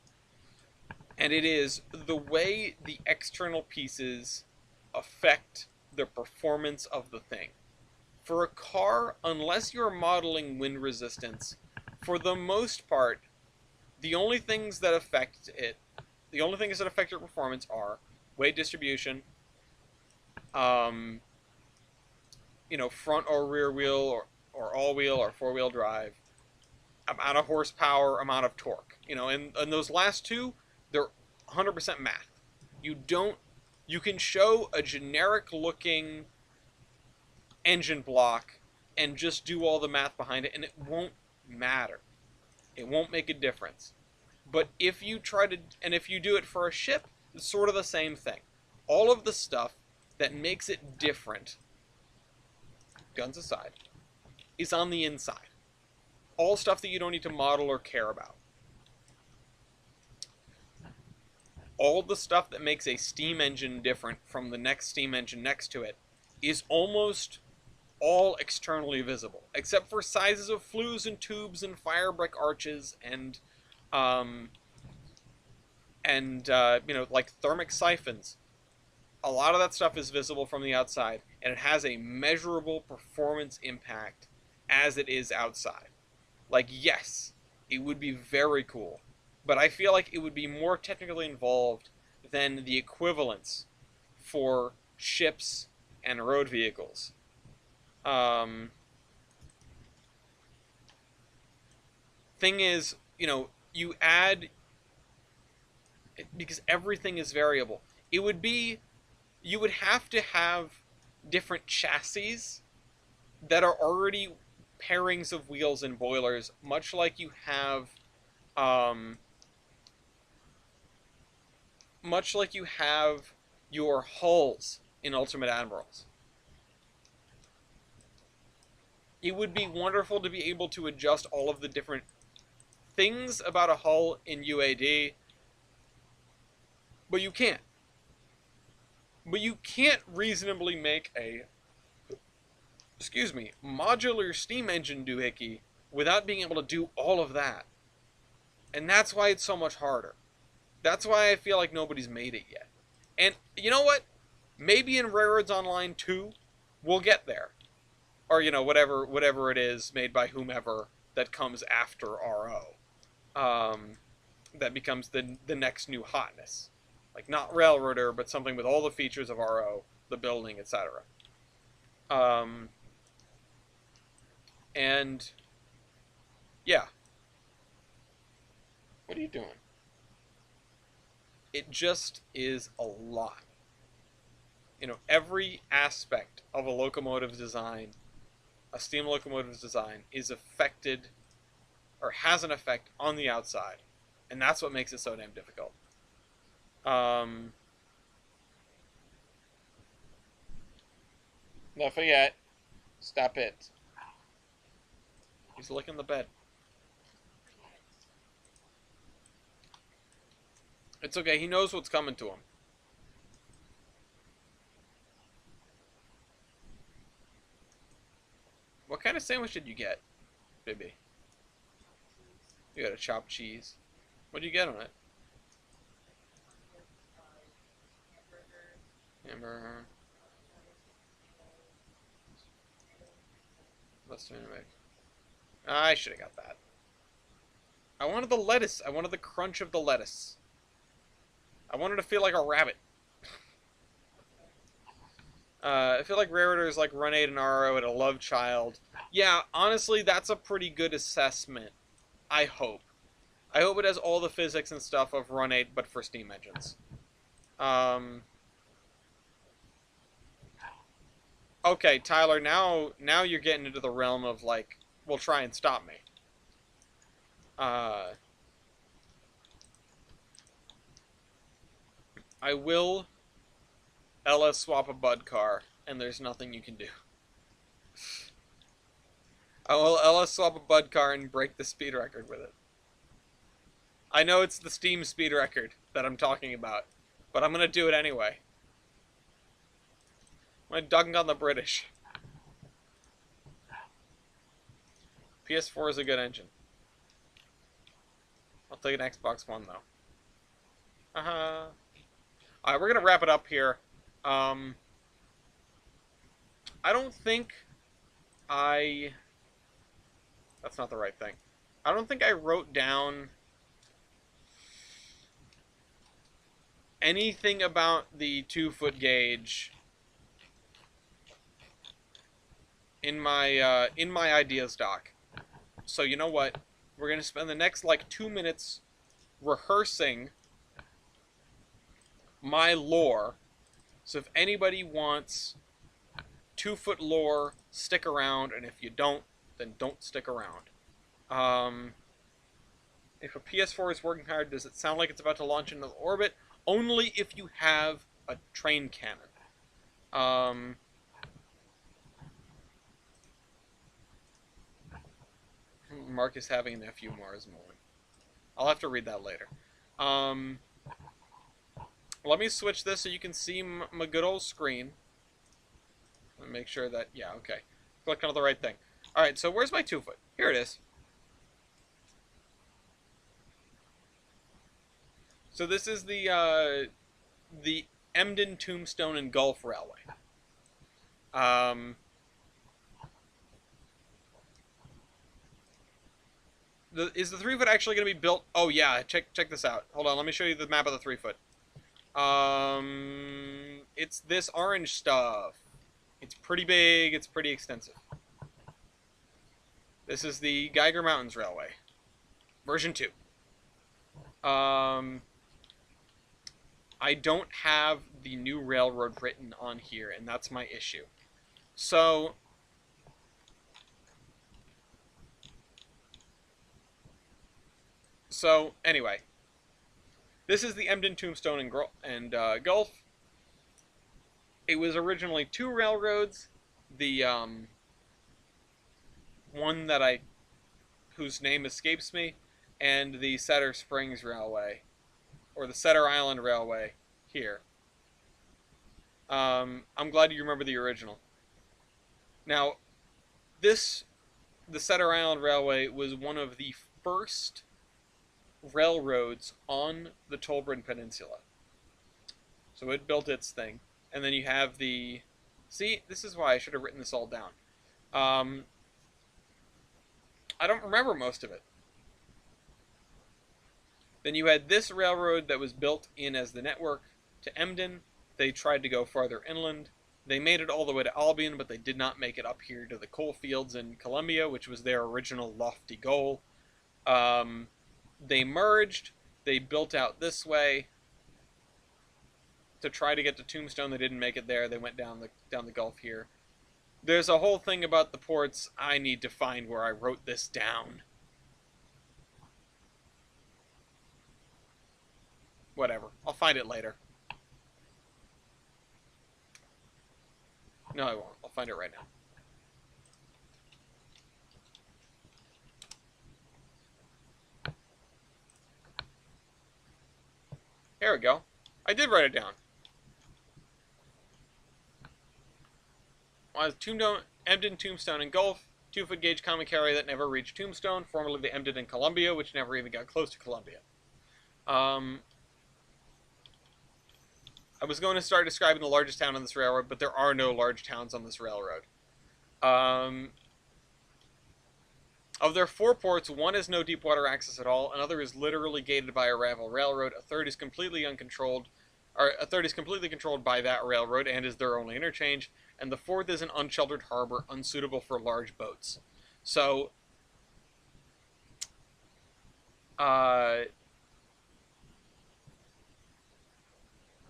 Speaker 1: And it is the way the external pieces affect the performance of the thing. For a car, unless you're modeling wind resistance, for the most part, the only things that affect your performance are weight distribution, front or rear wheel, or all-wheel or four-wheel drive, amount of horsepower, amount of torque. And those last two, they're 100% math. You can show a generic-looking engine block and just do all the math behind it, and it won't matter. It won't make a difference. But if you do it for a ship, it's sort of the same thing. All of the stuff that makes it different, guns aside, is on the inside. All stuff that you don't need to model or care about. All the stuff that makes a steam engine different from the next steam engine next to it is almost all externally visible, except for sizes of flues and tubes and fire brick arches and like thermic siphons. A lot of that stuff is visible from the outside, and it has a measurable performance impact as it is outside. Like, yes, it would be very cool, but I feel like it would be more technically involved than the equivalents for ships and road vehicles. Thing is, you add, because everything is variable, you would have to have different chassis that are already pairings of wheels and boilers, much like you have your hulls in Ultimate Admirals. It would be wonderful to be able to adjust all of the different things about a hull in UAD, but you can't. But you can't reasonably make a, modular steam engine doohickey without being able to do all of that. And that's why it's so much harder. That's why I feel like nobody's made it yet. And you know what? Maybe in Railroads Online 2, we'll get there. Or, whatever it is made by whomever that comes after RO. That becomes the next new hotness. Like, not Railroader, but something with all the features of RO, the building, etc. And, yeah. What are you doing? It just is a lot. You know, every aspect of a locomotive's design, a steam locomotive's design, is affected or has an effect on the outside, and that's what makes it so damn difficult. Um, Don't forget, stop it. He's licking the bed. It's okay. He knows what's coming to him. What kind of sandwich did you get, baby? You got a chopped cheese. What did you get on it? Hamburger. Let's do it. I should have got that. I wanted the lettuce. I wanted the crunch of the lettuce. I wanted to feel like a rabbit. I feel like Raritors like Run-8 and RO and a love child. Yeah, honestly, that's a pretty good assessment. I hope. I hope it has all the physics and stuff of Run-8, but for steam engines. Okay, Tyler, now you're getting into the realm of, like, well, try and stop me. I will LS swap a Bud car, and there's nothing you can do. I will LS swap a Bud car and break the speed record with it. I know it's the Steam speed record that I'm talking about, but I'm gonna do it anyway. I'm gonna dunk on the British. PS4 is a good engine. I'll take an Xbox One though. Alright, we're gonna wrap it up here. I don't think that's not the right thing. I don't think I wrote down anything about the 2-foot gauge in my ideas doc. So you know what? We're gonna spend the next like 2 minutes rehearsing my lore. So if anybody wants 2-foot lore, stick around, and if you don't, then don't stick around. If a PS4 is working hard, does it sound like it's about to launch into orbit? Only if you have a train cannon. Marcus having a nephew Mars Mullen. I'll have to read that later. Let me switch this so you can see my good old screen. Let me make sure that, yeah, okay. Click on the right thing. Alright, so where's my 2-foot? Here it is. So this is the Emden, Tombstone, and Gulf Railway. Is the 3-foot actually going to be built? Oh yeah, check this out. Hold on, let me show you the map of the 3-foot. It's this orange stuff. It's pretty big. It's pretty extensive. This is the Geiger Mountains Railway, version 2. I don't have the new railroad written on here, and that's my issue. So anyway, this is the Emden, Tombstone, and Gulf. It was originally 2 railroads. The one that whose name escapes me, and the Cedar Springs Railway, or the Cedar Island Railway here. I'm glad you remember the original. Now, the Cedar Island Railway was one of the first railroads on the Tolbrin Peninsula. So it built its thing. And then you have the... See, this is why I should have written this all down. I don't remember most of it. Then you had this railroad that was built in as the network to Emden. They tried to go farther inland. They made it all the way to Albion, but they did not make it up here to the coal fields in Columbia, which was their original lofty goal. They merged. They built out this way. to try to get to Tombstone. They didn't make it there. They went down the Gulf here. There's a whole thing about the ports. I need to find where I wrote this down. Whatever. I'll find it later. No, I won't. I'll find it right now. There we go. I did write it down. Emden, Tombstone, and Gulf. 2-foot gauge common carrier that never reached Tombstone. Formerly the Emden and Columbia, which never even got close to Columbia. I was going to start describing the largest town on this railroad, but there are no large towns on this railroad. Of their 4 ports, 1 has no deep water access at all, another is literally gated by a rival railroad, a third is completely uncontrolled, or a third is completely controlled by that railroad and is their only interchange, and the 4th is an unsheltered harbor, unsuitable for large boats. So,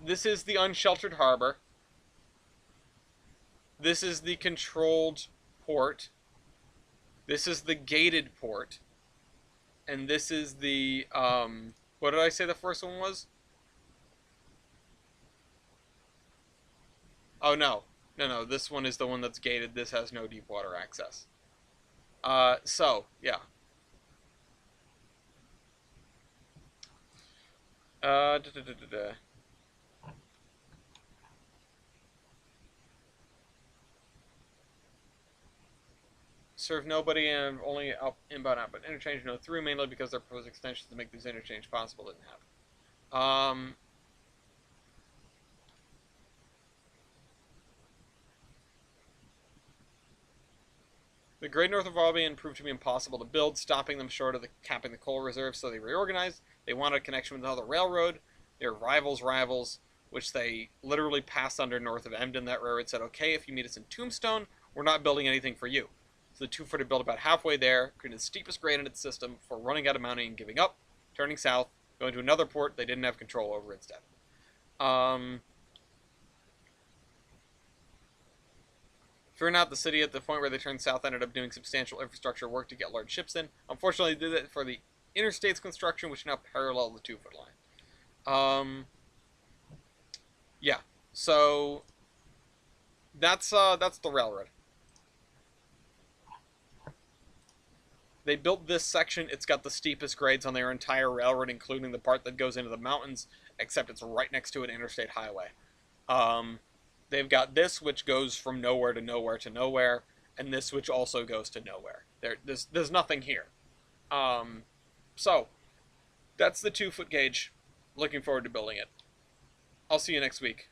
Speaker 1: this is the unsheltered harbor. This is the controlled port. This is the gated port. And this is the, what did I say the first one was? Oh, no. No, this one is the one that's gated. This has no deep water access. So, yeah. Serve nobody and only out inbound outbound interchange, no through, mainly because their proposed extensions to make these interchange possible didn't happen. The Great North of Albion proved to be impossible to build, stopping them short of capping the coal reserve, so they reorganized. They wanted a connection with another railroad. Their rivals, which they literally passed under north of Emden. That railroad said, okay, if you meet us in Tombstone, we're not building anything for you. So the 2-footer built about halfway there, created the steepest grade in its system before running out of mounting and giving up, turning south, going to another port they didn't have control over instead. Fearing out the city at the point where they turned south ended up doing substantial infrastructure work to get large ships in. Unfortunately, they did it for the interstate's construction, which now parallel the 2-foot line. Yeah. So that's the railroad. They built this section. It's got the steepest grades on their entire railroad, including the part that goes into the mountains, except it's right next to an interstate highway. They've got this, which goes from nowhere to nowhere to nowhere, and this, which also goes to nowhere. There's nothing here. So, that's the 2-foot gauge. Looking forward to building it. I'll see you next week.